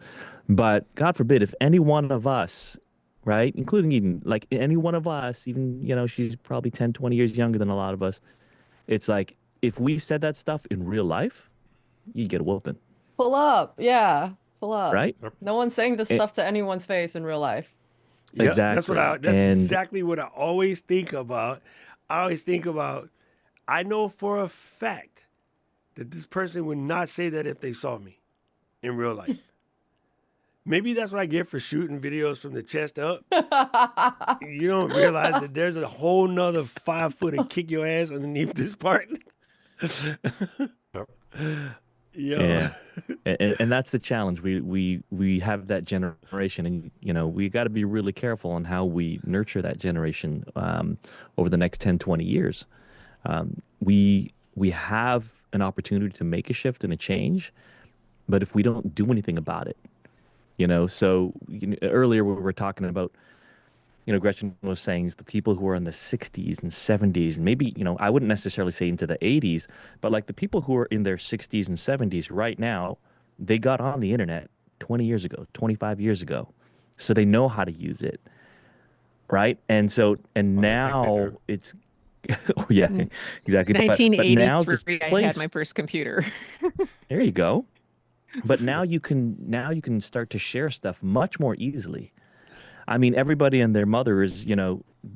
But God forbid, if any one of us, right, including even like any one of us, even, she's probably 10, 20 years younger than a lot of us. It's like, if we said that stuff in real life, you get a whooping, Pull up. Yeah. Pull up. right? No one's saying this And- stuff to anyone's face in real life. Yeah, Exactly. that's And- exactly what I always think about. I know for a fact that this person would not say that if they saw me in real life. Maybe that's what I get for shooting videos from the chest up. You don't realize that there's a whole nother 5 foot and kick your ass underneath this part. Yep. Yeah. And that's the challenge. We have that generation, and we got to be really careful on how we nurture that generation over the next 10, 20 years. We have an opportunity to make a shift and a change, but if we don't do anything about it, so earlier we were talking about, Gretchen was saying the people who are in the 60s and 70s, and maybe, I wouldn't necessarily say into the 80s, but like the people who are in their 60s and 70s right now, they got on the internet 20 years ago, 25 years ago. So they know how to use it. Right. And so, and now it's, oh, yeah, exactly. But now's this 1983, I had place. my first computer. There you go. But now you can start to share stuff much more easily. I mean, everybody and their mother is,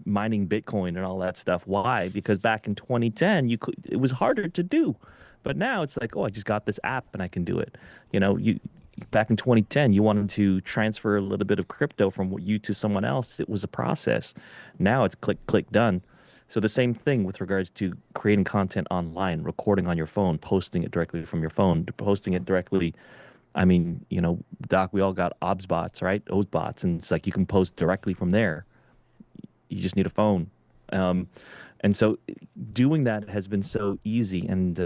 mining Bitcoin and all that stuff. Why? Because back in 2010, it was harder to do. But now it's like, oh, I just got this app and I can do it. Back in 2010, you wanted to transfer a little bit of crypto from you to someone else. It was a process. Now it's click, click, done. So the same thing with regards to creating content online, recording on your phone, posting it directly from your phone, posting it directly. I mean, Doc, we all got OBS bots, right? OBS bots. And it's like you can post directly from there. You just need a phone. And so doing that has been so easy. And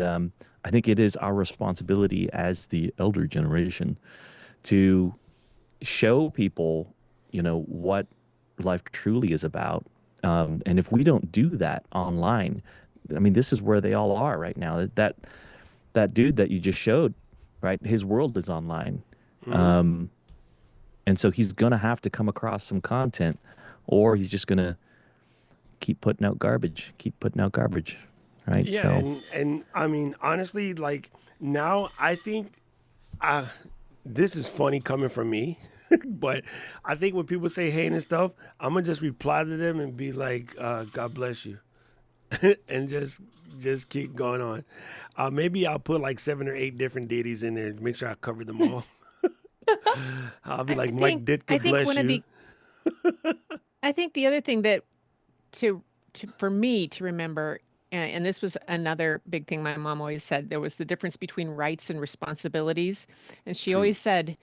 I think it is our responsibility as the elder generation to show people, what life truly is about. And if we don't do that online, I mean, this is where they all are right now. That dude that you just showed, right? His world is online. And so he's going to have to come across some content, or he's just going to keep putting out garbage, right? Yeah, So and I mean, honestly, like now I think this is funny coming from me, but I think when people say hate and stuff, I'm gonna just reply to them and be like, God bless you, and just keep going on. Maybe I'll put like 7 or 8 different deities in there to make sure I cover them all. I'll be like, Mike Ditka, bless you. I think the other thing that for me to remember, and this was another big thing my mom always said, there was the difference between rights and responsibilities. And she always said,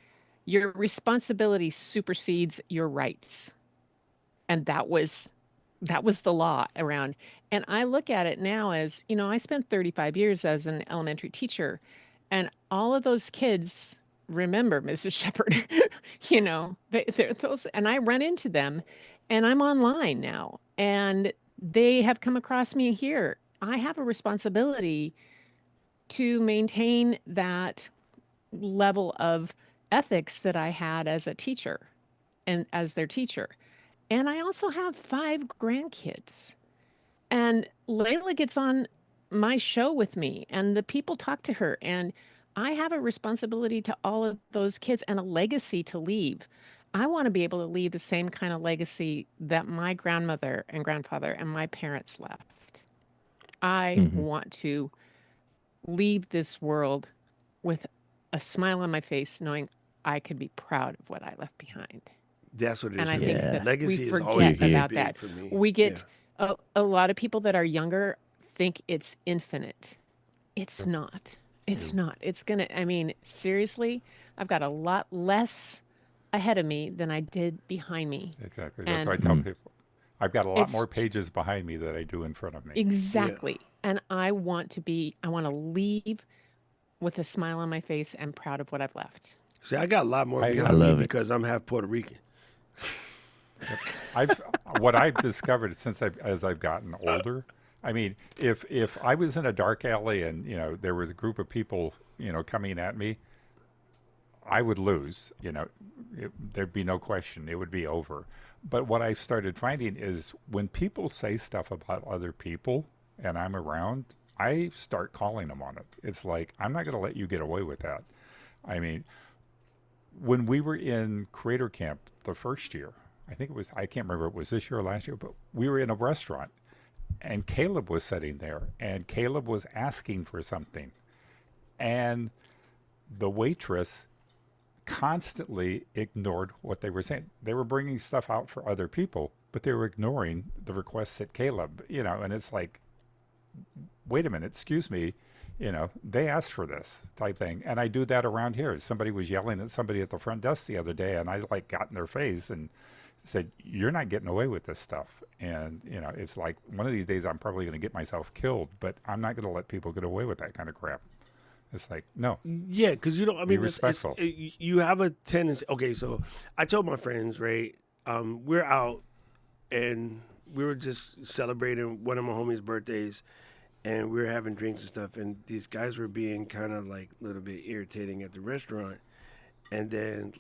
your responsibility supersedes your rights. And that was the law around. And I look at it now as, I spent 35 years as an elementary teacher, and all of those kids remember Mrs. Shepherd. They're those, and I run into them, and I'm online now, and they have come across me here. I have a responsibility to maintain that level of ethics that I had as a teacher and as their teacher. And I also have 5 grandkids. And Layla gets on my show with me, and the people talk to her. And I have a responsibility to all of those kids and a legacy to leave. I want to be able to leave the same kind of legacy that my grandmother and grandfather and my parents left. I want to leave this world with a smile on my face, knowing I could be proud of what I left behind. That's what it is. And I for think me. that Legacy we is always forget been about big that. for me. We get Yeah. a lot of people that are younger think it's infinite. It's not. It's not. It's gonna, seriously, I've got a lot less ahead of me than I did behind me. Exactly. That's And what I tell people. I've got a lot it's more pages behind me than I do in front of me. exactly. And I want to leave with a smile on my face and proud of what I've left. See, I got a lot more I behind me love it. because I'm half Puerto Rican. What I've discovered as I've gotten older. I mean, if I was in a dark alley and there was a group of people coming at me, I would lose. There'd be no question. It would be over. But what I've started finding is when people say stuff about other people and I'm around, I start calling them on it. It's like, I'm not going to let you get away with that. I mean, when we were in Creator Camp the first year, I can't remember if it was this year or last year, but we were in a restaurant and Caleb was sitting there and Caleb was asking for something. And the waitress constantly ignored what they were saying. They were bringing stuff out for other people, but they were ignoring the requests at Caleb, and it's like, wait a minute, excuse me, they asked for this type thing. And I do that around here. Somebody was yelling at somebody at the front desk the other day, and I got in their face and said, you're not getting away with this stuff. And, it's like one of these days I'm probably going to get myself killed, but I'm not going to let people get away with that kind of crap. It's like, no. Yeah, because Be respectful. You have a tendency. Okay, so I told my friends, right? We're out and we were just celebrating one of my homies' birthdays, and we were having drinks and stuff. And these guys were being kind of like a little bit irritating at the restaurant. And then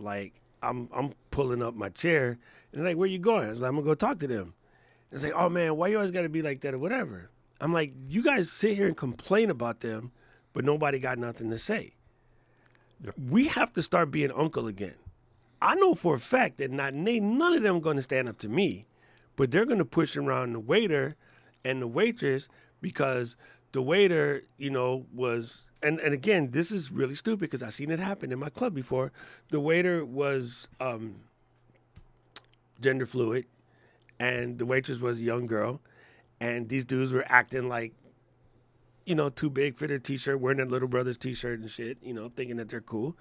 I'm pulling up my chair, and they're like, "Where you going?" I was like, "I'm gonna go talk to them." It's like, "Oh man, why you always gotta be like that or whatever?" I'm like, "You guys sit here and complain about them, but nobody got nothing to say." Yep. We have to start being uncle again. I know for a fact that none of them going to stand up to me, but they're going to push around the waiter and the waitress because the waiter, was, and again, this is really stupid because I've seen it happen in my club before. The waiter was gender fluid, and the waitress was a young girl, and these dudes were acting like, too big for their t-shirt, wearing their little brother's t-shirt and shit, thinking that they're cool.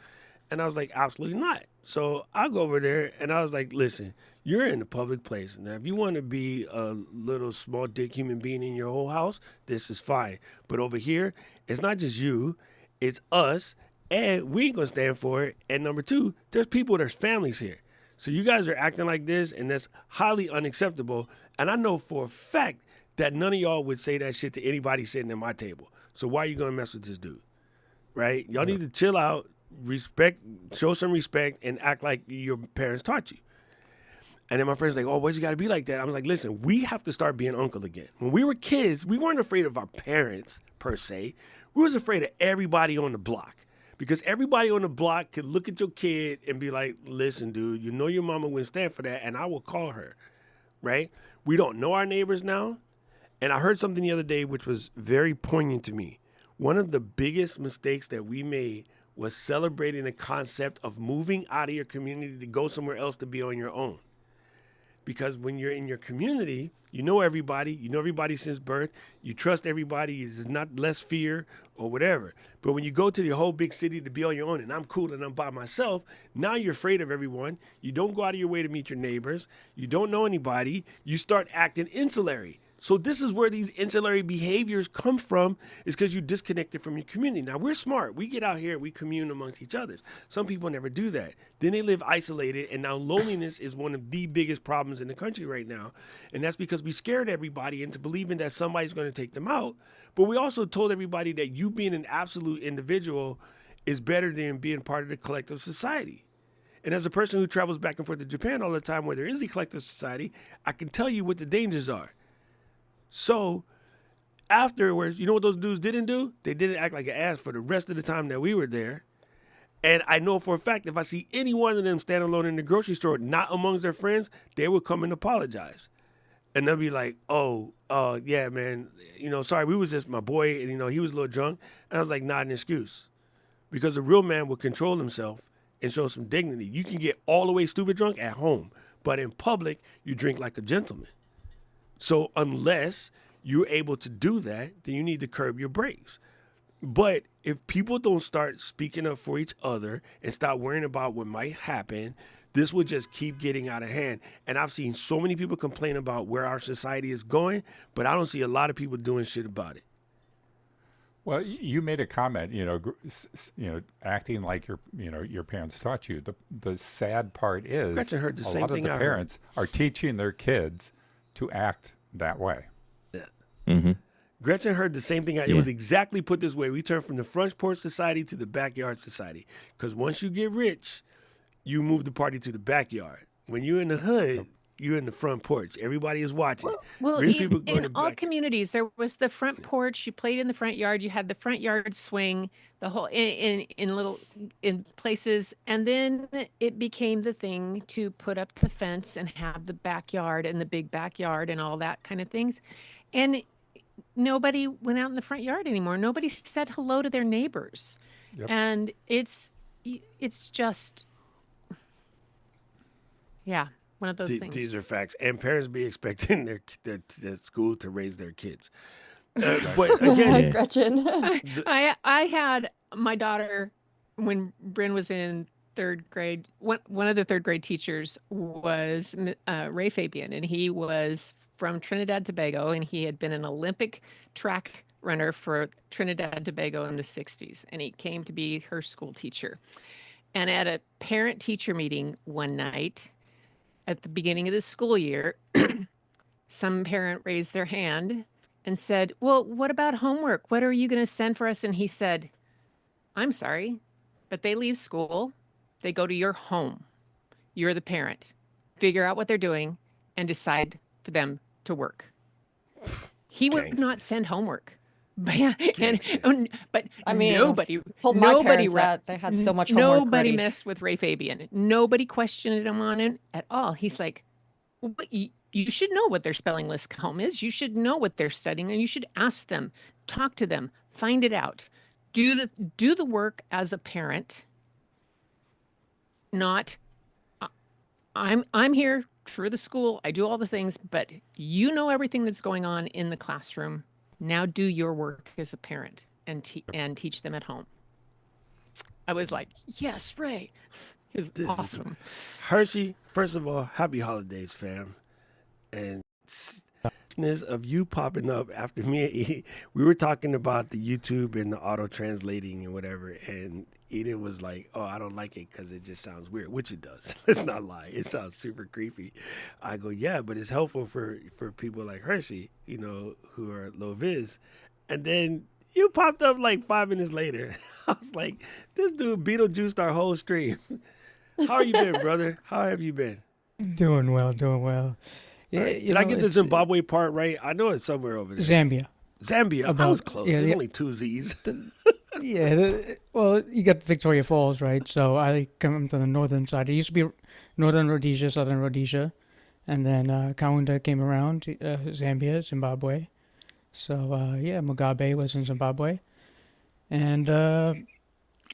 And I was like, absolutely not. So I go over there and I was like, listen, you're in a public place. Now, if you want to be a little small dick human being in your whole house, this is fine. But over here, it's not just you, it's us, and we ain't going to stand for it. And number 2, there's families here. So you guys are acting like this, and that's highly unacceptable. And I know for a fact that none of y'all would say that shit to anybody sitting at my table. So why are you going to mess with this dude? Right? Y'all need to chill out, show some respect, and act like your parents taught you. And then my friend's like, "Oh, why's you got to be like that?" I was like, listen, we have to start being uncle again. When we were kids, we weren't afraid of our parents, per se. We was afraid of everybody on the block. Because everybody on the block could look at your kid and be like, listen, dude, your mama wouldn't stand for that, and I will call her, right? We don't know our neighbors now. And I heard something the other day which was very poignant to me. One of the biggest mistakes that we made was celebrating the concept of moving out of your community to go somewhere else to be on your own. Because when you're in your community, you know everybody since birth, you trust everybody, there's not less fear or whatever. But when you go to the whole big city to be on your own and I'm cool and I'm by myself, now you're afraid of everyone. You don't go out of your way to meet your neighbors. You don't know anybody. You start acting insulary. So this is where these ancillary behaviors come from, is because you disconnected from your community. Now, we're smart. We get out here, we commune amongst each other. Some people never do that. Then they live isolated, and now loneliness is one of the biggest problems in the country right now. And that's because we scared everybody into believing that somebody's going to take them out. But we also told everybody that you being an absolute individual is better than being part of the collective society. And as a person who travels back and forth to Japan all the time where there is a collective society, I can tell you what the dangers are. So afterwards, you know what those dudes didn't do? They didn't act like an ass for the rest of the time that we were there. And I know for a fact, if I see any one of them stand alone in the grocery store, not amongst their friends, they would come and apologize. And they'll be like, yeah, man, sorry, we was just my boy, and, he was a little drunk. And I was like, not an excuse. Because a real man will control himself and show some dignity. You can get all the way stupid drunk at home, but in public, you drink like a gentleman. So unless you're able to do that, then you need to curb your brakes. But if people don't start speaking up for each other and stop worrying about what might happen, this will just keep getting out of hand. And I've seen so many people complain about where our society is going, but I don't see a lot of people doing shit about it. Well, you made a comment, acting like your parents taught you. The sad part is Gretchen heard the a same lot of thing the I heard. parents are teaching their kids to act that way. Yeah. Mm-hmm. Gretchen heard the same thing. It was exactly put this way. We turned from the front porch society to the backyard society. Because once you get rich, you move the party to the backyard. When you're in the hood, you're in the front porch. Everybody is watching. Well, Rich people go in to all back- communities, there was the front porch. You played in the front yard. You had the front yard swing, the whole in places, and then it became the thing to put up the fence and have the backyard and the big backyard and all that kind of things. And nobody went out in the front yard anymore. Nobody said hello to their neighbors, Yep. and it's just, yeah. One of those things. These are facts. And parents be expecting their school to raise their kids. But again, Gretchen. I had my daughter when Bryn was in third grade. One of the third grade teachers was Ray Fabian, and he was from Trinidad and Tobago, and he had been an Olympic track runner for Trinidad and Tobago in the 60s, and he came to be her school teacher. And at a parent-teacher meeting one night, at the beginning of the school year, some parent raised their hand and said, well, what about homework? What are you going to send for us? And he said, I'm sorry, but they leave school. They go to your home. You're the parent. Figure out what they're doing and decide for them to work. He would Gangsta. not send homework. But, yeah, Gangsta. but I mean, nobody told my nobody parents that they had so much homework nobody ready. messed with Ray Fabian. Nobody questioned him on it at all. He's like, well, you should know what their spelling list home is. You should know what they're studying, and you should ask them, talk to them, find it out. Do the work as a parent. Not, I'm here for the school. I do all the things, but you know everything that's going on in the classroom. Now do your work as a parent and teach them at home. I was like, yes, Ray. It was This is awesome. Hershey, first of all, happy holidays, fam. And of you popping up after me and E, we were talking about the YouTube and the auto translating and whatever, and Eden was like, oh, I don't like it because it just sounds weird, which it does. Let's not lie. It sounds super creepy. I go, yeah, but it's helpful for people like Hershey, who are low vis. And then you popped up like 5 minutes later. I was like, this dude Beetlejuiced our whole stream. How you been, brother? How have you been? Doing well, doing well. Yeah, Did I get the Zimbabwe part right? I know it's somewhere over there. Zambia. Zambia. I About- was close. yeah, There's yeah. only 2 Z's. Well, you got Victoria Falls, right? So I come to the northern side. It used to be northern Rhodesia, southern Rhodesia, and then Kaunda came around, Zambia, Zimbabwe. So Mugabe was in Zimbabwe, and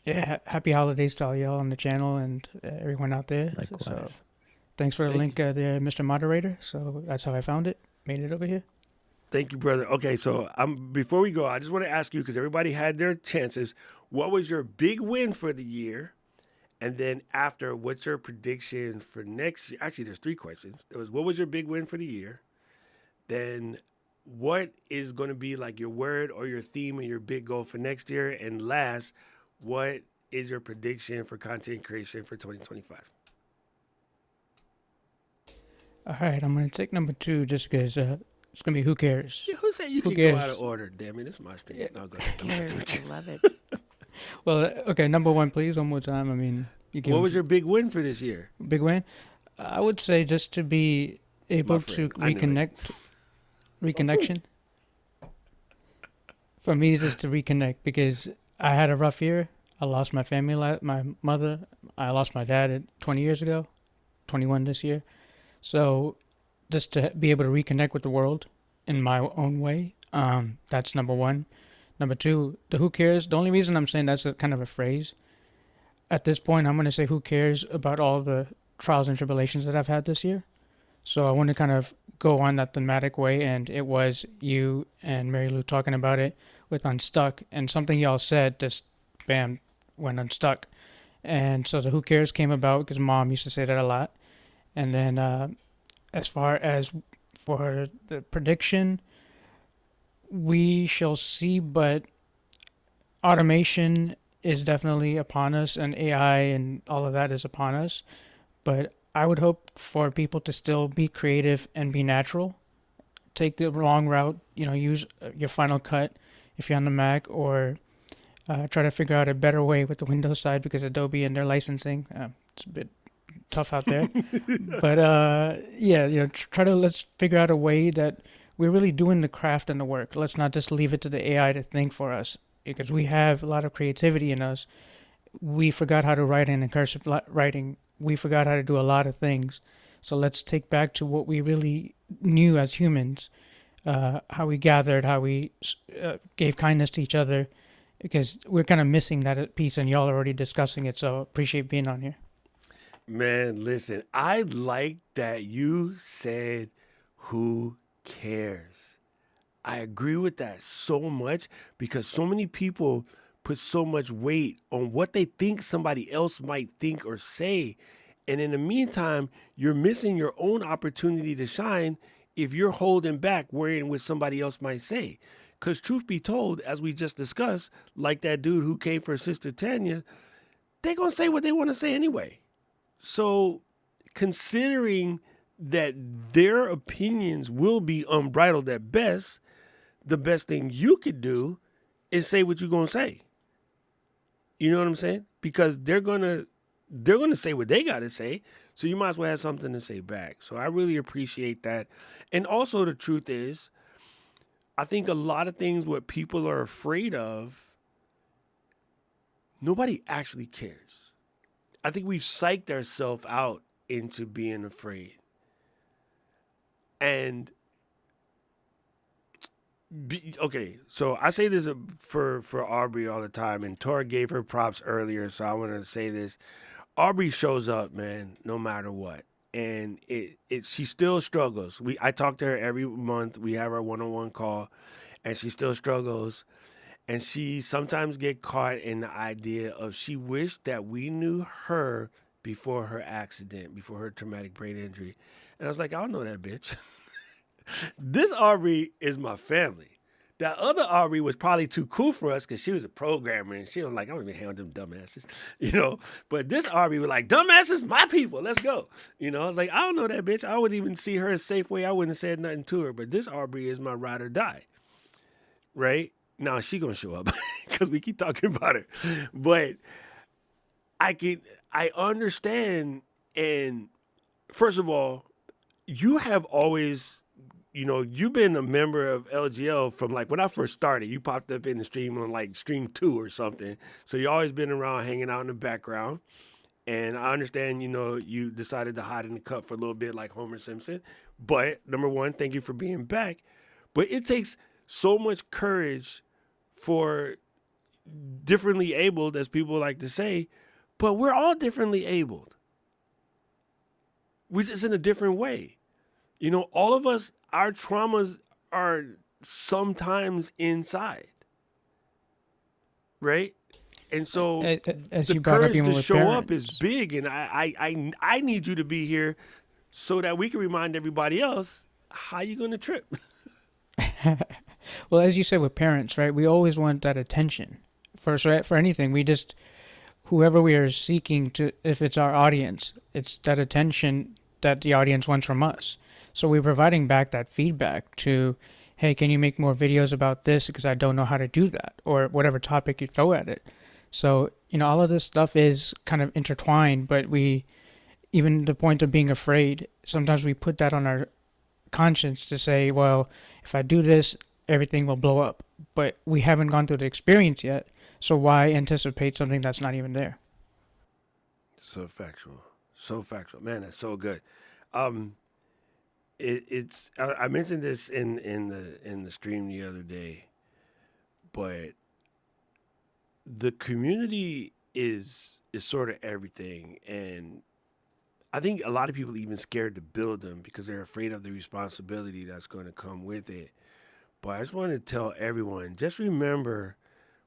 happy holidays to all y'all on the channel and everyone out there. Likewise. So, thanks for the link there, Mr. Moderator. So that's how I found it. Made it over here. Thank you, brother. Okay, so before we go, I just want to ask you, because everybody had their chances, what was your big win for the year? And then after, what's your prediction for next year? Actually, there's 3 questions. There was, what was your big win for the year? Then what is going to be like your word or your theme or your big goal for next year? And last, what is your prediction for content creation for 2025? All right, I'm gonna take number 2 just because it's gonna be who cares. Yeah, who said you Who can go out cares? of order? Damn it, it's my stream. Yeah. No, go ahead. I'm messing with you. I love it. Well, okay, number 1, please, one more time. I mean, you give What them was your big win for this year? big win? I would say just to be able to friend, I knew it. reconnection. For me, it's just to reconnect because I had a rough year. I lost my family, my mother. I lost my dad 20 years ago, 21 this year. So just to be able to reconnect with the world in my own way, that's number 1. Number 2, the who cares. The only reason I'm saying that's a kind of a phrase, at this point, I'm going to say who cares about all the trials and tribulations that I've had this year. So I want to kind of go on that thematic way, and it was you and Mary Lou talking about it with Unstuck, and something y'all said just, bam, went unstuck. And so the who cares came about because Mom used to say that a lot. And then as far as for the prediction, we shall see, but automation is definitely upon us, and AI and all of that is upon us. But I would hope for people to still be creative and be natural. Take the long route, use your Final Cut if you're on the Mac, or try to figure out a better way with the Windows side because Adobe and their licensing, it's a bit tough out there. But let's figure out a way that we're really doing the craft and the work. Let's not just leave it to the AI to think for us, because we have a lot of creativity in us. We forgot how to write in cursive writing. We forgot how to do a lot of things. So let's take back to what we really knew as humans, how we gathered, how we gave kindness to each other, because we're kind of missing that piece, and y'all are already discussing it. So appreciate being on here. Man, listen, I like that you said, who cares? I agree with that so much because so many people put so much weight on what they think somebody else might think or say. And in the meantime, you're missing your own opportunity to shine if you're holding back, worrying what somebody else might say. Because truth be told, as we just discussed, like that dude who came for Sister Tanya, they're going to say what they want to say anyway. So considering that their opinions will be unbridled at best, the best thing you could do is say what you're going to say. You know what I'm saying? Because they're going to say what they got to say. So you might as well have something to say back. So I really appreciate that. And also the truth is, I think a lot of things what people are afraid of, nobody actually cares. I think we've psyched ourselves out into being afraid. And okay, so I say this for Aubrey all the time, and Tora gave her props earlier, so I want to say this. Aubrey shows up, man, no matter what. And she still struggles. I talk to her every month. We have our one-on-one call, and she still struggles. And she sometimes get caught in the idea of she wished that we knew her before her accident, before her traumatic brain injury. And I was like, I don't know that bitch. This Aubrey is my family. That other Aubrey was probably too cool for us because she was a programmer and she was like, I don't even hang with them dumbasses, But this Aubrey was like, dumbasses, my people, let's go. I was like, I don't know that bitch. I wouldn't even see her as Safeway. I wouldn't have said nothing to her. But this Aubrey is my ride or die, right? Now she gonna show up because we keep talking about her. But I understand. And first of all, you have always, you've been a member of LGL from like when I first started. You popped up in the stream on like stream 2 or something. So you always been around hanging out in the background. And I understand, you decided to hide in the cut for a little bit like Homer Simpson. But number one, thank you for being back. But it takes so much courage for differently abled, as people like to say, but we're all differently abled. We're just in a different way. All of us, our traumas are sometimes inside, right? And so as the you brought up, courage even to with show up parents. is big, and I need you to be here so that we can remind everybody else how you gonna trip. Well, as you said with parents, right? We always want that attention for anything. We just whoever we are seeking to, if it's our audience, it's that attention that the audience wants from us. So we're providing back that feedback to, hey, can you make more videos about this because I don't know how to do that, or whatever topic you throw at it. So all of this stuff is kind of intertwined, but we even the point of being afraid. Sometimes we put that on our conscience to say, well, if I do this, everything will blow up. But we haven't gone through the experience yet, so why anticipate something that's not even there? So factual. So factual. Man, that's so good. It's I mentioned this in the stream the other day, but the community is sort of everything, and I think a lot of people even scared to build them because they're afraid of the responsibility that's going to come with it. But I just want to tell everyone, just remember,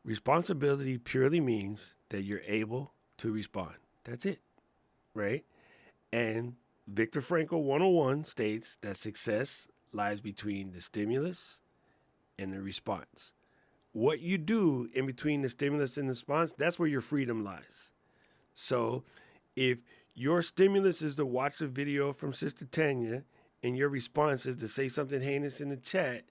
responsibility purely means that you're able to respond. That's it, right? And Viktor Frankl 101 states that success lies between the stimulus and the response. What you do in between the stimulus and the response, that's where your freedom lies. So if your stimulus is to watch a video from Sister Tanya and your response is to say something heinous in the chat,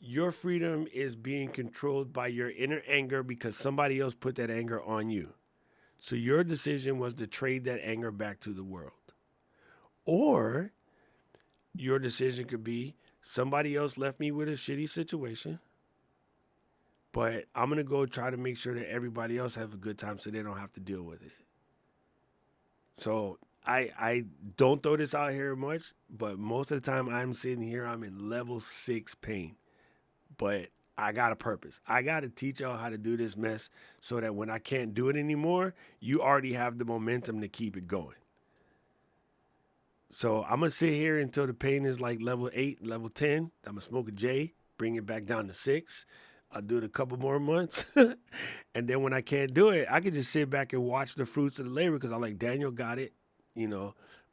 your freedom is being controlled by your inner anger because somebody else put that anger on you. So your decision was to trade that anger back to the world. Or your decision could be somebody else left me with a shitty situation, but I'm going to go try to make sure that everybody else have a good time so they don't have to deal with it. So I don't throw this out here much, but most of the time I'm sitting here, I'm in level 6 pain. But I got a purpose. I got to teach y'all how to do this mess so that when I can't do it anymore, you already have the momentum to keep it going. So I'm going to sit here until the pain is like level 8, level 10. I'm going to smoke a J, bring it back down to 6. I'll do it a couple more months. And then when I can't do it, I can just sit back and watch the fruits of the labor because I'm like, Daniel got it.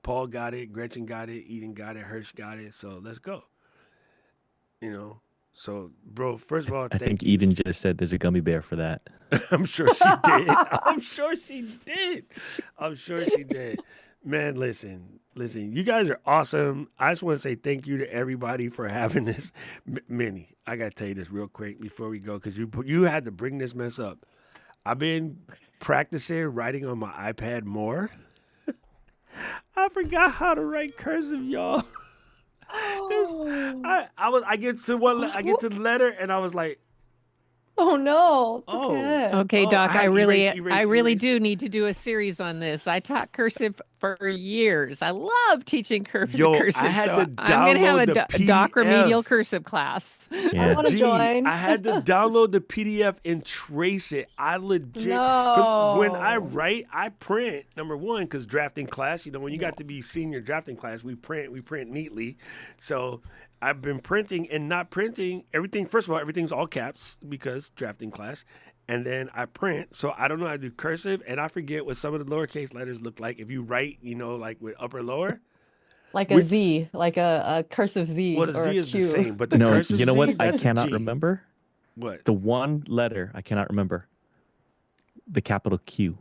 Paul got it. Gretchen got it. Eden got it. Hirsch got it. So let's go. So, bro, first of all, I think Eden just said there's a gummy bear for that. I'm sure she did. I'm sure she did. Man, listen, you guys are awesome. I just want to say thank you to everybody for having this. Minnie, I got to tell you this real quick before we go because you had to bring this mess up. I've been practicing writing on my iPad more. I forgot how to write cursive, y'all. I get to the letter and I was like, Oh no. It's Oh. okay. Okay, Oh, Doc, I I had really, erase. I really do need to do a series on this. I taught cursive for years. I love teaching Yo, I cursive. had So to I'm going to have download a the Doc remedial PDF. cursive class. I Yeah. want to join. I had to download the PDF and trace it. I legit, 'cause when I No. write, I print, number one, because drafting class, when you got to be senior drafting class, we print neatly. So I've been printing and not printing everything. First of all, everything's all caps because drafting class. And then I print. So I don't know how to do cursive. And I forget what some of the lowercase letters look like if you write, like with upper lower. Like a Which- Z, like a cursive Z Well, the or Z a is the Q. same, but the No, cursive you know what? Z, I that's a cannot G. remember. What? The one letter I cannot remember. The capital Q.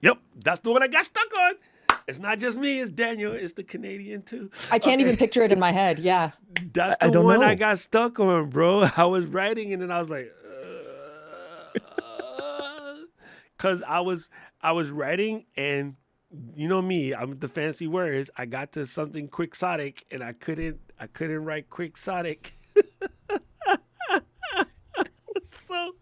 Yep, that's the one I got stuck on. It's not just me, it's Daniel, it's the Canadian too. I can't Okay. even picture it in my head. Yeah. That's I the don't one I know. got stuck on, bro. I was writing and then I was like, because I was writing and you know me, I'm with the fancy words. I got to something quixotic and I couldn't write quixotic. So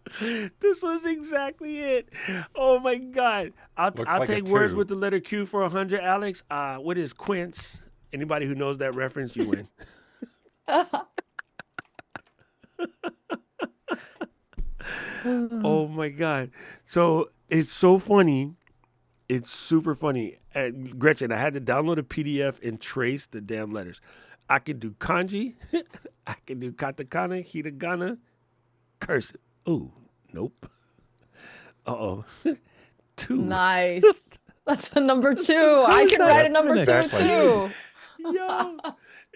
this was exactly it. Oh my God. I'll Looks like a take words 2. with the letter Q for 100, Alex. What is quince? Anybody who knows that reference, you win. Oh my God. So it's so funny. It's super funny. Gretchen, I had to download a PDF and trace the damn letters. I can do kanji. I can do katakana, hiragana, cursive. Ooh, nope. Uh-oh. 2. Nice. That's a number 2. I can write a number 2 Exactly. too. Yo,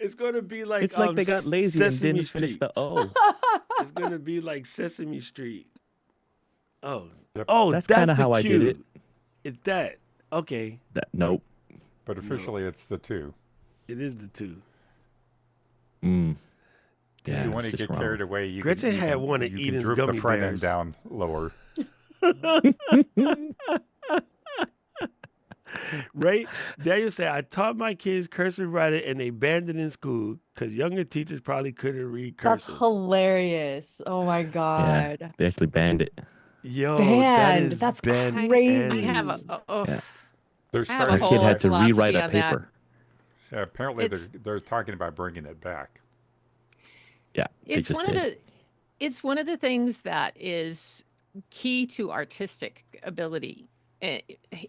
It's gonna be like It's like they got lazy and Sesame didn't finish Street. the O. It's gonna be like Sesame Street. Oh, Yep. oh, That's that's kinda the how I did cue. it. It's that. Okay, Nope. But officially, it's the 2. it is the 2. Mm. If Yeah, you want it's to just get wrong. carried away, you Gretchen can, had one of you Eden's can droop gummy the front end bears. down lower. Right? Daniel said, I taught my kids cursive writing and they banned it in school because younger teachers probably couldn't read That's cursive. hilarious. Oh my Yeah, God. they actually banned it. Yo, Banned. that is That's Ben crazy. I have Ennis. Yeah. They're I have a My starting. kid whole had to rewrite philosophy a on that. paper. Apparently, It's- they're talking about bringing it back. Yeah, they It's just one did. of the it's one of the things that is key to artistic ability. And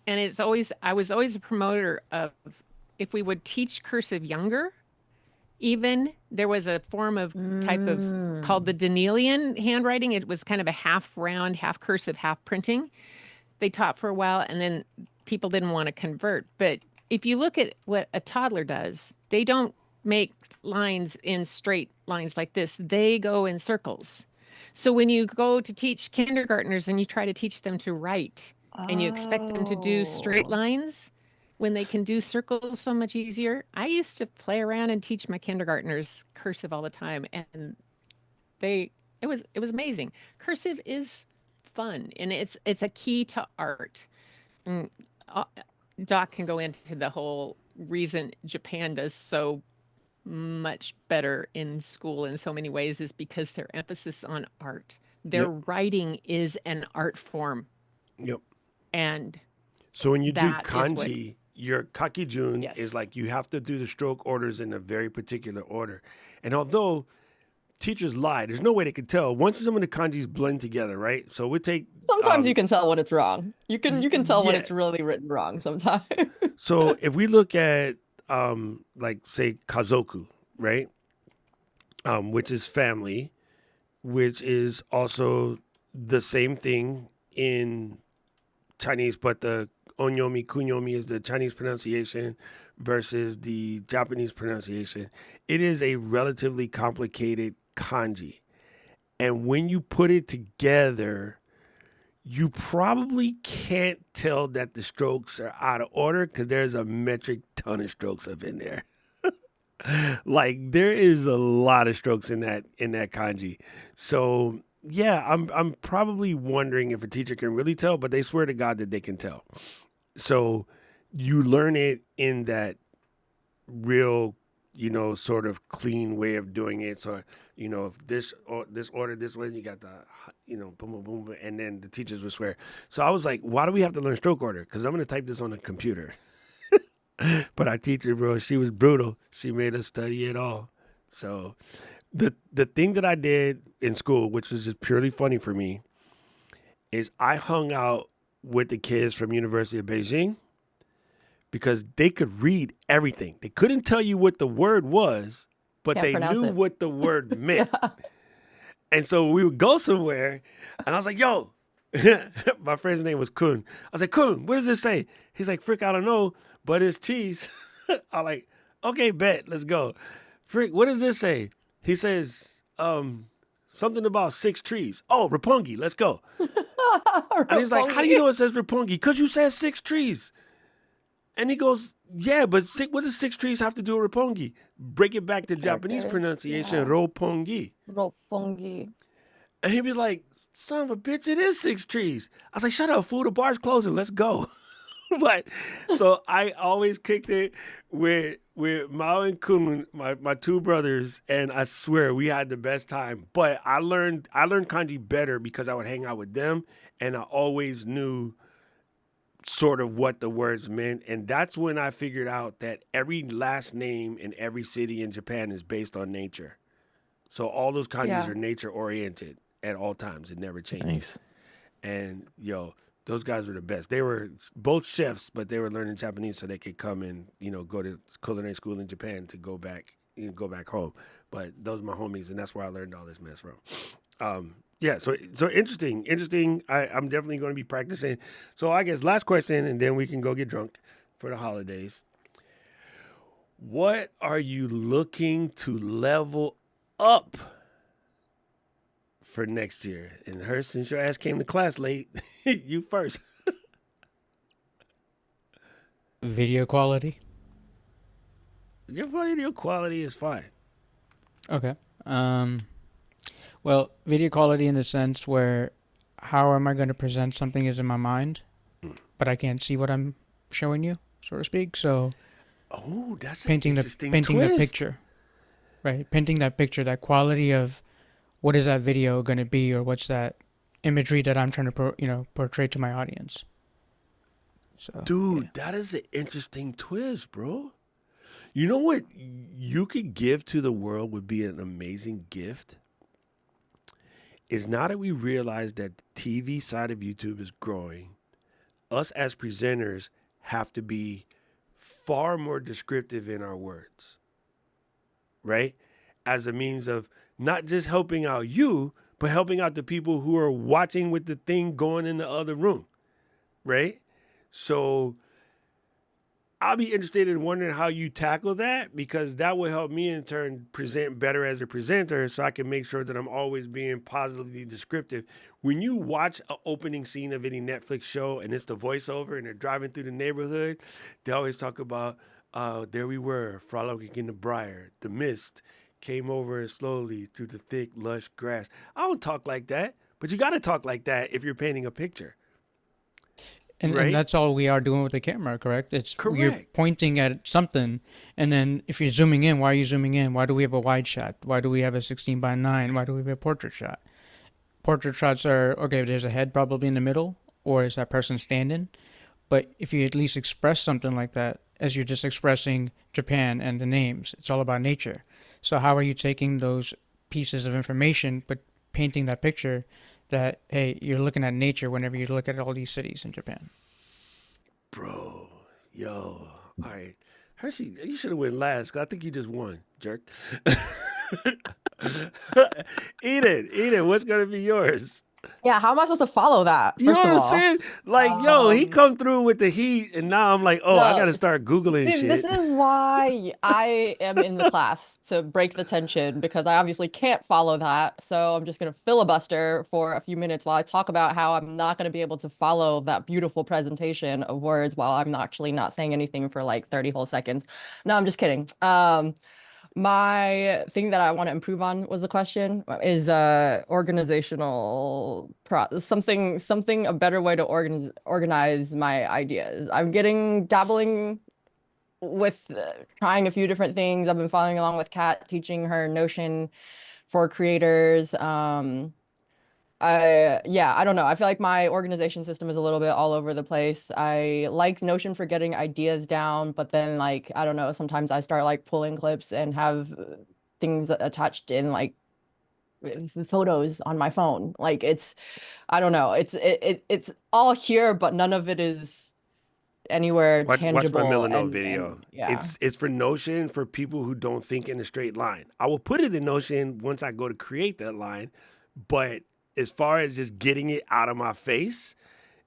it's always I was always a promoter of if we would teach cursive younger, even there was a form of type of called the Danielian handwriting. It was kind of a half round, half cursive, half printing. They taught for a while and then people didn't want to convert. But if you look at what a toddler does, they don't make lines in straight lines like this. They go in circles. So when you go to teach kindergartners and you try to teach them to write and you expect them to do straight Oh. lines when they can do circles so much easier. I used to play around and teach my kindergartners cursive all the time and it was amazing. Cursive is fun and it's a key to art. And, Doc can go into the whole reason Japan does so much better in school in so many ways is because their emphasis on art. Their writing is an art form. Yep. And So when you do that is what- kanji, your kakijun Yes. is like you have to do the stroke orders in a very particular order. And although teachers lie, there's no way they can tell. Once some of the kanjis blend together, right? So we take Sometimes you can tell when it's wrong. You can tell when yeah. it's really written wrong sometimes. So if we look at like say kazoku, right? Which is family, which is also the same thing in Chinese, but the onyomi kunyomi is the Chinese pronunciation versus the Japanese pronunciation. It is a relatively complicated kanji. And when you put it together, you probably can't tell that the strokes are out of order because there's a metric ton of strokes up in there. Like there is a lot of strokes in that kanji. So yeah, I'm probably wondering if a teacher can really tell, but they swear to God that they can tell. So you learn it in that real, sort of clean way of doing it. So, if this order this way, you got the, boom, boom, boom, boom, and then the teachers would swear. So I was like, why do we have to learn stroke order? Because I'm going to type this on the computer. But our teacher, bro, she was brutal. She made us study it all. So the thing that I did in school, which was just purely funny for me, is I hung out with the kids from University of Beijing because they could read everything. They couldn't tell you what the word was, but Can't they pronounce knew it. what the word meant. And so we would go somewhere, and I was like, yo, my friend's name was Kun. I was like, Kun, what does this say? He's like, Frick, I don't know, but it's cheese. I'm like, okay, bet, let's go. Frick, what does this say? He says, something about 6 trees. Oh, Roppongi, let's go. And he's like, how do you know it says Roppongi? Because you said 6 trees. And he goes, yeah, but what does 6 trees have to do with Roppongi? Break it back to Japanese Characters, pronunciation, yeah. Roppongi. Roppongi. And he'd be like, son of a bitch, it is 6 trees. I was like, shut up, fool, the bar's closing, let's go. But so I always kicked it with Mao and Kun, my 2 brothers, and I swear we had the best time. But I learned kanji better because I would hang out with them, and I always knew sort of what the words meant. And that's when I figured out that every last name in every city in Japan is based on nature. So all those kanjis Yeah. are nature oriented at all times. It never changes. Nice. And those guys were the best. They were both chefs, but they were learning Japanese so they could come and, go to culinary school in Japan to go back home. But those are my homies, and that's where I learned all this mess from. Yeah, so interesting. I'm definitely going to be practicing. So I guess last question, and then we can go get drunk for the holidays. What are you looking to level up for next year? And her, since your ass came to class late, you first. Video quality. Your video quality is fine. Okay. Well, video quality in the sense where how am I going to present something is in my mind, but I can't see what I'm showing you, so to speak. So Oh, that's an painting the interesting painting the twist. picture, right? Painting that picture, that quality of what is that video going to be, or what's that imagery that I'm trying to portray to my audience. So, Dude, yeah. that is an interesting twist, bro. You know what you could give to the world would be an amazing gift? Is now that we realize that the TV side of YouTube is growing, us as presenters have to be far more descriptive in our words, right? As a means of not just helping out you, but helping out the people who are watching with the thing going in the other room, right? So I'll be interested in wondering how you tackle that, because that will help me in turn present better as a presenter, so I can make sure that I'm always being positively descriptive. When you watch an opening scene of any Netflix show and it's the voiceover and they're driving through the neighborhood, they always talk about, there we were, frolicking in the briar. The mist came over slowly through the thick, lush grass. I don't talk like that, but you got to talk like that if you're painting a picture. And Right? that's all we are doing with the camera, correct? It's you're Correct. pointing at something, and then if you're zooming in, why are you zooming in? Why do we have a wide shot? Why do we have a 16:9? Why do we have a portrait shot? Portrait shots are, okay, there's a head probably in the middle, or is that person standing? But if you at least express something like that, as you're just expressing Japan and the names, it's all about nature. So how are you taking those pieces of information, but painting that picture that, hey, you're looking at nature whenever you look at all these cities in Japan? Bro, yo, all right. Hershey, you should have went last, 'cause I think you just won, jerk. Eden, what's going to be yours? Yeah, how am I supposed to follow that? You know First what of I'm all, saying? Like, yo, he Um, come through with the heat, and now I'm like, oh, I no, got to start Googling this shit. is why I am in the class, to break the tension, because I obviously can't follow that. So I'm just going to filibuster for a few minutes while I talk about how I'm not going to be able to follow that beautiful presentation of words while I'm actually not saying anything for like 30 whole seconds. No, I'm just kidding. My thing that I want to improve on was the question is organizational something a better way to organize my ideas. I'm dabbling with trying a few different things. I've been following along with Kat, teaching her Notion for creators. I don't know. I feel like my organization system is a little bit all over the place. I like Notion for getting ideas down, but then like, I don't know, sometimes I start like pulling clips and have things attached in like photos on my phone. Like I don't know. It's all here, but none of it is anywhere Watch my tangible. Milano and video. yeah. It's for Notion for people who don't think in a straight line. I will put it in Notion once I go to create that line, but as far as just getting it out of my face,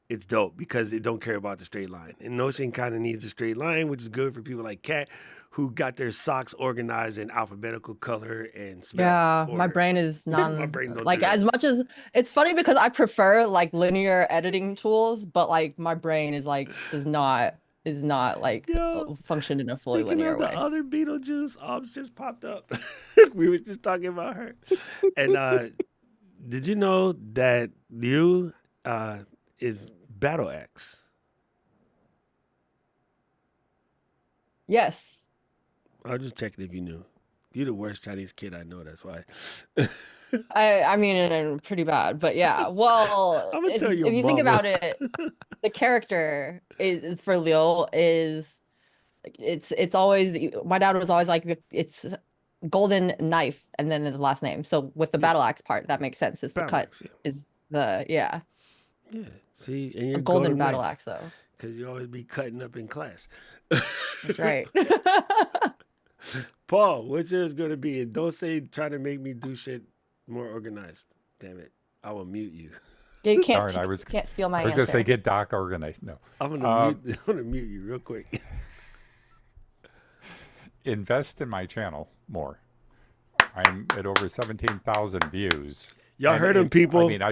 it's dope because it don't care about the straight line. And Notion kind of needs a straight line, which is good for people like Kat, who got their socks organized in alphabetical color and smell Yeah, my order. brain is My brain don't like, do that. as much as it's funny because I prefer like linear editing tools, but like my brain is like is not like Yo, function in a fully Speaking linear of the way. other Beetlejuice, Ops just popped up. We were just talking about her. And did you know that Liu is Battle Axe? Yes. I was just checking if you knew. You're the worst Chinese kid I know, that's why. I mean, pretty bad, but yeah. Well, I'm gonna tell your if you think mama. about it, the character is for Lil is it's always, my dad was always like, it's golden knife and then the last name. So with the Yeah. battle axe part, that makes sense. It's the Battle cut Axe, yeah. is the yeah. Yeah, see, and A you're golden battle axe though. because you always be cutting up in class. That's right. Paul, what's yours gonna be? And don't say try to make me do shit more organized. Damn it, I will mute you. You Darn, I was can't steal my I was gonna say answer. get Doc organized. No. I'm gonna mute you real quick. invest in my channel more. I'm at over 17,000 views. Y'all And heard him, people. I mean,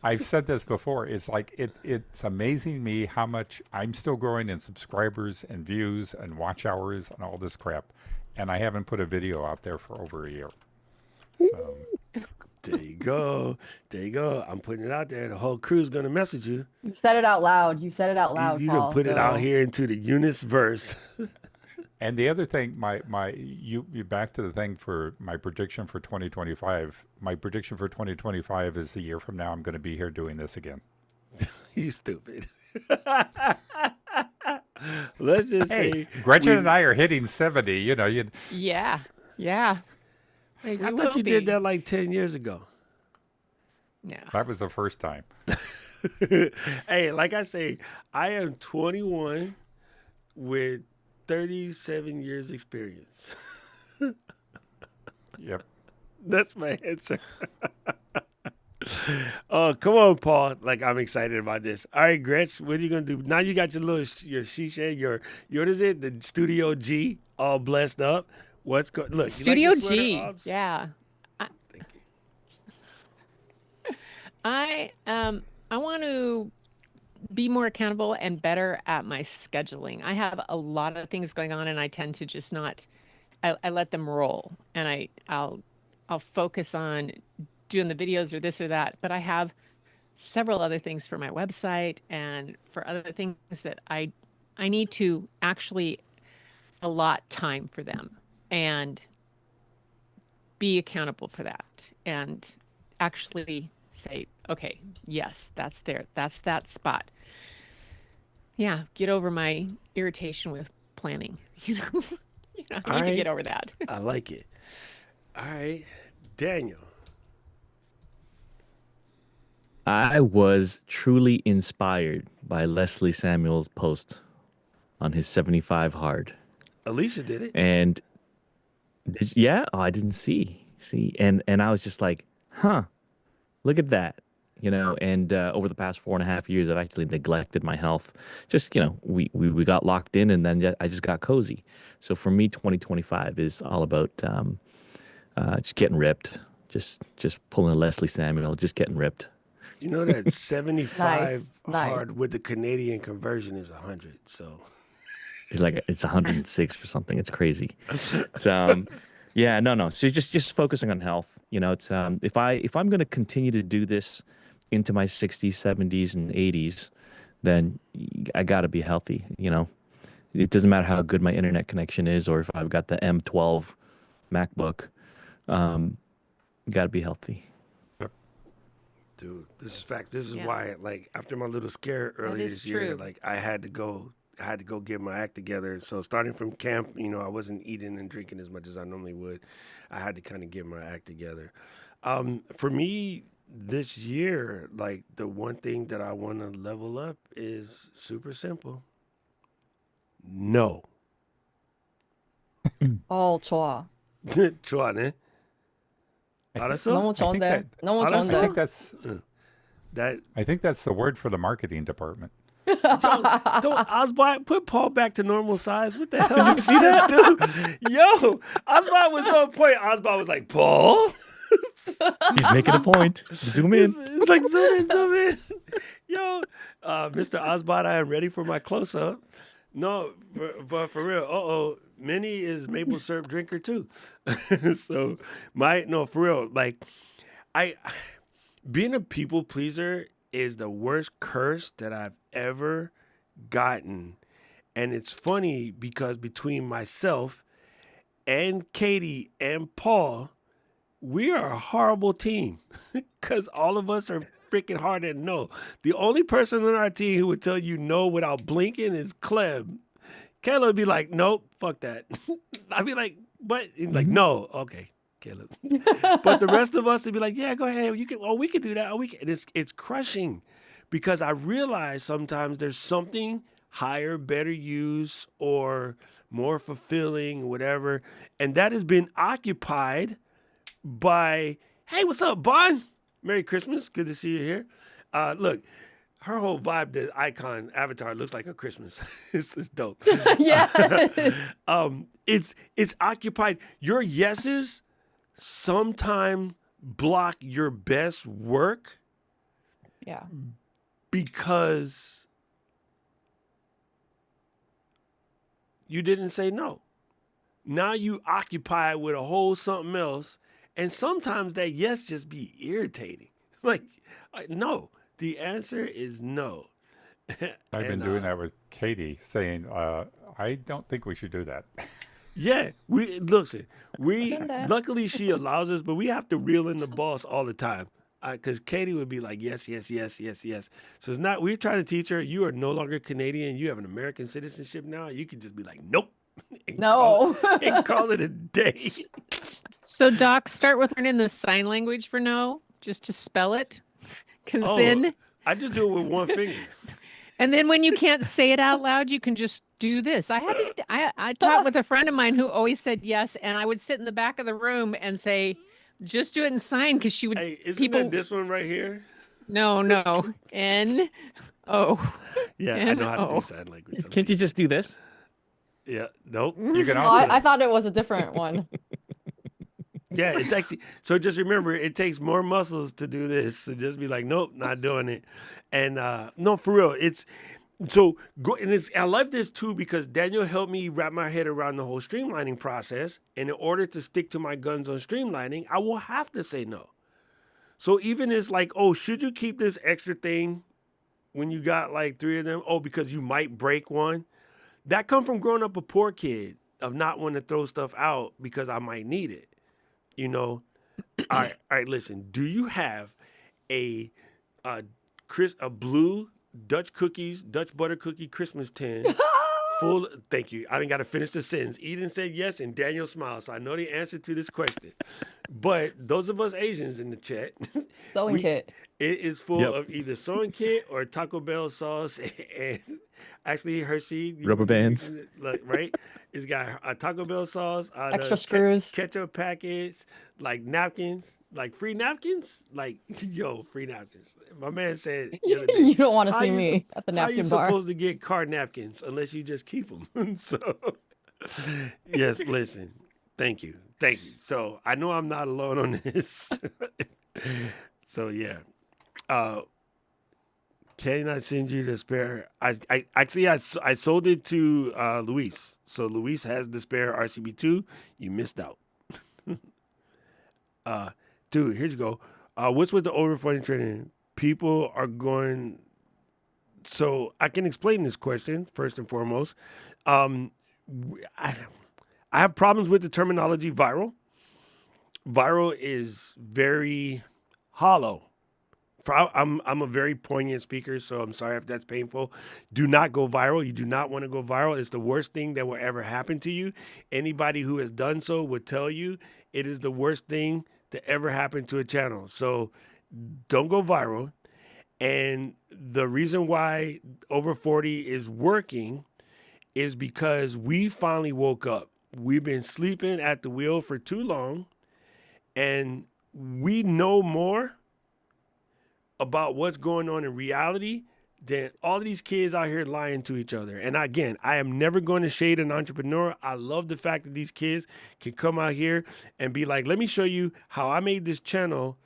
I've said this before. It's like it's amazing me how much I'm still growing in subscribers and views and watch hours and all this crap, and I haven't put a video out there for over a year. So There you go. There you go. I'm putting it out there. The whole crew's gonna message you. You said it out loud. You said it out loud, You Paul. gonna put it out so- here into the Eunice verse. and the other thing, you back to the thing for my prediction for 2025. My prediction for 2025 is the year from now I'm going to be here doing this again. You stupid. Let's just Hey, say Gretchen and I are hitting 70. You know, Yeah. Yeah. Hey, We I will thought you did be. that like 10 years ago. No. that was the first time. Hey, like I say, I am 21 with 37 years experience. Yep. That's my answer. Oh, come on, Paul. Like, I'm excited about this. All right, Gretch, what are you going to do? Now you got your little, your shisha, your, what is it? The Studio G all blessed up. What's going, look. you like Studio your sweater, G. Obs? Yeah. Thank you. I want to be more accountable and better at my scheduling. I have a lot of things going on, and I tend to just not. I let them roll, and I'll focus on doing the videos or this or that. But I have several other things for my website and for other things that I need to actually allot time for them and be accountable for that and actually say, okay, yes, that's there. That's that spot. Yeah, get over my irritation with planning. I need to get over that. I like it. All right, Daniel. I was truly inspired by Leslie Samuel's post on his 75 hard. Alicia did it. And yeah, oh, I didn't see. And I was just like, huh, look at that. And over the past 4.5 years, I've actually neglected my health. Just, we got locked in, and then I just got cozy. So for me, 2025 is all about just getting ripped, just pulling a Leslie Samuel, just getting ripped. You know that 75 Nice. hard with the Canadian conversion is 100. So It's 106 or something. It's crazy. It's, yeah, no. So just focusing on health. It's if I'm going to continue to do this into my 60s, 70s, and 80s, then I got to be healthy. It doesn't matter how good my internet connection is, or if I've got the M12 MacBook. Got to be healthy. dude, this is fact. This is Yeah. why, like, after my little scare earlier is this year, true. like, I had to go get my act together. So starting from camp, I wasn't eating and drinking as much as I normally would. I had to kind of get my act together. For me, this year, like, the one thing that I want to level up is super simple. No. 좋아. 좋아, 네? 알았어? 너무 좋은데. 너무 알았어? I 좋은데. think that's That I think that's the word for the marketing department. Don't Osbot put Paul back to normal size. What the hell? You see that, dude? Yo, Osbot was on point. Osbot was like, Paul? He's making a point. Zoom in. It's like zoom in. Yo, Mr. Osbot, I am ready for my close up. No, but for real, Minnie is maple syrup drinker too. So for real, like being a people pleaser is the worst curse that I've ever gotten. And it's funny because between myself and Katie and Paul, we are a horrible team because all of us are freaking hard at no. The only person on our team who would tell you no without blinking is Clem. Caleb would be like, nope, fuck that. I'd be like, but he's like, no, okay, Caleb. But the rest of us would be like, yeah, go ahead. We can do that. And it's crushing because I realize sometimes there's something higher, better use, or more fulfilling, whatever. And that has been occupied by, hey, what's up, Bon? Merry Christmas. Good to see you here. Look, her whole vibe, the icon avatar looks like a Christmas. It's dope. Yeah. It's occupied. Your yeses sometimes block your best work Yeah. because you didn't say no. Now you occupy with a whole something else, and sometimes that yes just be irritating. Like, no. The answer is no. I've been doing that with Katie, saying, I don't think we should do that. Yeah, we luckily she allows us, but we have to reel in the boss all the time. Because Katie would be like, yes, yes, yes, yes, yes. So it's not, we're trying to teach her, you are no longer Canadian. You have an American citizenship now. You can just be like, nope. And No. and call it a day. So, Doc, start with learning the sign language for no, just to spell it. Because Oh, then, I just do it with one finger. and then when you can't say it out loud, you can just do this. I taught with a friend of mine who always said yes, and I would sit in the back of the room and say, just do it in sign, because she would. Hey, isn't people, that this one right here? No, N, O. Yeah, I know how to N-O. do sign language. I'm Can't you teaching. just do this? Yeah, nope. You can Oh, also, I thought it was a different one. Yeah, it's actually, so just remember, it takes more muscles to do this. So just be like, nope, not doing it. And no, for real, it's so go. And it's, I love this too because Daniel helped me wrap my head around the whole streamlining process. And in order to stick to my guns on streamlining, I will have to say no. So even it's like, oh, should you keep this extra thing when you got like 3 of them? Oh, because you might break one. That come from growing up a poor kid of not wanting to throw stuff out because I might need it. You know, all right. Listen, do you have a blue Dutch cookies, Dutch butter cookie Christmas tin full? Thank you. I didn't got to finish the sentence. Eden said yes, and Daniel smiled. So I know the answer to this question. But those of us Asians in the chat, Sewing kit. it is full Yep. of either sewing kit or Taco Bell sauce and actually Hershey Rubber bands. Like, right? It's got a Taco Bell sauce, Extra the screws. ketchup packets, like napkins, like free napkins, like yo, free napkins. My man said the other day, You don't want to how see you me sup- at the how you napkin bar. supposed to get card napkins unless you just keep them? So yes, listen. Thank you. So I know I'm not alone on this. So yeah. Can I send you the spare? I actually I sold it to Luis. So Luis has the spare RCB2. You missed out. Dude, here you go. What's with the overfunding training? People are going. So I can explain this question first and foremost. I have problems with the terminology viral. Viral is very hollow. I'm a very poignant speaker, so I'm sorry if that's painful. Do not go viral. You do not want to go viral. It's the worst thing that will ever happen to you. Anybody who has done so would tell you it is the worst thing to ever happen to a channel. So don't go viral. And the reason why Over 40 is working is because we finally woke up. We've been sleeping at the wheel for too long, and we know more about what's going on in reality than all of these kids out here lying to each other. And again, I am never going to shade an entrepreneur. I love the fact that these kids can come out here and be like, let me show you how I made this channel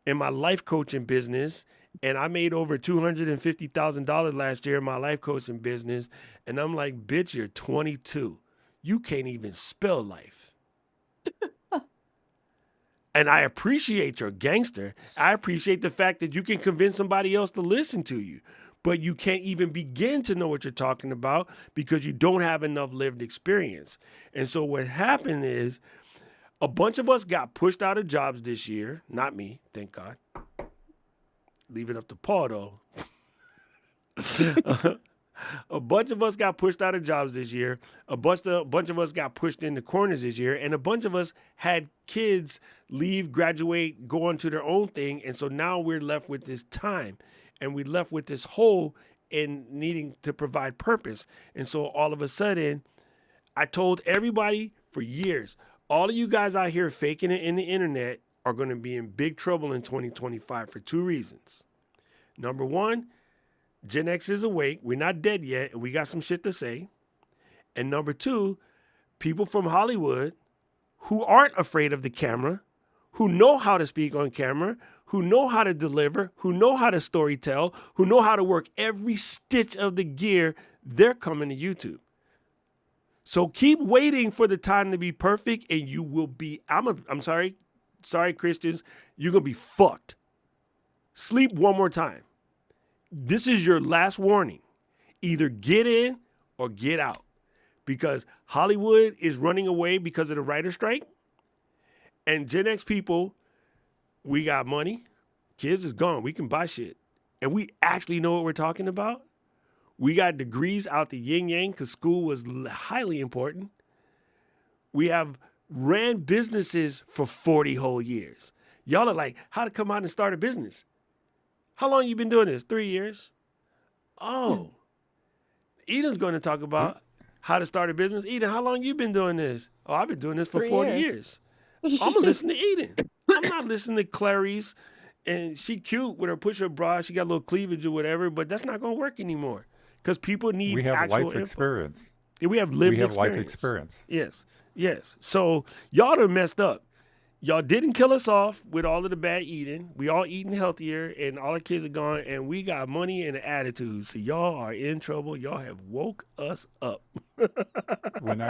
in my life coaching business. And I made over $250,000 last year in my life coaching business. And I'm like, bitch, you're 22. You can't even spell life. And I appreciate your gangster. I appreciate the fact that you can convince somebody else to listen to you, but you can't even begin to know what you're talking about because you don't have enough lived experience. And so what happened is a bunch of us got pushed out of jobs this year. Not me, thank God. Leave it up to Paul, though. A bunch of us got pushed out of jobs this year. A bunch of us got pushed into corners this year. And a bunch of us had kids leave, graduate, go on to their own thing. And so now we're left with this time. And we left with this hole in needing to provide purpose. And so all of a sudden, I told everybody for years, all of you guys out here faking it in the internet are going to be in big trouble in 2025 for 2 reasons. Number one, Gen X is awake. We're not dead yet, and we got some shit to say. And number two, people from Hollywood who aren't afraid of the camera, who know how to speak on camera, who know how to deliver, who know how to storytell, who know how to work every stitch of the gear, they're coming to YouTube. So keep waiting for the time to be perfect, and you will be, I'm sorry, Christians, you're going to be fucked. Sleep one more time. This is your last warning. Either get in or get out, because Hollywood is running away because of the writer strike. And Gen X people, we got money. Kids is gone. We can buy shit. And we actually know what we're talking about. We got degrees out the yin yang because school was highly important. We have ran businesses for 40 whole years. Y'all are like, how to come out and start a business? How long you been doing this? 3 years? Oh. Eden's going to talk about how to start a business. Eden, how long you been doing this? Oh, I've been doing this for 3 40 years. years. I'm going to listen to Eden. I'm not listening to Clarice. And she cute with her push-up bra. She got a little cleavage or whatever, but that's not going to work anymore because people need We have actual life info. experience. Yeah, we have lived We have experience. life experience. Yes, yes. So y'all done messed up. Y'all didn't kill us off with all of the bad eating. We all eating healthier, and all our kids are gone, and we got money and an attitude. So y'all are in trouble. Y'all have woke us up. When I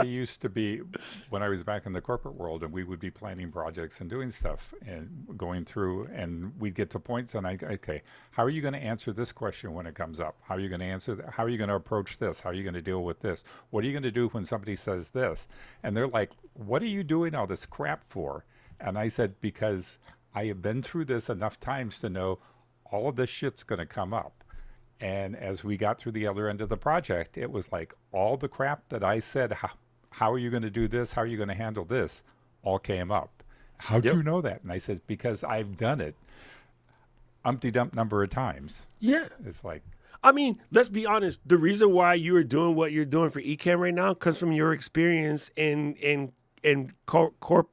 was back in the corporate world, and we would be planning projects and doing stuff and going through, and we'd get to points, and okay, how are you going to answer this question when it comes up? How are you going to answer that? How are you going to approach this? How are you going to deal with this? What are you going to do when somebody says this? And they're like, what are you doing all this crap for? And I said, because I have been through this enough times to know all of this shit's going to come up. And as we got through the other end of the project, it was like all the crap that I said, how are you going to do this? How are you going to handle this? All came up. How'd Yep. you know that? And I said, because I've done it umpty-dump number of times. Yeah. It's like, I mean, let's be honest. The reason why you are doing what you're doing for Ecamm right now comes from your experience in corporate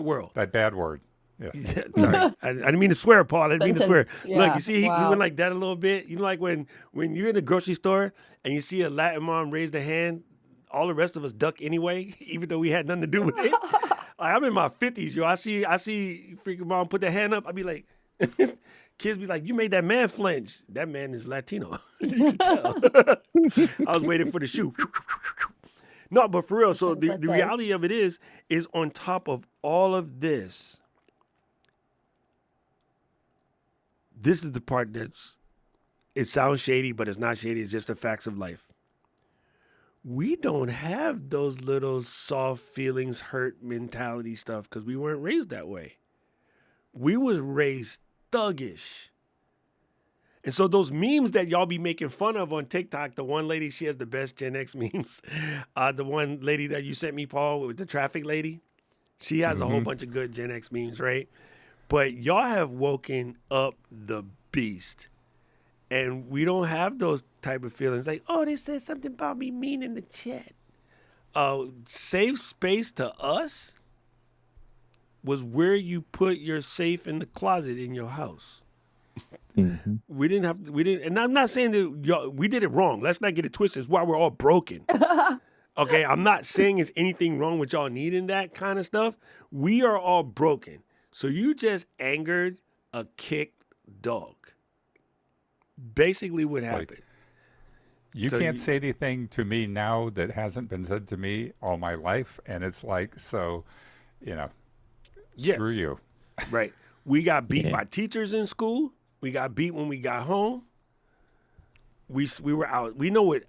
world. that bad word. Yes. Yeah, sorry, I didn't mean to swear, Paul. I didn't mean to swear. Sentence. Look, Yeah, you see, he wow. went like that a little bit. You know, like when you're in the grocery store and you see a Latin mom raise the hand, all the rest of us duck anyway, even though we had nothing to do with it. Like, I'm in my 50s, yo. I see freaking mom put the hand up. I be like, kids be like, you made that man flinch. That man is Latino. You can tell. I was waiting for the shoe. No, but for real. So the That does. reality of it is on top of all of this, this is the part it sounds shady, but it's not shady. It's just the facts of life. We don't have those little soft feelings, hurt mentality stuff because we weren't raised that way. We was raised thuggish. And so those memes that y'all be making fun of on TikTok, the one lady, she has the best Gen X memes. The one lady that you sent me, Paul, with the traffic lady, she has a whole bunch of good Gen X memes, right? But y'all have woken up the beast. And we don't have those type of feelings like, oh, they said something about me mean in the chat. Safe space to us was where you put your safe in the closet in your house. We didn't, and I'm not saying that we did it wrong. Let's not get it twisted. It's why we're all broken. Okay, I'm not saying there's anything wrong with y'all needing that kind of stuff. We are all broken. So you just angered a kicked dog. Basically what happened. you So can't you- say anything to me now that hasn't been said to me all my life. And it's like, so, screw Yes. you. Right. We got beat Yeah. by teachers in school. We got beat when we got home. We were out. We know what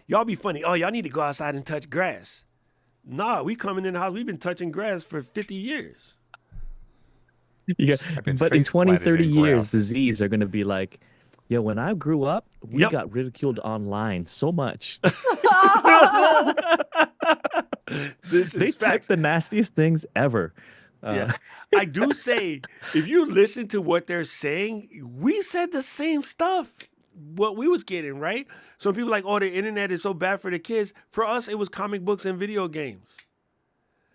y'all be funny. Oh, y'all need to go outside and touch grass. Nah, we coming in the house. We've been touching grass for 50 years. Yeah. I've been But in face 20, planted 30 in years, grass. the Z's are going to be like, yo, when I grew up, we Yep. got ridiculed online so much. This They is type facts. the nastiest things ever. Yeah. I do say, if you listen to what they're saying, we said the same stuff, what we was getting, right? So people like, oh, the internet is so bad for the kids. For us, it was comic books and video games.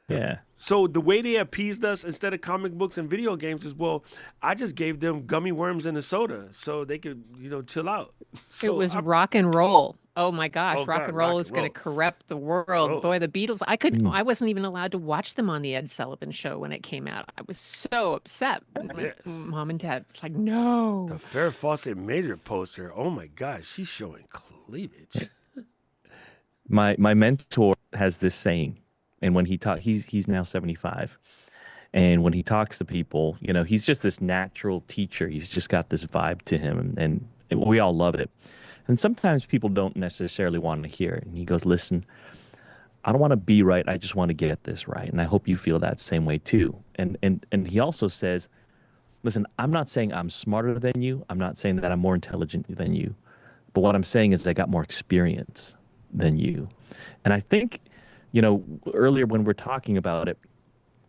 Yeah. So the way they appeased us instead of comic books and video games is, well, I just gave them gummy worms and a soda so they could, chill out. So It was I'm- rock and roll. Oh my gosh, Oh, rock God, and roll rock is and going to roll. corrupt the world. Oh. Boy, the Beatles, I wasn't even allowed to watch them on the Ed Sullivan show when it came out. I was so upset. Like, Yes. Mom and Dad, it's like, no. The Farrah Fawcett Major poster. Oh my gosh, she's showing cleavage. My mentor has this saying, and when he talk, he's now 75, and when he talks to people, he's just this natural teacher. He's just got this vibe to him, and we all love it. And sometimes people don't necessarily want to hear it. And he goes, "Listen, I don't want to be right. I just want to get this right, and I hope you feel that same way too." And he also says, "Listen, I'm not saying I'm smarter than you. I'm not saying that I'm more intelligent than you, but what I'm saying is I got more experience than you." And I think, earlier when we're talking about it,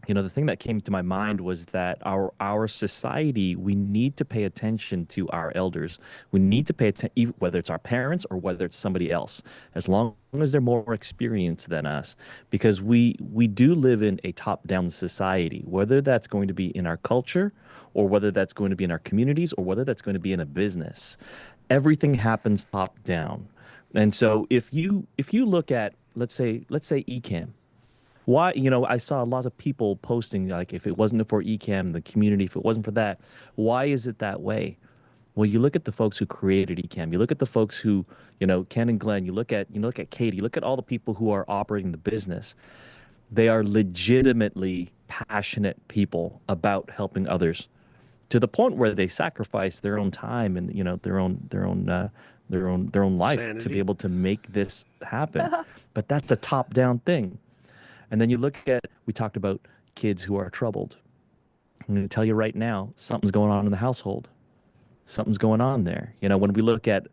the thing that came to my mind was that our society, we need to pay attention to our elders. We need to pay attention, whether it's our parents or whether it's somebody else, as long as they're more experienced than us, because we do live in a top-down society, whether that's going to be in our culture or whether that's going to be in our communities or whether that's going to be in a business. Everything happens top-down. And so if you look at, let's say Ecamm, why, I saw a lot of people posting, like, if it wasn't for Ecamm, the community, if it wasn't for that, why is it that way? Well, you look at the folks who created Ecamm, you look at the folks who, Ken and Glenn, you look at Katie, you look at all the people who are operating the business. They are legitimately passionate people about helping others, to the point where they sacrifice their own time and, their own life to Sanity. be able to make this happen. But that's a top-down thing. And then you look at, we talked about kids who are troubled. I'm going to tell you right now, something's going on in the household. Something's going on there. When we look at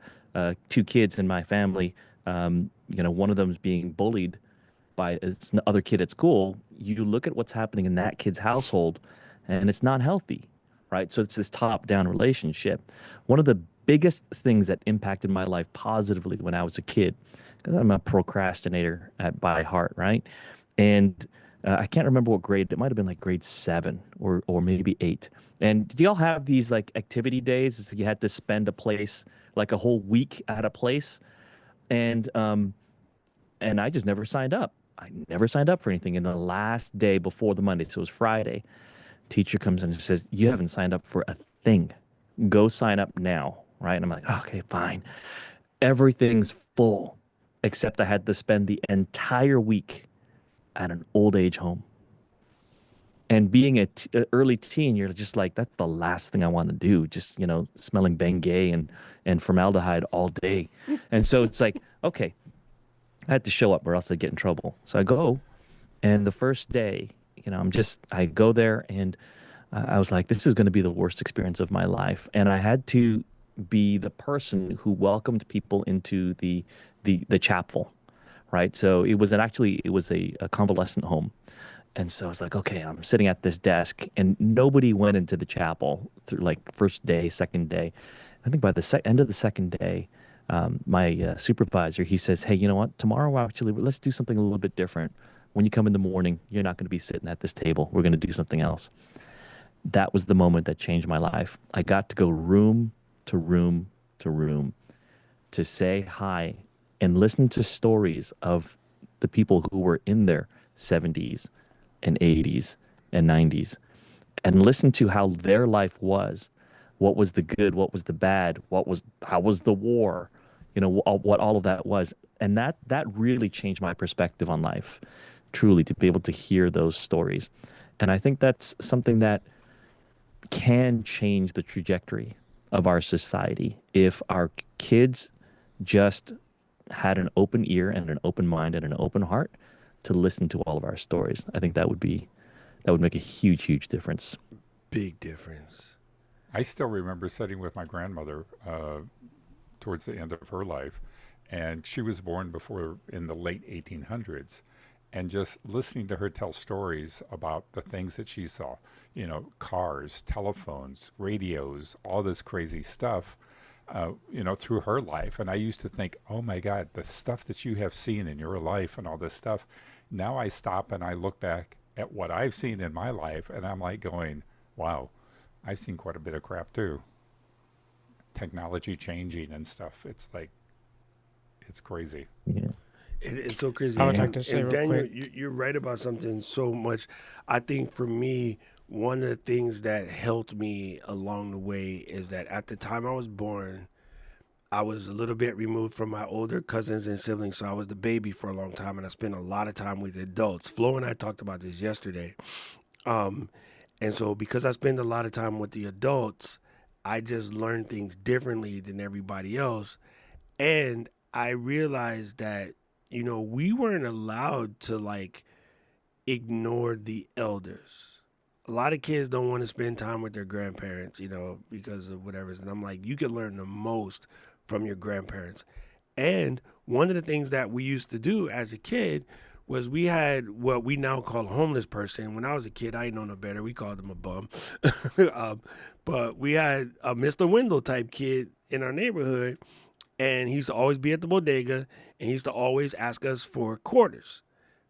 2 kids in my family, one of them is being bullied by another kid at school. You look at what's happening in that kid's household, and it's not healthy, right? So it's this top-down relationship. One of the biggest things that impacted my life positively when I was a kid, because I'm a procrastinator by heart, right? And I can't remember what grade. It might have been like grade 7 or maybe 8. And do y'all have these like activity days? So you had to spend like a whole week at a place, and I just never signed up. I never signed up for anything. And the last day before the Monday, so it was Friday, teacher comes in and says, "You haven't signed up for a thing. Go sign up now." Right? And I'm like, "Okay, fine." Everything's full, except I had to spend the entire week at an old age home. And being an early teen, you're just like, that's the last thing I want to do. Just, smelling Bengay and formaldehyde all day. And so it's like, okay, I had to show up or else I'd get in trouble. So I go, and the first day, I go there, and I was like, this is going to be the worst experience of my life. And I had to be the person who welcomed people into the chapel. Right. So it was a convalescent home. And so I was like, okay, I'm sitting at this desk, and nobody went into the chapel through like first day, second day. I think by the end of the second day, my supervisor, he says, "Hey, you know what? Tomorrow, actually, let's do something a little bit different. When you come in the morning, you're not going to be sitting at this table. We're going to do something else." That was the moment that changed my life. I got to go room to room to room to say hi and listen to stories of the people who were in their 70s and 80s and 90s, and listen to how their life was, what was the good, what was the bad, how was the war, what all of that was. And that really changed my perspective on life, truly, to be able to hear those stories. And I think that's something that can change the trajectory of our society if our kids just had an open ear and an open mind and an open heart to listen to all of our stories. I think that would make a huge, huge difference. Big difference. I still remember sitting with my grandmother towards the end of her life, and she was born in the late 1800s, and just listening to her tell stories about the things that she saw, cars, telephones, radios, all this crazy stuff, through her life. And I used to think, oh my God, the stuff that you have seen in your life and all this stuff, Now I stop and I look back at what I've seen in my life, and I'm like going, wow, I've seen quite a bit of crap too. Technology changing and stuff. It's like, it's crazy. Yeah. It's so crazy. I would like And, to say real Daniel, quick. you're right about something so much. I think for me, one of the things that helped me along the way is that at the time I was born, I was a little bit removed from my older cousins and siblings, so I was the baby for a long time, and I spent a lot of time with adults. Flo and I talked about this yesterday. Um, and so because I spend a lot of time with the adults, I just learn things differently than everybody else. And I realized that, we weren't allowed to like ignore the elders. A lot of kids don't want to spend time with their grandparents, because of whatever. And I'm like, you can learn the most from your grandparents. And one of the things that we used to do as a kid was we had what we now call a homeless person. When I was a kid, I didn't know no better. We called him a bum. But we had a Mr. Wendell type kid in our neighborhood, and he used to always be at the bodega, and he used to always ask us for quarters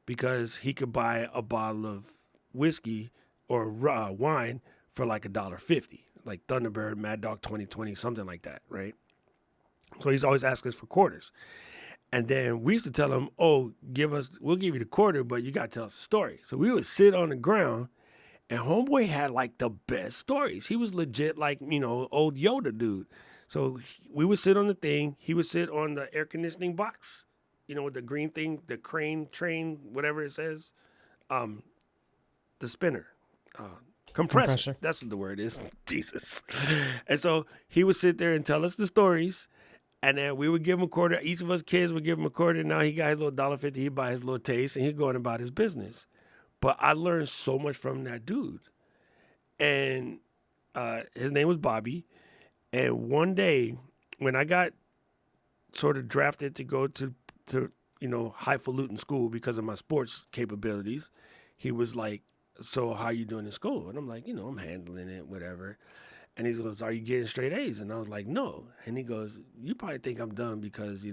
because he could buy a bottle of whiskey or wine for like $1.50, like Thunderbird, Mad Dog 2020, something like that, right? So he's always asking us for quarters. And then we used to tell him, oh, we'll give you the quarter, but you got to tell us a story. So we would sit on the ground, and homeboy had like the best stories. He was legit like, old Yoda dude. So we would sit on the thing. He would sit on the air conditioning box, with the green thing, the crane, train, whatever it says, the spinner, compressor. Compressor. That's what the word is. Jesus. And so he would sit there and tell us the stories. And then we would give him a quarter. Each of us kids would give him a quarter. Now he got his little $1.50. He'd buy his little taste, and he'd go on about his business. But I learned so much from that dude. And his name was Bobby. And one day, when I got sort of drafted to go to highfalutin school because of my sports capabilities, he was like, so how you doing in school? And I'm like, I'm handling it, whatever. And he goes, are you getting straight A's? And I was like, no. And he goes, you probably think I'm dumb because,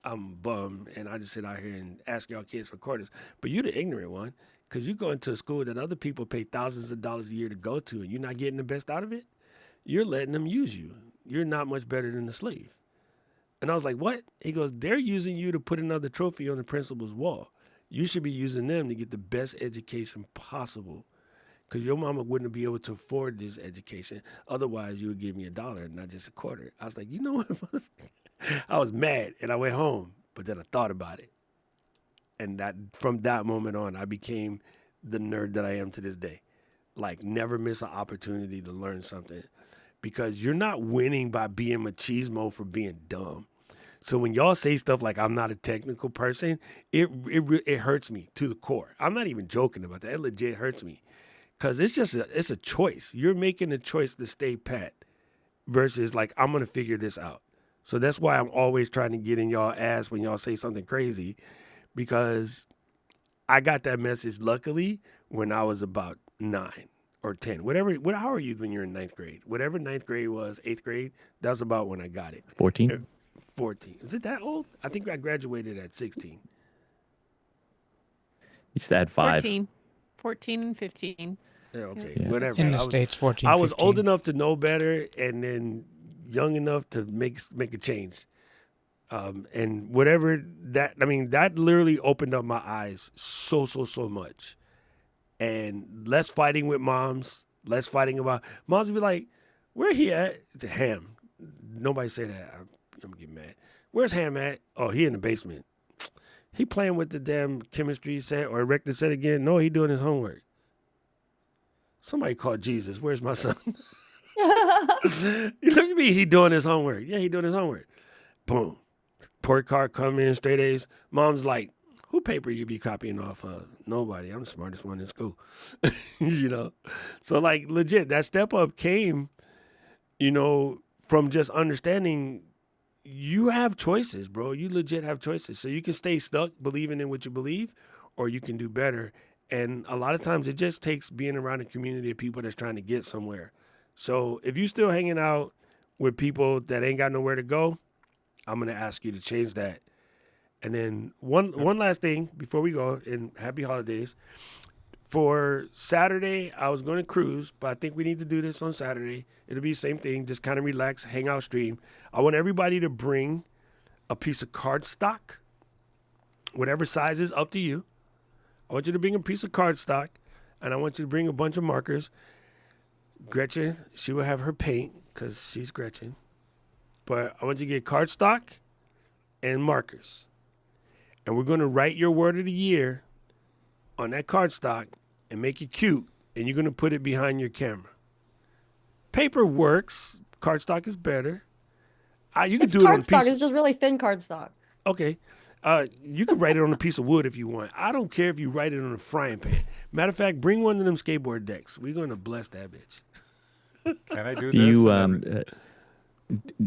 I'm bum and I just sit out here and ask y'all kids for quarters. But you're the ignorant one because you go into a school that other people pay thousands of dollars a year to go to and you're not getting the best out of it. You're letting them use you. You're not much better than a slave. And I was like, what? He goes, they're using you to put another trophy on the principal's wall. You should be using them to get the best education possible. Because your mama wouldn't be able to afford this education. Otherwise, you would give me $1 and not just a quarter. I was like, you know what? I was mad and I went home. But then I thought about it. And that from that moment on, I became the nerd that I am to this day. Like, never miss an opportunity to learn something. Because you're not winning by being machismo for being dumb. So when y'all say stuff like I'm not a technical person, it hurts me to the core. I'm not even joking about that. It legit hurts me. Because it's a choice. You're making a choice to stay pat versus like, I'm going to figure this out. So that's why I'm always trying to get in y'all ass when y'all say something crazy, because I got that message luckily when I was about 9 or 10. How are you when you're in 9th grade? Whatever 9th grade was, 8th grade, that's about when I got it. 14? 14. Is it that old? I think I graduated at 16. Used to add 5. 14 and 15. Yeah, okay, Yeah. whatever. In the I was- States, 14, I was 15. old enough to know better and then young enough to make a change. And whatever that literally opened up my eyes so much. And less fighting with moms, less fighting about, moms would be like, where he at? It's a Ham. Nobody say that. I'm getting mad. Where's Ham at? Oh, he in the basement. He playing with the damn chemistry set or erected set again. No, he doing his homework. Somebody called Jesus. Where's my son? You look at me. He doing his homework. Yeah, he doing his homework. Boom. Report card come in, straight A's. Mom's like, who paper you be copying off of? Nobody. I'm the smartest one in school. So like legit, that step up came, from just understanding you have choices, bro. You legit have choices. So you can stay stuck believing in what you believe, or you can do better. And a lot of times it just takes being around a community of people that's trying to get somewhere. So if you still hanging out with people that ain't got nowhere to go, I'm going to ask you to change that And then one last thing before we go, and happy holidays. For Saturday, I was going to cruise, but I think we need to do this on Saturday. It'll be the same thing, just kind of relax, hang out, stream. I want everybody to bring a piece of cardstock, whatever size is up to you. I want you to bring a piece of cardstock, and I want you to bring a bunch of markers. Gretchen, she will have her paint because she's Gretchen. But I want you to get cardstock and markers. And we're going to write your word of the year on that cardstock and make it cute. And you're going to put it behind your camera. Paper works. Cardstock is better. You can It's do it on a cardstock. piece. It's just really thin cardstock. Okay. You can write it on a piece of wood if you want. I don't care if you write it on a frying pan. Matter of fact, bring one of them skateboard decks. We're going to bless that bitch. Can I do Do this? you And then-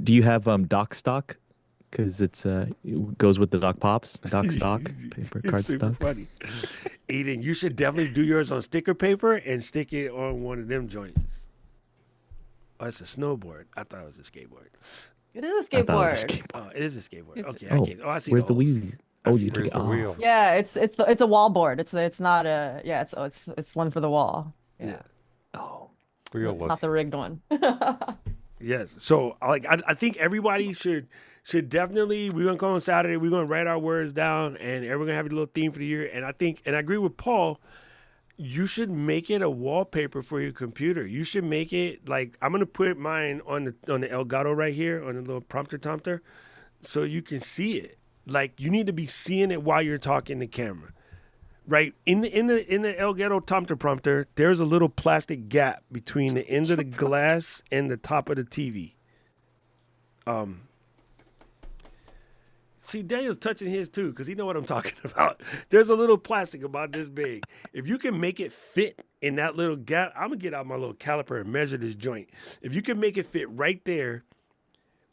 do you have doc stock? Because it goes with the doc pops. Doc stock paper It's super cardstock. funny. Eden, you should definitely do yours on sticker paper and stick it on one of them joints. Oh, it's a snowboard. I thought it was a skateboard. It is a I thought it was a skateboard. Oh, it is a skateboard. It's- Okay, Oh, I can't. Oh, I see where's the holes. wheels? I Oh, see you took Where's it the off. wheel? Yeah, it's a wall board. It's not a it's one for the wall. Yeah, Oh, it's not Wheelless. the rigged one. Yes. So I think everybody should definitely, we're gonna come on Saturday, we're gonna write our words down and we're gonna have a little theme for the year. And I agree with Paul, you should make it a wallpaper for your computer. You should make it like, I'm gonna put mine on the Elgato right here, on the little prompter, so you can see it. Like, you need to be seeing it while you're talking to camera. Right in the Elgato prompter, there's a little plastic gap between the end of the glass and the top of the TV. See, Daniel's touching his too, because he know what I'm talking about. There's a little plastic about this big. If you can make it fit in that little gap, I'm gonna get out my little caliper and measure this joint. If you can make it fit right there,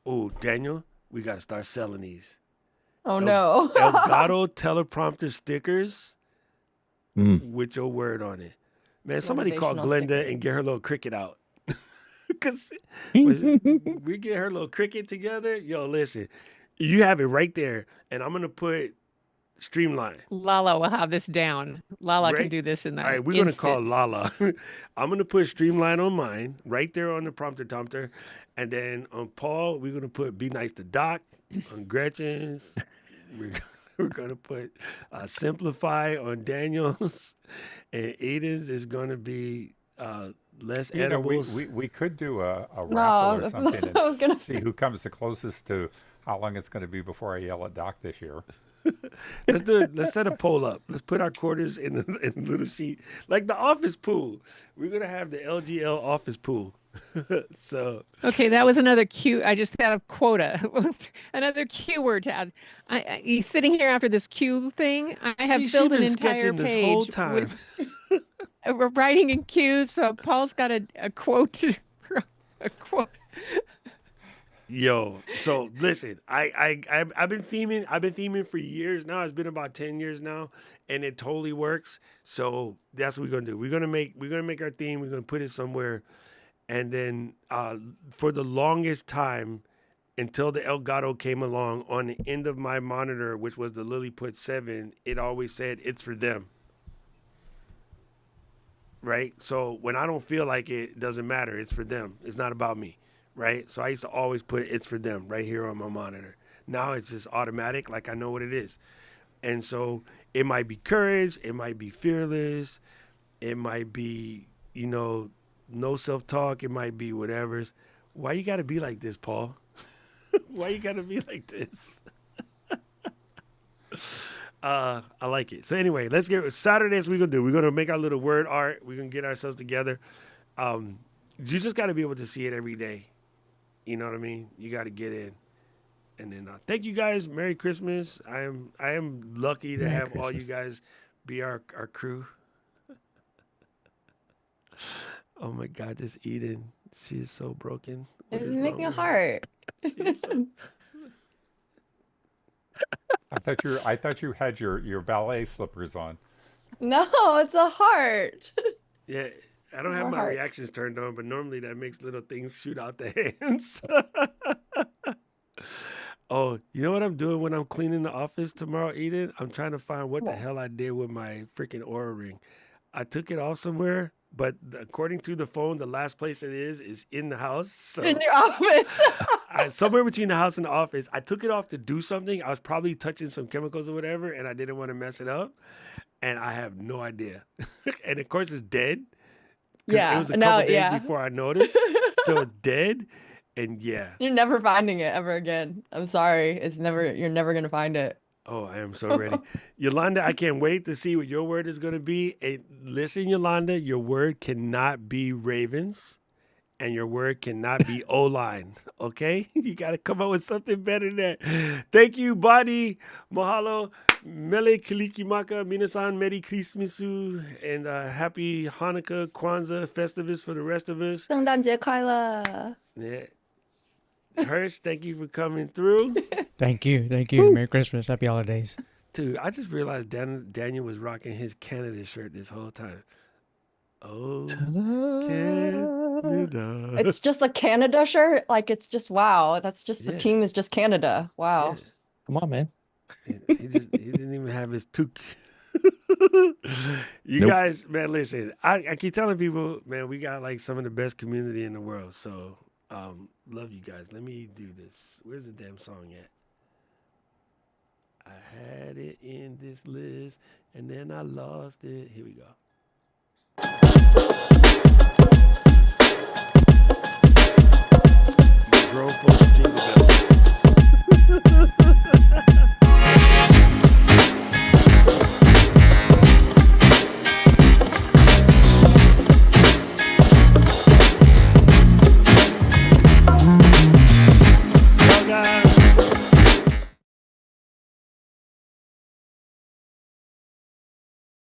oh, Daniel, we gotta start selling these. Oh no. Elgato teleprompter stickers Mm. with your word on it. Man, somebody call Motivational Glenda sticker. and get her little cricket out. Because we get her little cricket together. Yo, listen, you have it right there. And I'm going to put Streamline. Lala will have this down. Lala Right? can do this in that. All right, we're going to instant. call Lala. I'm going to put Streamline on mine, right there on the prompter. And then on Paul, we're going to put Be Nice to Doc. On Gretchen's, we're going to put Simplify on Daniel's. And Aiden's is going to be less You know, edibles. we could do a No, raffle or something and I was gonna see say. who comes the closest to how long it's going to be before I yell at Doc this year. Let's do it. Let's set a poll up. Let's put our quarters in the little sheet, like the office pool. We're gonna have the LGL office pool. So Okay, that was another cue. I just thought of quota. Another cue word to add. He's sitting here after this cue thing. I have see, she filled an been entire sketching page. this whole time. We're writing in cues, so Paul's got a quote. A quote. Yo, so listen, I've been theming for years now. It's been about 10 years now, and it totally works. So that's what we're gonna do. We're gonna make our theme. We're gonna put it somewhere, and then for the longest time, until the Elgato came along, on the end of my monitor, which was the Lilliput 7, it always said it's for them. Right? So when I don't feel like it doesn't matter. It's for them. It's not about me. Right? So I used to always put it's for them right here on my monitor. Now it's just automatic, like I know what it is. And so it might be courage, it might be fearless, it might be, no self-talk, it might be whatever's. Why you gotta be like this, Paul? Why you gotta be like this? I like it. So anyway, let's get Saturdays. We're gonna do. We're gonna make our little word art. We're gonna get ourselves together. You just got to be able to see it every day. You know what I mean? You got to get in. And then thank you guys. Merry Christmas. I am lucky to Merry have all you Christmas. guys be our crew. Oh my God, this Eden. She is so broken. What It's is making a wrong with her? heart. She is so- I thought you had your ballet slippers on. No, it's a heart. Yeah, I don't have More my hearts. reactions turned on, but normally that makes little things shoot out the hands. Oh, You know what I'm doing when I'm cleaning the office tomorrow, Eden? I'm trying to find what the What? hell I did with my freaking Aura ring. I took it off somewhere, but according to the phone, the last place it is in the house. So In your office. somewhere between the house and the office, I took it off to do something. I was probably touching some chemicals or whatever, and I didn't want to mess it up. And I have no idea. And of course, it's dead. 'Cause it Yeah. was a No, couple days yeah. before I noticed. So it's dead. And yeah. You're never finding it ever again. I'm sorry. You're never gonna find it. Oh, I am so ready. Yolanda, I can't wait to see what your word is going to be. And listen, Yolanda, your word cannot be Ravens and your word cannot be O-line, okay? You got to come up with something better than that. Thank you, Badi. Mahalo. Mele Kalikimaka, Minasan, Merry Christmasu, and happy Hanukkah, Kwanzaa, Festivus for the rest of us. 圣诞节快乐. Yeah. Hurst, thank you for coming through. Thank you. Merry Christmas. Happy holidays. Dude, I just realized Daniel was rocking his Canada shirt this whole time. Oh, Canada. It's just a Canada shirt. Like it's just wow. That's just the Yeah. team is just Canada. Wow. Yeah. Come on, man. He didn't even have his toque. You Nope. guys, man, listen. I keep telling people, man, we got like some of the best community in the world. So, love you guys. Let me do this. Where's the damn song at? I had it in this list and then I lost it. Here we go.